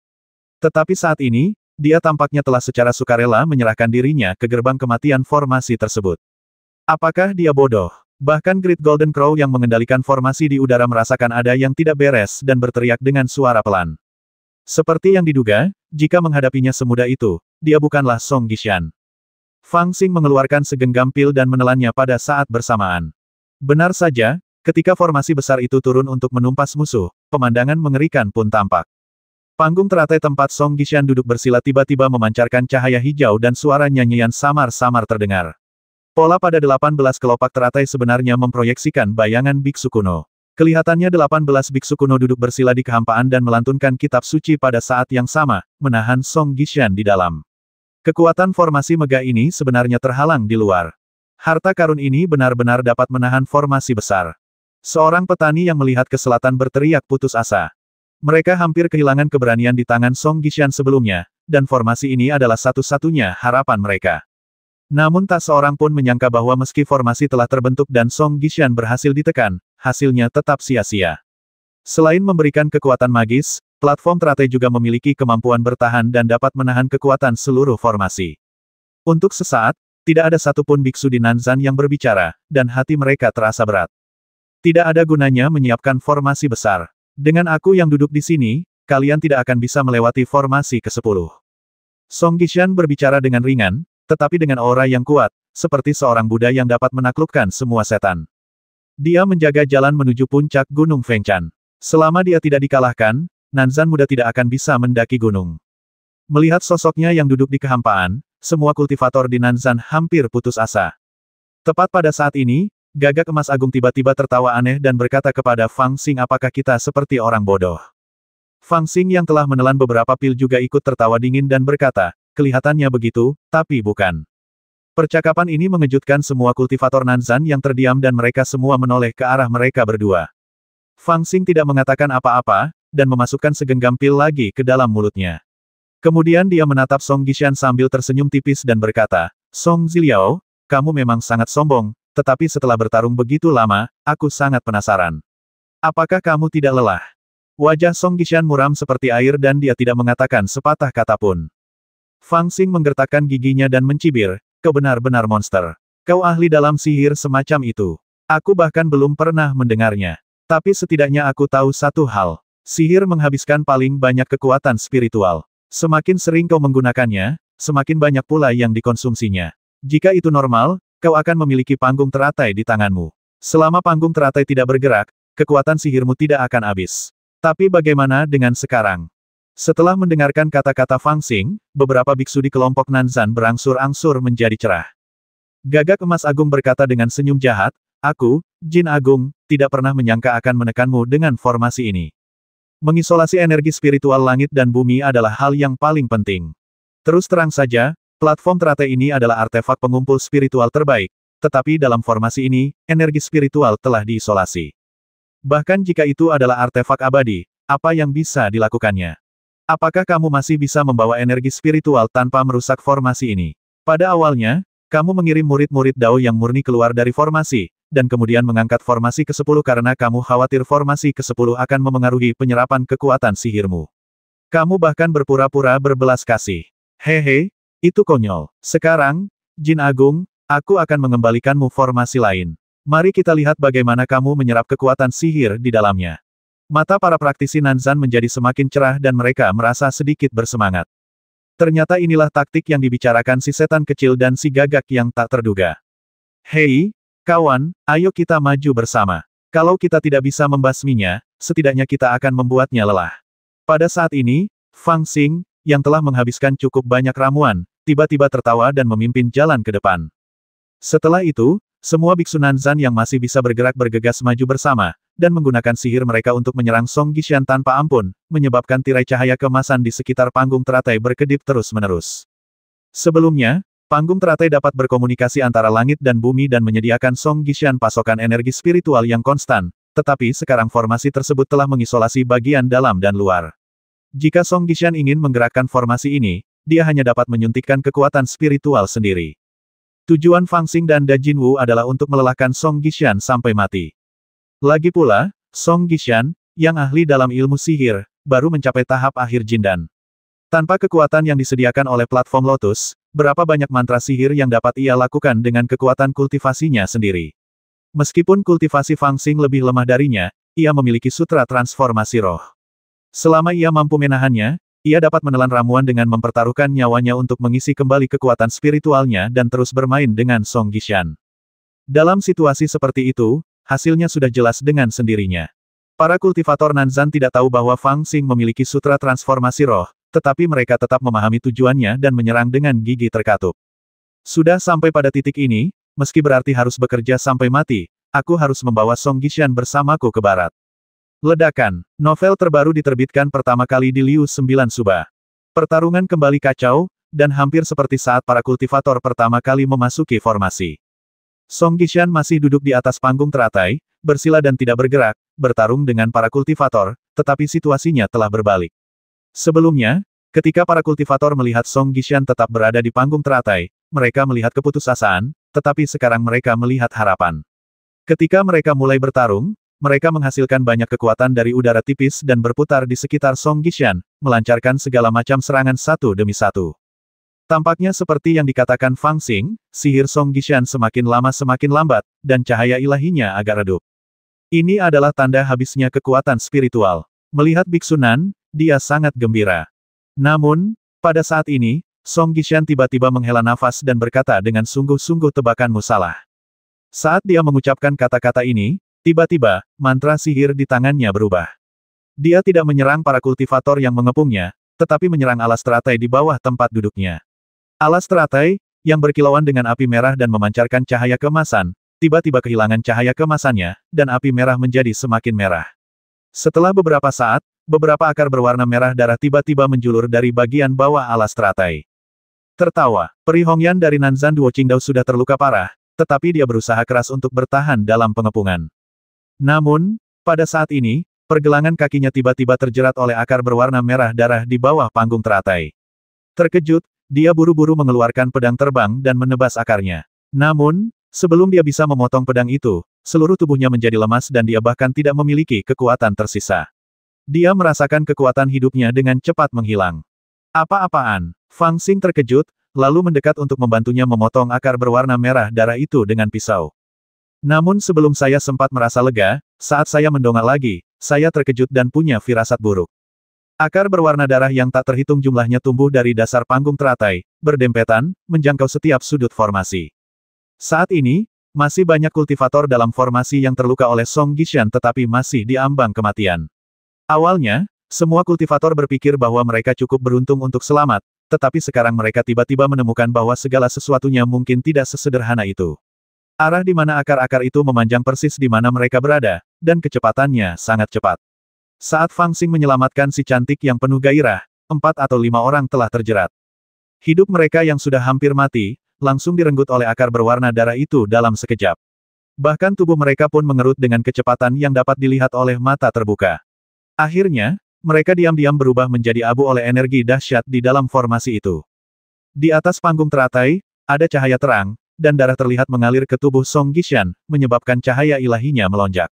Tetapi saat ini, dia tampaknya telah secara sukarela menyerahkan dirinya ke gerbang kematian formasi tersebut. Apakah dia bodoh? Bahkan Great Golden Crow yang mengendalikan formasi di udara merasakan ada yang tidak beres dan berteriak dengan suara pelan. Seperti yang diduga, jika menghadapinya semudah itu, dia bukanlah Song Gishan. Fang Xing mengeluarkan segenggam pil dan menelannya pada saat bersamaan. Benar saja, ketika formasi besar itu turun untuk menumpas musuh, pemandangan mengerikan pun tampak. Panggung teratai tempat Song Gishan duduk bersila tiba-tiba memancarkan cahaya hijau dan suara nyanyian samar-samar terdengar. Pola pada 18 kelopak teratai sebenarnya memproyeksikan bayangan biksu kuno. Kelihatannya 18 biksu kuno duduk bersila di kehampaan dan melantunkan kitab suci pada saat yang sama, menahan Song Gishan di dalam. Kekuatan formasi megah ini sebenarnya terhalang di luar. Harta karun ini benar-benar dapat menahan formasi besar. Seorang petani yang melihat ke selatan berteriak putus asa. Mereka hampir kehilangan keberanian di tangan Song Gishan sebelumnya, dan formasi ini adalah satu-satunya harapan mereka. Namun tak seorang pun menyangka bahwa meski formasi telah terbentuk dan Song Gishan berhasil ditekan, hasilnya tetap sia-sia. Selain memberikan kekuatan magis, platform teratai juga memiliki kemampuan bertahan dan dapat menahan kekuatan seluruh formasi. Untuk sesaat, tidak ada satupun biksu di Nanzan yang berbicara, dan hati mereka terasa berat. Tidak ada gunanya menyiapkan formasi besar. Dengan aku yang duduk di sini, kalian tidak akan bisa melewati formasi ke-10. Song Gishan berbicara dengan ringan, tetapi dengan aura yang kuat, seperti seorang Buddha yang dapat menaklukkan semua setan. Dia menjaga jalan menuju puncak Gunung Fengchan. Selama dia tidak dikalahkan, Nanzan muda tidak akan bisa mendaki gunung. Melihat sosoknya yang duduk di kehampaan, semua kultivator di Nanzan hampir putus asa. Tepat pada saat ini, Gagak Emas Agung tiba-tiba tertawa aneh dan berkata kepada Fang Xing, apakah kita seperti orang bodoh? Fang Xing yang telah menelan beberapa pil juga ikut tertawa dingin dan berkata, kelihatannya begitu, tapi bukan. Percakapan ini mengejutkan semua kultivator Nanzan yang terdiam dan mereka semua menoleh ke arah mereka berdua. Fang Xing tidak mengatakan apa-apa, dan memasukkan segenggam pil lagi ke dalam mulutnya. Kemudian dia menatap Song Gishan sambil tersenyum tipis dan berkata, Song Ziliao, kamu memang sangat sombong. Tetapi setelah bertarung begitu lama, aku sangat penasaran. Apakah kamu tidak lelah? Wajah Song Gishan muram seperti air dan dia tidak mengatakan sepatah kata pun. Fang Xing menggertakkan giginya dan mencibir, kau benar-benar monster. Kau ahli dalam sihir semacam itu. Aku bahkan belum pernah mendengarnya. Tapi setidaknya aku tahu satu hal. Sihir menghabiskan paling banyak kekuatan spiritual. Semakin sering kau menggunakannya, semakin banyak pula yang dikonsumsinya. Jika itu normal, kau akan memiliki panggung teratai di tanganmu. Selama panggung teratai tidak bergerak, kekuatan sihirmu tidak akan habis. Tapi bagaimana dengan sekarang? Setelah mendengarkan kata-kata Fang Xing, beberapa biksu di kelompok Nanzan berangsur-angsur menjadi cerah. Gagak Emas Agung berkata dengan senyum jahat, aku, Jin Agung, tidak pernah menyangka akan menekanmu dengan formasi ini. Mengisolasi energi spiritual langit dan bumi adalah hal yang paling penting. Terus terang saja, platform teratai ini adalah artefak pengumpul spiritual terbaik, tetapi dalam formasi ini, energi spiritual telah diisolasi. Bahkan jika itu adalah artefak abadi, apa yang bisa dilakukannya? Apakah kamu masih bisa membawa energi spiritual tanpa merusak formasi ini? Pada awalnya, kamu mengirim murid-murid Dao yang murni keluar dari formasi, dan kemudian mengangkat formasi ke-10 karena kamu khawatir formasi ke-10 akan memengaruhi penyerapan kekuatan sihirmu. Kamu bahkan berpura-pura berbelas kasih. Hehe. Itu konyol. Sekarang, Jin Agung, aku akan mengembalikanmu formasi lain. Mari kita lihat bagaimana kamu menyerap kekuatan sihir di dalamnya. Mata para praktisi Nanzan menjadi semakin cerah dan mereka merasa sedikit bersemangat. Ternyata inilah taktik yang dibicarakan si setan kecil dan si gagak yang tak terduga. Hei, kawan, ayo kita maju bersama. Kalau kita tidak bisa membasminya, setidaknya kita akan membuatnya lelah. Pada saat ini, Fang Xing, yang telah menghabiskan cukup banyak ramuan, tiba-tiba tertawa dan memimpin jalan ke depan. Setelah itu, semua biksu Nanzan yang masih bisa bergerak bergegas maju bersama, dan menggunakan sihir mereka untuk menyerang Song Gishan tanpa ampun, menyebabkan tirai cahaya keemasan di sekitar panggung teratai berkedip terus-menerus. Sebelumnya, panggung teratai dapat berkomunikasi antara langit dan bumi dan menyediakan Song Gishan pasokan energi spiritual yang konstan, tetapi sekarang formasi tersebut telah mengisolasi bagian dalam dan luar. Jika Song Gishan ingin menggerakkan formasi ini, dia hanya dapat menyuntikkan kekuatan spiritual sendiri. Tujuan Fang Xing dan Da Jinwu adalah untuk melelahkan Song Gishan sampai mati. Lagi pula, Song Gishan, yang ahli dalam ilmu sihir, baru mencapai tahap akhir Jindan. Tanpa kekuatan yang disediakan oleh platform Lotus, berapa banyak mantra sihir yang dapat ia lakukan dengan kekuatan kultivasinya sendiri. Meskipun kultivasi Fang Xing lebih lemah darinya, ia memiliki sutra transformasi roh. Selama ia mampu menahannya, ia dapat menelan ramuan dengan mempertaruhkan nyawanya untuk mengisi kembali kekuatan spiritualnya dan terus bermain dengan Song Gishan. Dalam situasi seperti itu, hasilnya sudah jelas dengan sendirinya. Para kultivator Nanzan tidak tahu bahwa Fang Xing memiliki sutra transformasi roh, tetapi mereka tetap memahami tujuannya dan menyerang dengan gigi terkatup. Sudah sampai pada titik ini, meski berarti harus bekerja sampai mati, aku harus membawa Song Gishan bersamaku ke barat. Ledakan. Novel terbaru diterbitkan pertama kali di Liu 9 Suba. Pertarungan kembali kacau, dan hampir seperti saat para kultivator pertama kali memasuki formasi. Song Gishan masih duduk di atas panggung teratai, bersila dan tidak bergerak, bertarung dengan para kultivator, tetapi situasinya telah berbalik. Sebelumnya, ketika para kultivator melihat Song Gishan tetap berada di panggung teratai, mereka melihat keputusasaan, tetapi sekarang mereka melihat harapan. Ketika mereka mulai bertarung, mereka menghasilkan banyak kekuatan dari udara tipis dan berputar di sekitar Song Gishan, melancarkan segala macam serangan satu demi satu. Tampaknya seperti yang dikatakan Fang Xing, sihir Song Gishan semakin lama semakin lambat, dan cahaya ilahinya agak redup. Ini adalah tanda habisnya kekuatan spiritual. Melihat Biksu Nan, dia sangat gembira. Namun, pada saat ini, Song Gishan tiba-tiba menghela nafas dan berkata dengan sungguh-sungguh tebakanmu salah. Saat dia mengucapkan kata-kata ini, tiba-tiba, mantra sihir di tangannya berubah. Dia tidak menyerang para kultivator yang mengepungnya, tetapi menyerang alas teratai di bawah tempat duduknya. Alas teratai, yang berkilauan dengan api merah dan memancarkan cahaya keemasan, tiba-tiba kehilangan cahaya keemasannya, dan api merah menjadi semakin merah. Setelah beberapa saat, beberapa akar berwarna merah darah tiba-tiba menjulur dari bagian bawah alas teratai. Tertawa, Peri Hongyan dari Nanzan Duo Qingdao sudah terluka parah, tetapi dia berusaha keras untuk bertahan dalam pengepungan. Namun, pada saat ini, pergelangan kakinya tiba-tiba terjerat oleh akar berwarna merah darah di bawah panggung teratai. Terkejut, dia buru-buru mengeluarkan pedang terbang dan menebas akarnya. Namun, sebelum dia bisa memotong pedang itu, seluruh tubuhnya menjadi lemas dan dia bahkan tidak memiliki kekuatan tersisa. Dia merasakan kekuatan hidupnya dengan cepat menghilang. Apa-apaan? Fang Xing terkejut, lalu mendekat untuk membantunya memotong akar berwarna merah darah itu dengan pisau. Namun sebelum saya sempat merasa lega, saat saya mendongak lagi, saya terkejut dan punya firasat buruk. Akar berwarna darah yang tak terhitung jumlahnya tumbuh dari dasar panggung teratai, berdempetan, menjangkau setiap sudut formasi. Saat ini, masih banyak kultivator dalam formasi yang terluka oleh Song Gishan tetapi masih di ambang kematian. Awalnya, semua kultivator berpikir bahwa mereka cukup beruntung untuk selamat, tetapi sekarang mereka tiba-tiba menemukan bahwa segala sesuatunya mungkin tidak sesederhana itu. Arah di mana akar-akar itu memanjang persis di mana mereka berada, dan kecepatannya sangat cepat. Saat Fang Xing menyelamatkan si cantik yang penuh gairah, 4 atau 5 orang telah terjerat. Hidup mereka yang sudah hampir mati, langsung direnggut oleh akar berwarna darah itu dalam sekejap. Bahkan tubuh mereka pun mengerut dengan kecepatan yang dapat dilihat oleh mata terbuka. Akhirnya, mereka diam-diam berubah menjadi abu oleh energi dahsyat di dalam formasi itu. Di atas panggung teratai, ada cahaya terang, dan darah terlihat mengalir ke tubuh Song Gishan, menyebabkan cahaya ilahinya melonjak.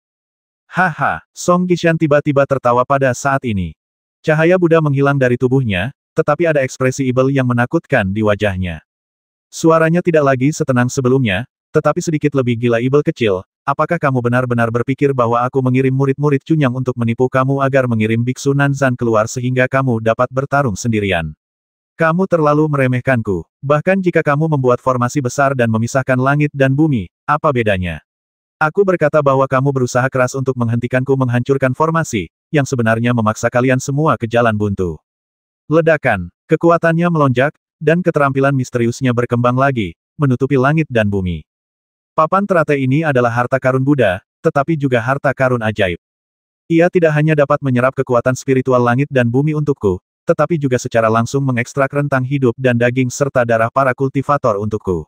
Haha, Song Gishan tiba-tiba tertawa pada saat ini. Cahaya Buddha menghilang dari tubuhnya, tetapi ada ekspresi ibel yang menakutkan di wajahnya. Suaranya tidak lagi setenang sebelumnya, tetapi sedikit lebih gila. Ibel kecil, apakah kamu benar-benar berpikir bahwa aku mengirim murid-murid Cunyang untuk menipu kamu agar mengirim Biksu Nanzan keluar sehingga kamu dapat bertarung sendirian? Kamu terlalu meremehkanku. Bahkan jika kamu membuat formasi besar dan memisahkan langit dan bumi, apa bedanya? Aku berkata bahwa kamu berusaha keras untuk menghentikanku menghancurkan formasi, yang sebenarnya memaksa kalian semua ke jalan buntu. Ledakan, kekuatannya melonjak, dan keterampilan misteriusnya berkembang lagi, menutupi langit dan bumi. Papan teratai ini adalah harta karun Buddha, tetapi juga harta karun ajaib. Ia tidak hanya dapat menyerap kekuatan spiritual langit dan bumi untukku, tetapi juga secara langsung mengekstrak rentang hidup dan daging serta darah para kultivator untukku.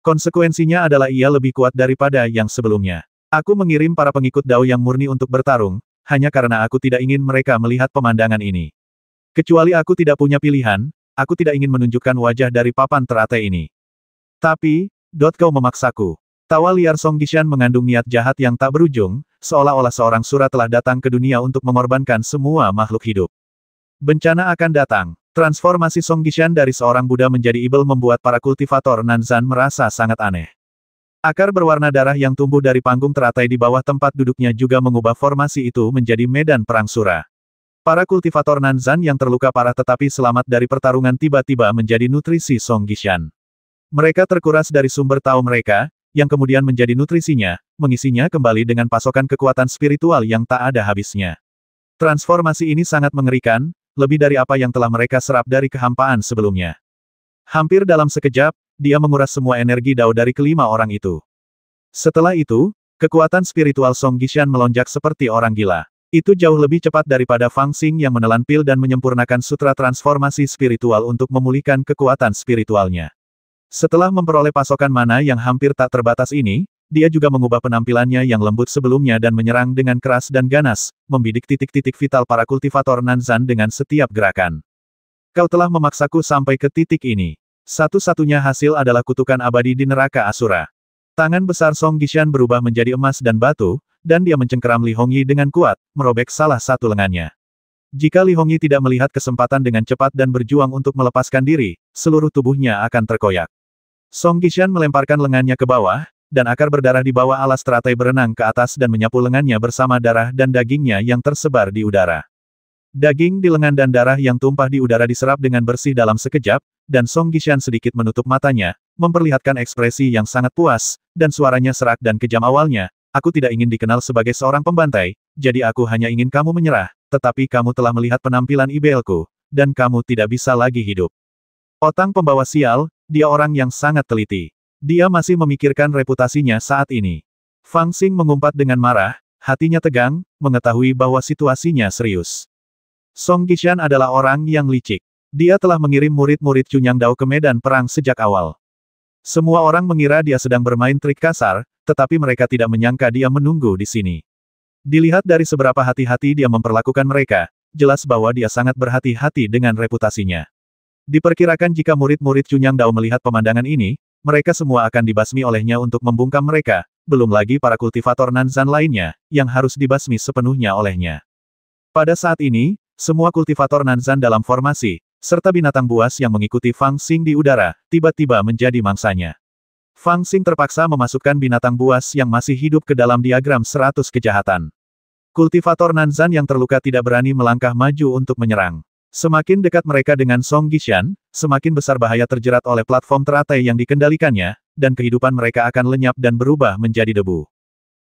Konsekuensinya adalah ia lebih kuat daripada yang sebelumnya. Aku mengirim para pengikut Dao yang murni untuk bertarung, hanya karena aku tidak ingin mereka melihat pemandangan ini. Kecuali aku tidak punya pilihan, aku tidak ingin menunjukkan wajah dari papan teratai ini. Tapi, kau memaksaku. Tawa liar Song Gishan mengandung niat jahat yang tak berujung, seolah-olah seorang sura telah datang ke dunia untuk mengorbankan semua makhluk hidup. Bencana akan datang. Transformasi Song Gishan dari seorang Buddha menjadi ibel membuat para kultivator Nanzan merasa sangat aneh. Akar berwarna darah yang tumbuh dari panggung teratai di bawah tempat duduknya juga mengubah formasi itu menjadi medan perang sura. Para kultivator Nanzan yang terluka parah tetapi selamat dari pertarungan tiba-tiba menjadi nutrisi Song Gishan. Mereka terkuras dari sumber tahu mereka, yang kemudian menjadi nutrisinya, mengisinya kembali dengan pasokan kekuatan spiritual yang tak ada habisnya. Transformasi ini sangat mengerikan, lebih dari apa yang telah mereka serap dari kehampaan sebelumnya. Hampir dalam sekejap, dia menguras semua energi Dao dari kelima orang itu. Setelah itu, kekuatan spiritual Song Gishan melonjak seperti orang gila. Itu jauh lebih cepat daripada Fang Xing yang menelan pil dan menyempurnakan sutra transformasi spiritual untuk memulihkan kekuatan spiritualnya. Setelah memperoleh pasokan mana yang hampir tak terbatas ini, dia juga mengubah penampilannya yang lembut sebelumnya dan menyerang dengan keras dan ganas, membidik titik-titik vital para kultivator Nanzan dengan setiap gerakan. Kau telah memaksaku sampai ke titik ini. Satu-satunya hasil adalah kutukan abadi di neraka Asura. Tangan besar Song Gishan berubah menjadi emas dan batu, dan dia mencengkeram Li Hongyi dengan kuat, merobek salah satu lengannya. Jika Li Hongyi tidak melihat kesempatan dengan cepat dan berjuang untuk melepaskan diri, seluruh tubuhnya akan terkoyak. Song Gishan melemparkan lengannya ke bawah, dan akar berdarah di bawah alas teratai berenang ke atas dan menyapu lengannya bersama darah dan dagingnya yang tersebar di udara. Daging di lengan dan darah yang tumpah di udara diserap dengan bersih dalam sekejap, dan Song Gishan sedikit menutup matanya, memperlihatkan ekspresi yang sangat puas, dan suaranya serak dan kejam awalnya. Aku tidak ingin dikenal sebagai seorang pembantai, jadi aku hanya ingin kamu menyerah, tetapi kamu telah melihat penampilan IBL-ku, dan kamu tidak bisa lagi hidup. Otang pembawa sial, dia orang yang sangat teliti. Dia masih memikirkan reputasinya saat ini. Fang Xing mengumpat dengan marah, hatinya tegang, mengetahui bahwa situasinya serius. Song Gishan adalah orang yang licik. Dia telah mengirim murid-murid Cunyang Dao ke medan perang sejak awal. Semua orang mengira dia sedang bermain trik kasar, tetapi mereka tidak menyangka dia menunggu di sini. Dilihat dari seberapa hati-hati dia memperlakukan mereka, jelas bahwa dia sangat berhati-hati dengan reputasinya. Diperkirakan jika murid-murid Cunyang Dao melihat pemandangan ini, mereka semua akan dibasmi olehnya untuk membungkam mereka, belum lagi para kultivator Nanzan lainnya, yang harus dibasmi sepenuhnya olehnya. Pada saat ini, semua kultivator Nanzan dalam formasi, serta binatang buas yang mengikuti Fang Xing di udara, tiba-tiba menjadi mangsanya. Fang Xing terpaksa memasukkan binatang buas yang masih hidup ke dalam diagram 100 kejahatan. Kultivator Nanzan yang terluka tidak berani melangkah maju untuk menyerang. Semakin dekat mereka dengan Song Gishan, semakin besar bahaya terjerat oleh platform teratai yang dikendalikannya, dan kehidupan mereka akan lenyap dan berubah menjadi debu.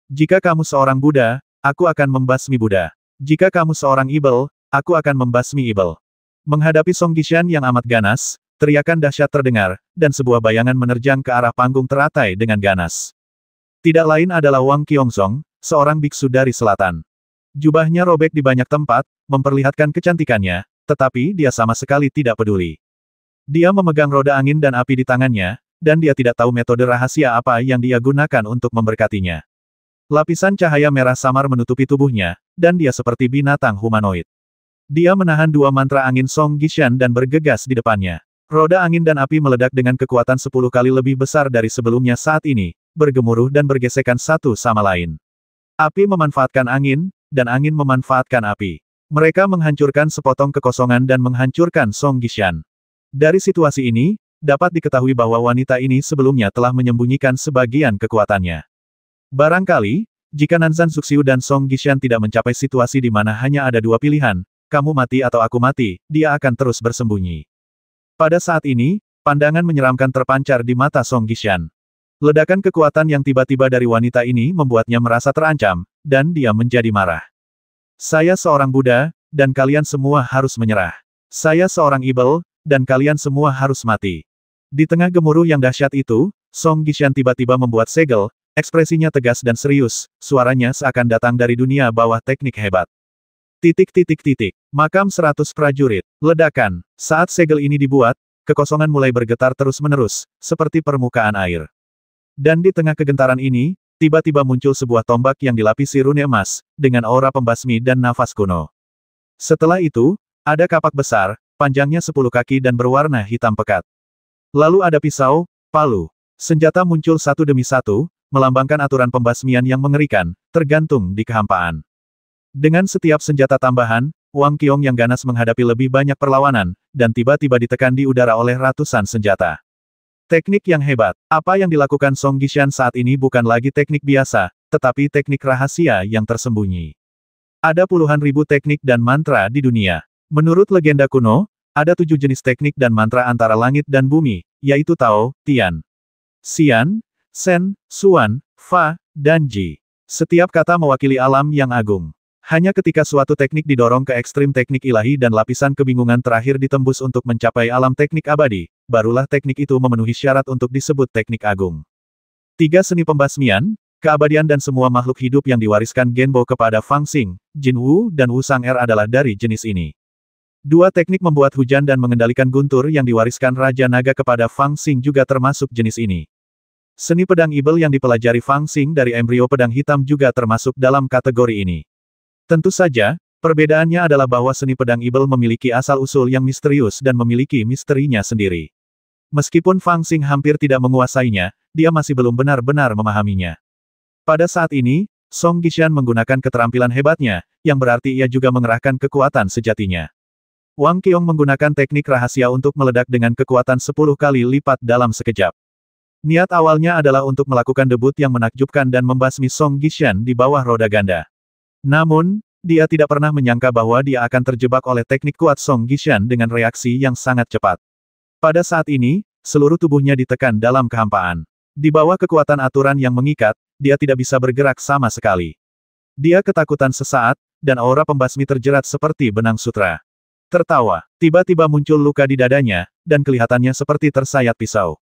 Jika kamu seorang Buddha, aku akan membasmi Buddha. Jika kamu seorang Ibel, aku akan membasmi Ibel. Menghadapi Song Gishan yang amat ganas, teriakan dahsyat terdengar, dan sebuah bayangan menerjang ke arah panggung teratai dengan ganas. Tidak lain adalah Wang Qiongzong, seorang biksu dari selatan. Jubahnya robek di banyak tempat, memperlihatkan kecantikannya, tetapi dia sama sekali tidak peduli. Dia memegang roda angin dan api di tangannya, dan dia tidak tahu metode rahasia apa yang dia gunakan untuk memberkatinya. Lapisan cahaya merah samar menutupi tubuhnya, dan dia seperti binatang humanoid. Dia menahan dua mantra angin Song Gishan dan bergegas di depannya. Roda angin dan api meledak dengan kekuatan 10 kali lebih besar dari sebelumnya saat ini, bergemuruh dan bergesekan satu sama lain. Api memanfaatkan angin, dan angin memanfaatkan api. Mereka menghancurkan sepotong kekosongan dan menghancurkan Song Gishan. Dari situasi ini, dapat diketahui bahwa wanita ini sebelumnya telah menyembunyikan sebagian kekuatannya. Barangkali, jika Nanzan Zuxiu dan Song Gishan tidak mencapai situasi di mana hanya ada dua pilihan, kamu mati atau aku mati, dia akan terus bersembunyi. Pada saat ini, pandangan menyeramkan terpancar di mata Song Gishan. Ledakan kekuatan yang tiba-tiba dari wanita ini membuatnya merasa terancam, dan dia menjadi marah. Saya seorang Buddha, dan kalian semua harus menyerah. Saya seorang Ibel, dan kalian semua harus mati. Di tengah gemuruh yang dahsyat itu, Song Gishan tiba-tiba membuat segel, ekspresinya tegas dan serius, suaranya seakan datang dari dunia bawah teknik hebat. Makam 100 prajurit. Ledakan. Saat segel ini dibuat, kekosongan mulai bergetar terus-menerus, seperti permukaan air. Dan di tengah kegentaran ini, tiba-tiba muncul sebuah tombak yang dilapisi rune emas, dengan aura pembasmi dan nafas kuno. Setelah itu, ada kapak besar, panjangnya 10 kaki dan berwarna hitam pekat. Lalu ada pisau, palu. Senjata muncul satu demi satu, melambangkan aturan pembasmian yang mengerikan, tergantung di kehampaan. Dengan setiap senjata tambahan, Wang Qiong yang ganas menghadapi lebih banyak perlawanan, dan tiba-tiba ditekan di udara oleh ratusan senjata. Teknik yang hebat. Apa yang dilakukan Song Gishan saat ini bukan lagi teknik biasa, tetapi teknik rahasia yang tersembunyi. Ada puluhan ribu teknik dan mantra di dunia. Menurut legenda kuno, ada 7 jenis teknik dan mantra antara langit dan bumi, yaitu Tao, Tian, Xian, Sen, Xuan, Fa, dan Ji. Setiap kata mewakili alam yang agung. Hanya ketika suatu teknik didorong ke ekstrim teknik ilahi dan lapisan kebingungan terakhir ditembus untuk mencapai alam teknik abadi, barulah teknik itu memenuhi syarat untuk disebut teknik agung. 3 seni pembasmian, keabadian dan semua makhluk hidup yang diwariskan Genbo kepada Fang Xing, Jin Wu dan Wu Sang-er adalah dari jenis ini. 2 teknik membuat hujan dan mengendalikan guntur yang diwariskan Raja Naga kepada Fang Xing juga termasuk jenis ini. Seni pedang ibel yang dipelajari Fang Xing dari embrio pedang hitam juga termasuk dalam kategori ini. Tentu saja, perbedaannya adalah bahwa seni pedang ibel memiliki asal-usul yang misterius dan memiliki misterinya sendiri. Meskipun Fang Xing hampir tidak menguasainya, dia masih belum benar-benar memahaminya. Pada saat ini, Song Gishan menggunakan keterampilan hebatnya, yang berarti ia juga mengerahkan kekuatan sejatinya. Wang Qiong menggunakan teknik rahasia untuk meledak dengan kekuatan 10 kali lipat dalam sekejap. Niat awalnya adalah untuk melakukan debut yang menakjubkan dan membasmi Song Gishan di bawah roda ganda. Namun, dia tidak pernah menyangka bahwa dia akan terjebak oleh teknik kuat Song Gishan dengan reaksi yang sangat cepat. Pada saat ini, seluruh tubuhnya ditekan dalam kehampaan. Di bawah kekuatan aturan yang mengikat, dia tidak bisa bergerak sama sekali. Dia ketakutan sesaat, dan aura pembasmi terjerat seperti benang sutra. Tertawa, tiba-tiba muncul luka di dadanya, dan kelihatannya seperti tersayat pisau.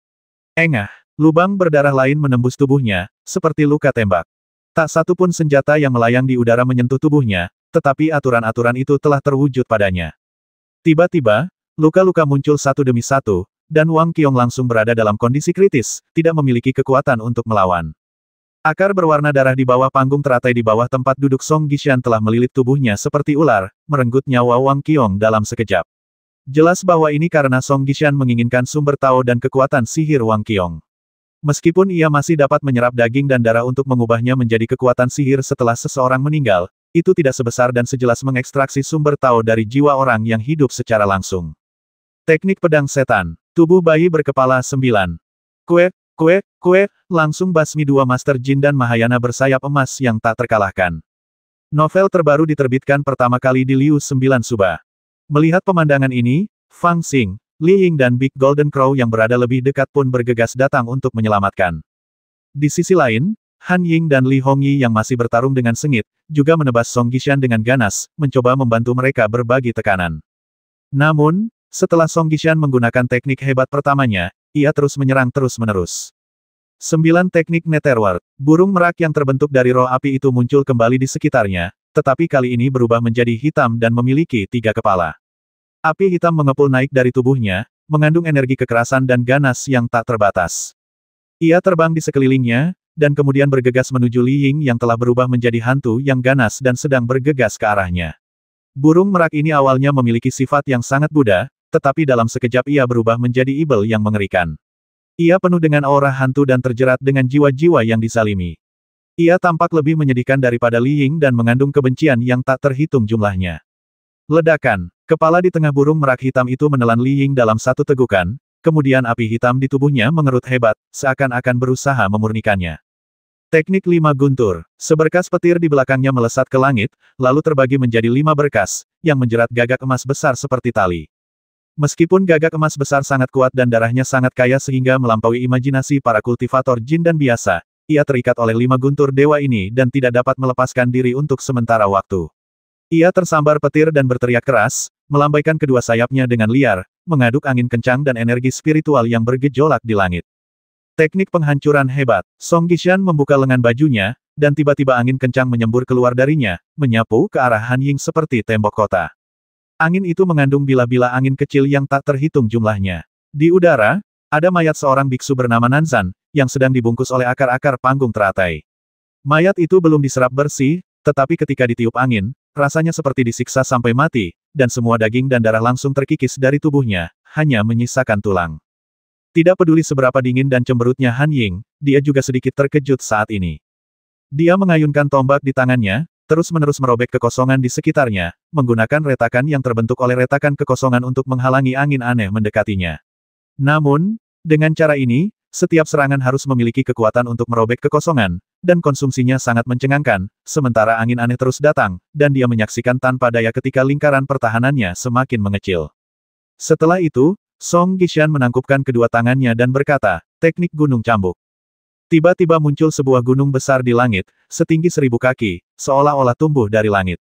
Engah, lubang berdarah lain menembus tubuhnya, seperti luka tembak. Tak satu pun senjata yang melayang di udara menyentuh tubuhnya, tetapi aturan-aturan itu telah terwujud padanya. Tiba-tiba, luka-luka muncul satu demi satu, dan Wang Qiong langsung berada dalam kondisi kritis, tidak memiliki kekuatan untuk melawan. Akar berwarna darah di bawah panggung teratai di bawah tempat duduk Song Gishan telah melilit tubuhnya seperti ular, merenggut nyawa Wang Qiong dalam sekejap. Jelas bahwa ini karena Song Gishan menginginkan sumber Tao dan kekuatan sihir Wang Qiong. Meskipun ia masih dapat menyerap daging dan darah untuk mengubahnya menjadi kekuatan sihir setelah seseorang meninggal, itu tidak sebesar dan sejelas mengekstraksi sumber Tao dari jiwa orang yang hidup secara langsung. Teknik pedang setan, tubuh bayi berkepala 9. Kue, langsung basmi 2 Master Jin dan Mahayana bersayap emas yang tak terkalahkan. Novel terbaru diterbitkan pertama kali di Liu 9 Suba. Melihat pemandangan ini, Fang Xing, Li Ying dan Big Golden Crow yang berada lebih dekat pun bergegas datang untuk menyelamatkan. Di sisi lain, Han Ying dan Li Hongyi yang masih bertarung dengan sengit, juga menebas Song Gishan dengan ganas, mencoba membantu mereka berbagi tekanan. Namun, setelah Song Gishan menggunakan teknik hebat pertamanya, ia terus menyerang terus-menerus. 9 teknik Netherworld, burung merak yang terbentuk dari roh api itu muncul kembali di sekitarnya, tetapi kali ini berubah menjadi hitam dan memiliki 3 kepala. Api hitam mengepul naik dari tubuhnya, mengandung energi kekerasan dan ganas yang tak terbatas. Ia terbang di sekelilingnya, dan kemudian bergegas menuju Li Ying yang telah berubah menjadi hantu yang ganas dan sedang bergegas ke arahnya. Burung merak ini awalnya memiliki sifat yang sangat Buddha, tetapi dalam sekejap ia berubah menjadi ibel yang mengerikan. Ia penuh dengan aura hantu dan terjerat dengan jiwa-jiwa yang disalimi. Ia tampak lebih menyedihkan daripada Li Ying dan mengandung kebencian yang tak terhitung jumlahnya. Ledakan, kepala di tengah burung merak hitam itu menelan Li Ying dalam satu tegukan, kemudian api hitam di tubuhnya mengerut hebat, seakan-akan berusaha memurnikannya. Teknik 5 guntur, seberkas petir di belakangnya melesat ke langit, lalu terbagi menjadi 5 berkas, yang menjerat gagak emas besar seperti tali. Meskipun gagak emas besar sangat kuat dan darahnya sangat kaya sehingga melampaui imajinasi para kultivator jin dan biasa, ia terikat oleh 5 guntur dewa ini dan tidak dapat melepaskan diri untuk sementara waktu. Ia tersambar petir dan berteriak keras, melambaikan kedua sayapnya dengan liar, mengaduk angin kencang dan energi spiritual yang bergejolak di langit. Teknik penghancuran hebat, Song Gishan membuka lengan bajunya, dan tiba-tiba angin kencang menyembur keluar darinya, menyapu ke arah Han Ying seperti tembok kota. Angin itu mengandung bilah-bilah angin kecil yang tak terhitung jumlahnya. Di udara, ada mayat seorang biksu bernama Nanzan, yang sedang dibungkus oleh akar-akar panggung teratai. Mayat itu belum diserap bersih, tetapi ketika ditiup angin, rasanya seperti disiksa sampai mati, dan semua daging dan darah langsung terkikis dari tubuhnya, hanya menyisakan tulang. Tidak peduli seberapa dingin dan cemberutnya Han Ying, dia juga sedikit terkejut saat ini. Dia mengayunkan tombak di tangannya, terus-menerus merobek kekosongan di sekitarnya, menggunakan retakan yang terbentuk oleh retakan kekosongan untuk menghalangi angin aneh mendekatinya. Namun, dengan cara ini, setiap serangan harus memiliki kekuatan untuk merobek kekosongan, dan konsumsinya sangat mencengangkan, sementara angin aneh terus datang, dan dia menyaksikan tanpa daya ketika lingkaran pertahanannya semakin mengecil. Setelah itu, Song Gishan menangkupkan kedua tangannya dan berkata, teknik gunung cambuk. Tiba-tiba muncul sebuah gunung besar di langit, setinggi 1000 kaki, seolah-olah tumbuh dari langit.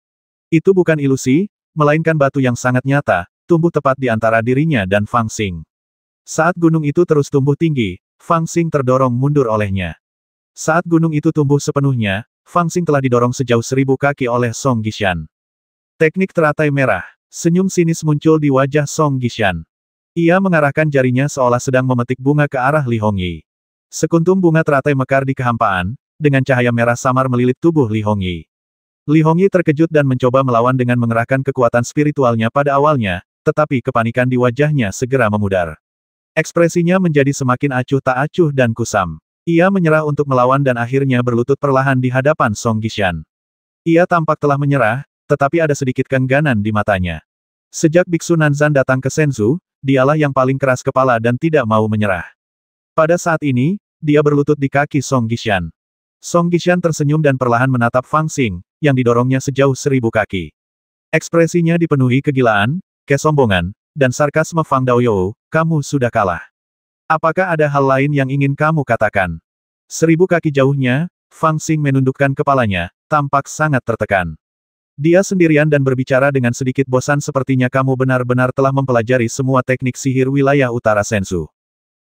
Itu bukan ilusi, melainkan batu yang sangat nyata, tumbuh tepat di antara dirinya dan Fang Xing. Saat gunung itu terus tumbuh tinggi, Fang Xing terdorong mundur olehnya. Saat gunung itu tumbuh sepenuhnya, Fang Xing telah didorong sejauh 1000 kaki oleh Song Gishan. Teknik teratai merah. Senyum sinis muncul di wajah Song Gishan. Ia mengarahkan jarinya seolah sedang memetik bunga ke arah Li Hongyi. Sekuntum bunga teratai mekar di kehampaan, dengan cahaya merah samar melilit tubuh Li Hongyi. Li Hongyi terkejut dan mencoba melawan dengan mengerahkan kekuatan spiritualnya pada awalnya, tetapi kepanikan di wajahnya segera memudar. Ekspresinya menjadi semakin acuh tak acuh dan kusam. Ia menyerah untuk melawan dan akhirnya berlutut perlahan di hadapan Song Gishan. Ia tampak telah menyerah, tetapi ada sedikit kengganan di matanya. Sejak Biksu Nanzan datang ke Senzu, dialah yang paling keras kepala dan tidak mau menyerah. Pada saat ini, dia berlutut di kaki Song Gishan. Song Gishan tersenyum dan perlahan menatap Fang Xing, yang didorongnya sejauh 1000 kaki. Ekspresinya dipenuhi kegilaan, kesombongan, dan sarkasme. Fang Daoyou, kamu sudah kalah. Apakah ada hal lain yang ingin kamu katakan? 1000 kaki jauhnya, Fang Xing menundukkan kepalanya, tampak sangat tertekan. Dia sendirian dan berbicara dengan sedikit bosan. Sepertinya kamu benar-benar telah mempelajari semua teknik sihir wilayah utara Senzu.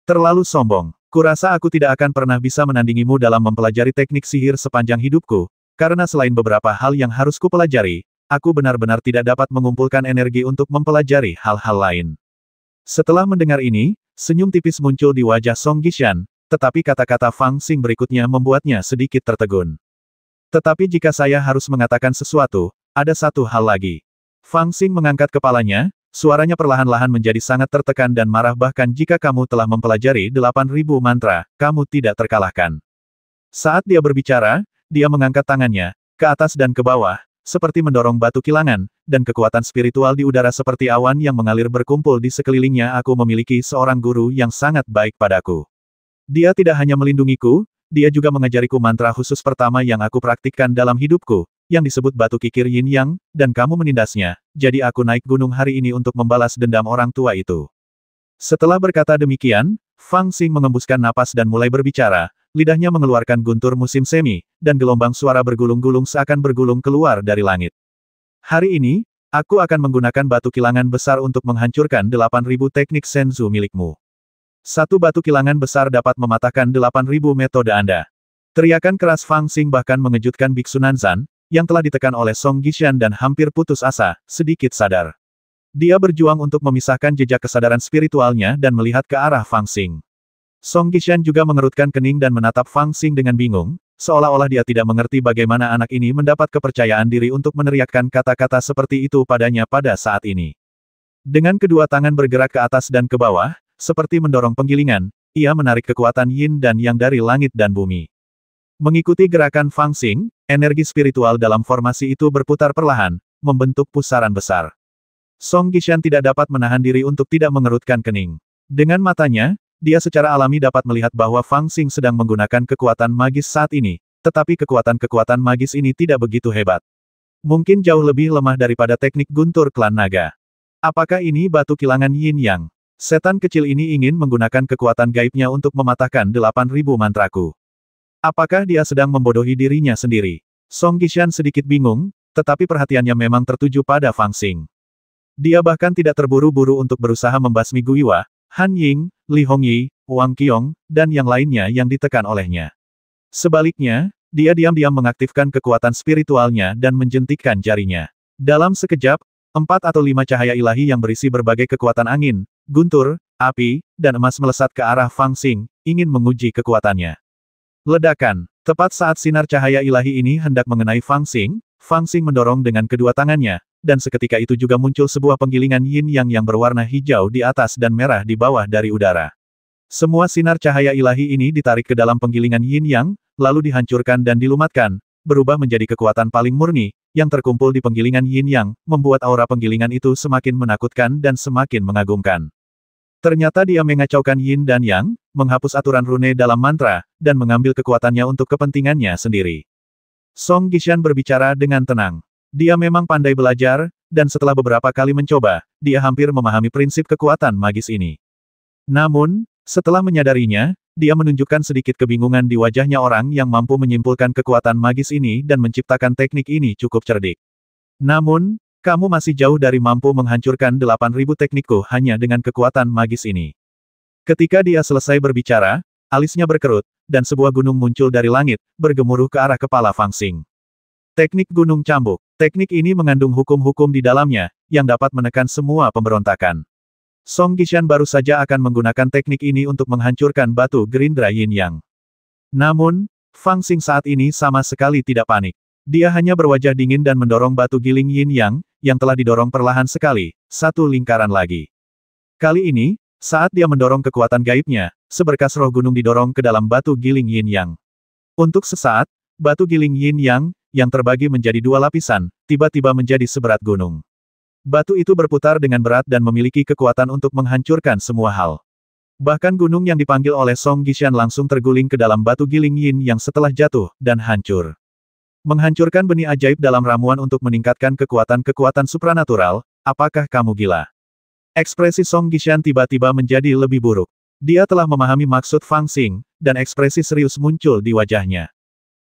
Terlalu sombong. Kurasa aku tidak akan pernah bisa menandingimu dalam mempelajari teknik sihir sepanjang hidupku, karena selain beberapa hal yang harus kupelajari, aku benar-benar tidak dapat mengumpulkan energi untuk mempelajari hal-hal lain. Setelah mendengar ini, senyum tipis muncul di wajah Song Gishan, tetapi kata-kata Fang Xing berikutnya membuatnya sedikit tertegun. Tetapi jika saya harus mengatakan sesuatu, ada satu hal lagi. Fang Xing mengangkat kepalanya, suaranya perlahan-lahan menjadi sangat tertekan dan marah. Bahkan jika kamu telah mempelajari 8.000 mantra, kamu tidak terkalahkan. Saat dia berbicara, dia mengangkat tangannya, ke atas dan ke bawah, seperti mendorong batu kilangan, dan kekuatan spiritual di udara seperti awan yang mengalir berkumpul di sekelilingnya. Aku memiliki seorang guru yang sangat baik padaku. Dia tidak hanya melindungiku, dia juga mengajariku mantra khusus pertama yang aku praktikkan dalam hidupku, yang disebut batu kikir yin yang, dan kamu menindasnya, jadi aku naik gunung hari ini untuk membalas dendam orang tua itu. Setelah berkata demikian, Fang Xing mengembuskan napas dan mulai berbicara, lidahnya mengeluarkan guntur musim semi, dan gelombang suara bergulung-gulung seakan bergulung keluar dari langit. Hari ini, aku akan menggunakan batu kilangan besar untuk menghancurkan 8.000 teknik Senzu milikmu. Satu batu kilangan besar dapat mematahkan 8.000 metode Anda. Teriakan keras Fang Xing bahkan mengejutkan Biksu Nanzan, yang telah ditekan oleh Song Gishan dan hampir putus asa, sedikit sadar. Dia berjuang untuk memisahkan jejak kesadaran spiritualnya dan melihat ke arah Fang Xing. Song Gishan juga mengerutkan kening dan menatap Fang Xing dengan bingung, seolah-olah dia tidak mengerti bagaimana anak ini mendapat kepercayaan diri untuk meneriakkan kata-kata seperti itu padanya pada saat ini. Dengan kedua tangan bergerak ke atas dan ke bawah, seperti mendorong penggilingan, ia menarik kekuatan yin dan yang dari langit dan bumi. Mengikuti gerakan Fang Xing, energi spiritual dalam formasi itu berputar perlahan, membentuk pusaran besar. Song Gishan tidak dapat menahan diri untuk tidak mengerutkan kening. Dengan matanya, dia secara alami dapat melihat bahwa Fang Xing sedang menggunakan kekuatan magis saat ini, tetapi kekuatan-kekuatan magis ini tidak begitu hebat. Mungkin jauh lebih lemah daripada teknik guntur klan naga. Apakah ini batu kilangan yin yang? Setan kecil ini ingin menggunakan kekuatan gaibnya untuk mematahkan 8.000 mantraku. Apakah dia sedang membodohi dirinya sendiri? Song Gishan sedikit bingung, tetapi perhatiannya memang tertuju pada Fang Xing. Dia bahkan tidak terburu-buru untuk berusaha membasmi Guiwa, Han Ying, Li Hongyi, Wang Qiong, dan yang lainnya yang ditekan olehnya. Sebaliknya, dia diam-diam mengaktifkan kekuatan spiritualnya dan menjentikkan jarinya. Dalam sekejap, 4 atau 5 cahaya ilahi yang berisi berbagai kekuatan angin, guntur, api, dan emas melesat ke arah Fang Xing, ingin menguji kekuatannya. Ledakan. Tepat saat sinar cahaya ilahi ini hendak mengenai Fang Xing mendorong dengan kedua tangannya, dan seketika itu juga muncul sebuah penggilingan yin yang berwarna hijau di atas dan merah di bawah dari udara. Semua sinar cahaya ilahi ini ditarik ke dalam penggilingan yin yang, lalu dihancurkan dan dilumatkan, berubah menjadi kekuatan paling murni, yang terkumpul di penggilingan yin yang, membuat aura penggilingan itu semakin menakutkan dan semakin mengagumkan. Ternyata dia mengacaukan yin dan yang, menghapus aturan rune dalam mantra, dan mengambil kekuatannya untuk kepentingannya sendiri. Song Gishan berbicara dengan tenang. Dia memang pandai belajar, dan setelah beberapa kali mencoba, dia hampir memahami prinsip kekuatan magis ini. Namun, Setelah menyadarinya, dia menunjukkan sedikit kebingungan di wajahnya. Orang yang mampu menyimpulkan kekuatan magis ini dan menciptakan teknik ini cukup cerdik. Namun, kamu masih jauh dari mampu menghancurkan 8.000 teknikku hanya dengan kekuatan magis ini. Ketika dia selesai berbicara, alisnya berkerut, dan sebuah gunung muncul dari langit, bergemuruh ke arah kepala Fang Xing. Teknik gunung cambuk. Teknik ini mengandung hukum-hukum di dalamnya, yang dapat menekan semua pemberontakan. Song Gishan baru saja akan menggunakan teknik ini untuk menghancurkan batu gerindra Yin Yang. Namun, Fang Xing saat ini sama sekali tidak panik. Dia hanya berwajah dingin dan mendorong batu giling Yin Yang, yang telah didorong perlahan sekali, satu lingkaran lagi. Kali ini, saat dia mendorong kekuatan gaibnya, seberkas roh gunung didorong ke dalam batu giling Yin Yang. Untuk sesaat, batu giling Yin Yang, yang terbagi menjadi dua lapisan, tiba-tiba menjadi seberat gunung. Batu itu berputar dengan berat dan memiliki kekuatan untuk menghancurkan semua hal. Bahkan gunung yang dipanggil oleh Song Gishan langsung terguling ke dalam batu giling Yin Yang setelah jatuh, dan hancur. Menghancurkan benih ajaib dalam ramuan untuk meningkatkan kekuatan-kekuatan supranatural, apakah kamu gila? Ekspresi Song Gishan tiba-tiba menjadi lebih buruk. Dia telah memahami maksud Fang Xing, dan ekspresi serius muncul di wajahnya.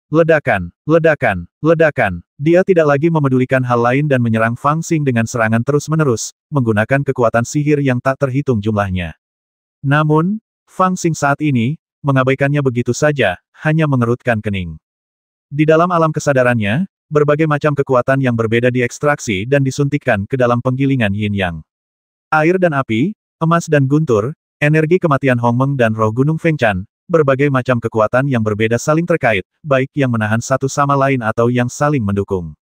Ledakan, ledakan, ledakan. Dia tidak lagi memedulikan hal lain dan menyerang Fang Xing dengan serangan terus-menerus, menggunakan kekuatan sihir yang tak terhitung jumlahnya. Namun, Fang Xing saat ini, mengabaikannya begitu saja, hanya mengerutkan kening. Di dalam alam kesadarannya, berbagai macam kekuatan yang berbeda diekstraksi dan disuntikkan ke dalam penggilingan Yin Yang. Air dan api, emas dan guntur, energi kematian Hongmeng dan roh gunung Fengchan, berbagai macam kekuatan yang berbeda saling terkait, baik yang menahan satu sama lain atau yang saling mendukung.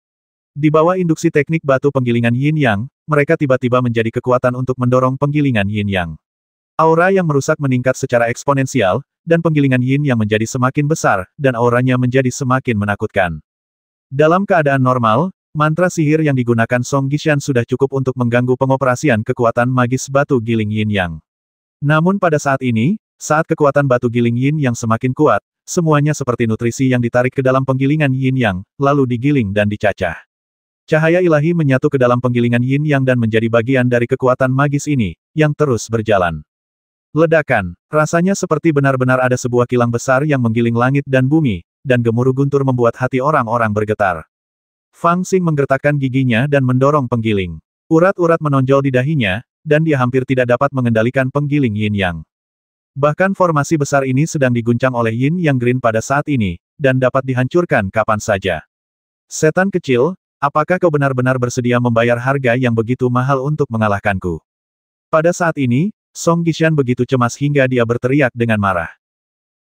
Di bawah induksi teknik batu penggilingan Yin Yang, mereka tiba-tiba menjadi kekuatan untuk mendorong penggilingan Yin Yang. Aura yang merusak meningkat secara eksponensial, dan penggilingan Yin Yang menjadi semakin besar, dan auranya menjadi semakin menakutkan. Dalam keadaan normal, mantra sihir yang digunakan Song Gishan sudah cukup untuk mengganggu pengoperasian kekuatan magis batu giling Yin Yang. Namun pada saat ini, saat kekuatan batu giling Yin Yang semakin kuat, semuanya seperti nutrisi yang ditarik ke dalam penggilingan Yin Yang, lalu digiling dan dicacah. Cahaya ilahi menyatu ke dalam penggilingan Yin Yang dan menjadi bagian dari kekuatan magis ini, yang terus berjalan. Ledakan, rasanya seperti benar-benar ada sebuah kilang besar yang menggiling langit dan bumi, dan gemuruh guntur membuat hati orang-orang bergetar. Fang Xing menggertakkan giginya dan mendorong penggiling. Urat-urat menonjol di dahinya, dan dia hampir tidak dapat mengendalikan penggiling Yin Yang. Bahkan formasi besar ini sedang diguncang oleh Yin Yang Green pada saat ini, dan dapat dihancurkan kapan saja. Setan kecil, apakah kau benar-benar bersedia membayar harga yang begitu mahal untuk mengalahkanku? Pada saat ini, Song Gishan begitu cemas hingga dia berteriak dengan marah.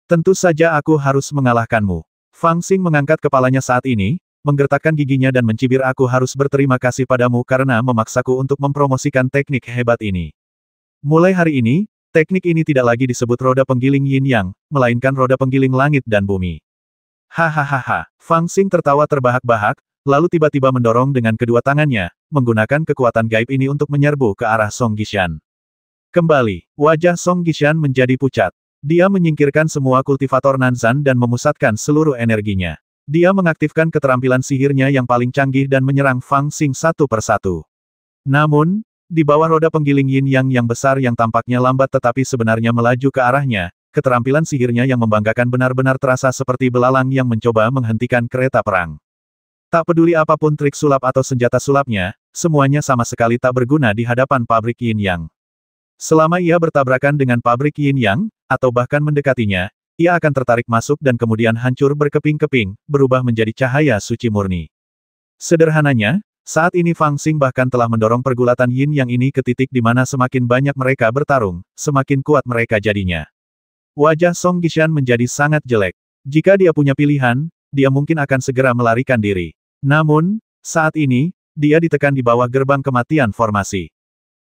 Tentu saja aku harus mengalahkanmu. Fang Xing mengangkat kepalanya saat ini, menggertakkan giginya dan mencibir, aku harus berterima kasih padamu karena memaksaku untuk mempromosikan teknik hebat ini. Mulai hari ini, teknik ini tidak lagi disebut roda penggiling Yin Yang, melainkan roda penggiling langit dan bumi. Hahaha, Fang Xing tertawa terbahak-bahak, lalu tiba-tiba mendorong dengan kedua tangannya, menggunakan kekuatan gaib ini untuk menyerbu ke arah Song Gishan. Kembali, wajah Song Gishan menjadi pucat. Dia menyingkirkan semua kultivator Nanzan dan memusatkan seluruh energinya. Dia mengaktifkan keterampilan sihirnya yang paling canggih dan menyerang Fang Xing satu persatu. Namun, di bawah roda penggiling Yin Yang yang besar yang tampaknya lambat tetapi sebenarnya melaju ke arahnya, keterampilan sihirnya yang membanggakan benar-benar terasa seperti belalang yang mencoba menghentikan kereta perang. Tak peduli apapun trik sulap atau senjata sulapnya, semuanya sama sekali tak berguna di hadapan pabrik Yin Yang. Selama ia bertabrakan dengan pabrik Yin Yang, atau bahkan mendekatinya, ia akan tertarik masuk dan kemudian hancur berkeping-keping, berubah menjadi cahaya suci murni. Sederhananya, saat ini Fang Xing bahkan telah mendorong pergulatan Yin Yang ini ke titik di mana semakin banyak mereka bertarung, semakin kuat mereka jadinya. Wajah Song Gishan menjadi sangat jelek. Jika dia punya pilihan, dia mungkin akan segera melarikan diri. Namun, saat ini, dia ditekan di bawah gerbang kematian formasi.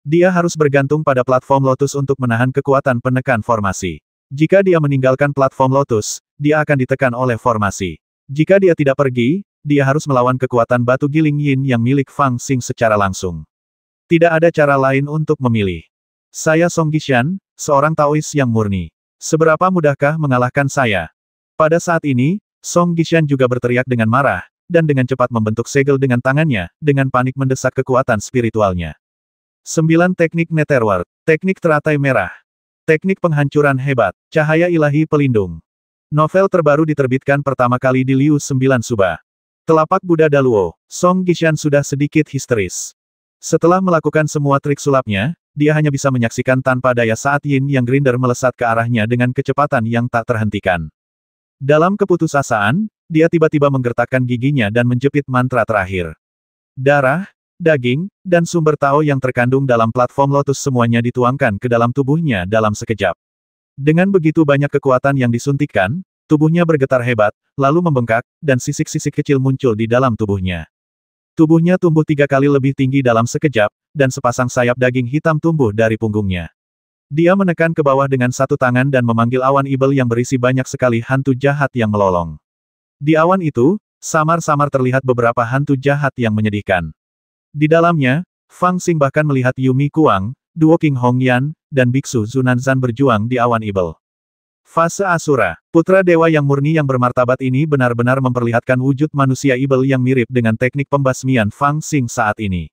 Dia harus bergantung pada platform Lotus untuk menahan kekuatan penekan formasi. Jika dia meninggalkan platform Lotus, dia akan ditekan oleh formasi. Jika dia tidak pergi, dia harus melawan kekuatan batu giling Yin yang milik Fang Xing secara langsung. Tidak ada cara lain untuk memilih. Saya Song Gishan, seorang Taois yang murni. Seberapa mudahkah mengalahkan saya? Pada saat ini, Song Gishan juga berteriak dengan marah, dan dengan cepat membentuk segel dengan tangannya, dengan panik mendesak kekuatan spiritualnya. 9 Teknik Netherworld. Teknik Teratai Merah. Teknik penghancuran hebat, cahaya ilahi pelindung. Novel terbaru diterbitkan pertama kali di Liu 9 Suba. Telapak Buddha Daluo, Song Gishan sudah sedikit histeris. Setelah melakukan semua trik sulapnya, dia hanya bisa menyaksikan tanpa daya saat Yin Yang Grinder melesat ke arahnya dengan kecepatan yang tak terhentikan. Dalam keputusasaan, dia tiba-tiba menggertakkan giginya dan menjepit mantra terakhir. Darah, daging, dan sumber Tao yang terkandung dalam platform lotus semuanya dituangkan ke dalam tubuhnya dalam sekejap. Dengan begitu banyak kekuatan yang disuntikkan, tubuhnya bergetar hebat, lalu membengkak, dan sisik-sisik kecil muncul di dalam tubuhnya. Tubuhnya tumbuh 3 kali lebih tinggi dalam sekejap, dan sepasang sayap daging hitam tumbuh dari punggungnya. Dia menekan ke bawah dengan satu tangan dan memanggil awan ibel yang berisi banyak sekali hantu jahat yang melolong. Di awan itu, samar-samar terlihat beberapa hantu jahat yang menyedihkan. Di dalamnya, Fang Xing bahkan melihat Yumi Kuang, duo King Hong Yan, dan Biksu Zunanzan berjuang di awan ibel. Fase Asura, putra dewa yang murni yang bermartabat ini benar-benar memperlihatkan wujud manusia ibel yang mirip dengan teknik pembasmian Fang Xing saat ini.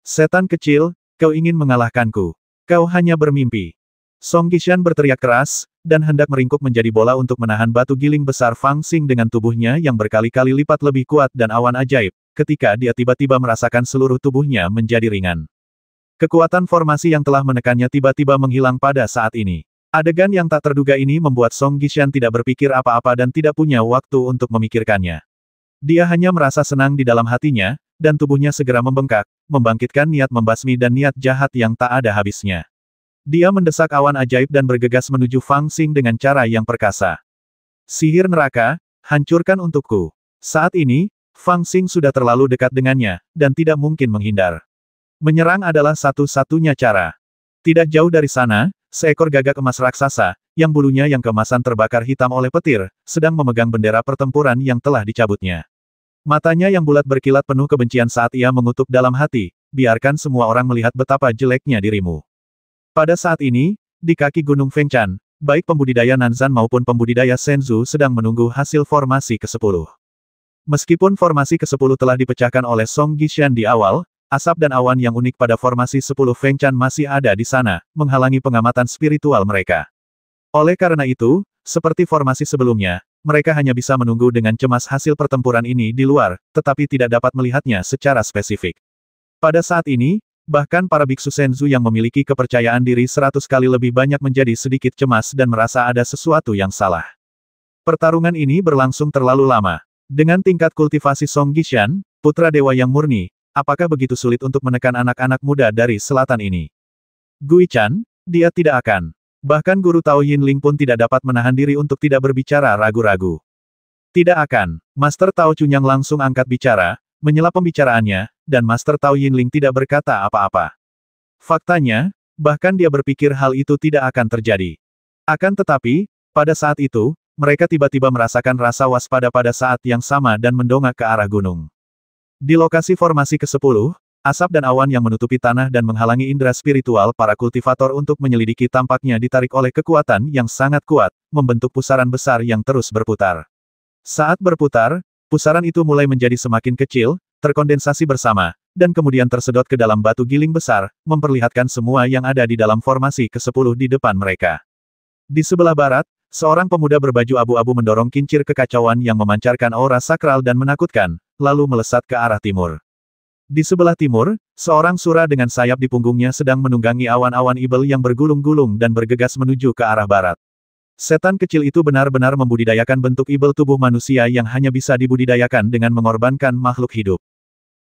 Setan kecil, kau ingin mengalahkanku. Kau hanya bermimpi. Song Gishan berteriak keras, dan hendak meringkuk menjadi bola untuk menahan batu giling besar Fang Xing dengan tubuhnya yang berkali-kali lipat lebih kuat dan awan ajaib, ketika dia tiba-tiba merasakan seluruh tubuhnya menjadi ringan. Kekuatan formasi yang telah menekannya tiba-tiba menghilang pada saat ini. Adegan yang tak terduga ini membuat Song Gishan tidak berpikir apa-apa dan tidak punya waktu untuk memikirkannya. Dia hanya merasa senang di dalam hatinya, dan tubuhnya segera membengkak, membangkitkan niat membasmi dan niat jahat yang tak ada habisnya. Dia mendesak awan ajaib dan bergegas menuju Fang Xing dengan cara yang perkasa. Sihir neraka, hancurkan untukku. Saat ini, Fang Xing sudah terlalu dekat dengannya, dan tidak mungkin menghindar. Menyerang adalah satu-satunya cara. Tidak jauh dari sana, seekor gagak emas raksasa, yang bulunya yang keemasan terbakar hitam oleh petir, sedang memegang bendera pertempuran yang telah dicabutnya. Matanya yang bulat berkilat penuh kebencian saat ia mengutuk dalam hati, biarkan semua orang melihat betapa jeleknya dirimu. Pada saat ini, di kaki Gunung Fengchan, baik pembudidaya Nanzan maupun pembudidaya Shenzhou sedang menunggu hasil formasi ke-10. Meskipun formasi ke-10 telah dipecahkan oleh Song Gishan di awal, asap dan awan yang unik pada formasi 10 Fengchan masih ada di sana, menghalangi pengamatan spiritual mereka. Oleh karena itu, seperti formasi sebelumnya, mereka hanya bisa menunggu dengan cemas hasil pertempuran ini di luar, tetapi tidak dapat melihatnya secara spesifik. Pada saat ini, bahkan para biksu Shenzhou yang memiliki kepercayaan diri 100 kali lebih banyak menjadi sedikit cemas dan merasa ada sesuatu yang salah. Pertarungan ini berlangsung terlalu lama. Dengan tingkat kultivasi Song Gishan, putra dewa yang murni, apakah begitu sulit untuk menekan anak-anak muda dari selatan ini? Gui Chan, dia tidak akan. Bahkan guru Tao Yinling pun tidak dapat menahan diri untuk tidak berbicara ragu-ragu. Tidak akan. Master Tao Chunyang langsung angkat bicara, menyela pembicaraannya, dan Master Tao Yinling tidak berkata apa-apa. Faktanya, bahkan dia berpikir hal itu tidak akan terjadi. Akan tetapi, pada saat itu, mereka tiba-tiba merasakan rasa waspada pada saat yang sama dan mendongak ke arah gunung. Di lokasi formasi ke-10, asap dan awan yang menutupi tanah dan menghalangi indera spiritual para kultivator untuk menyelidiki tampaknya ditarik oleh kekuatan yang sangat kuat, membentuk pusaran besar yang terus berputar. Saat berputar, pusaran itu mulai menjadi semakin kecil, terkondensasi bersama, dan kemudian tersedot ke dalam batu giling besar, memperlihatkan semua yang ada di dalam formasi ke-10 di depan mereka. Di sebelah barat, seorang pemuda berbaju abu-abu mendorong kincir kekacauan yang memancarkan aura sakral dan menakutkan, lalu melesat ke arah timur. Di sebelah timur, seorang sura dengan sayap di punggungnya sedang menunggangi awan-awan ibel yang bergulung-gulung dan bergegas menuju ke arah barat. Setan kecil itu benar-benar membudidayakan bentuk ibel tubuh manusia yang hanya bisa dibudidayakan dengan mengorbankan makhluk hidup.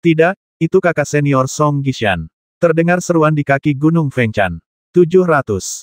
Tidak, itu kakak senior Song Gishan. Terdengar seruan di kaki Gunung Fengchan. 700.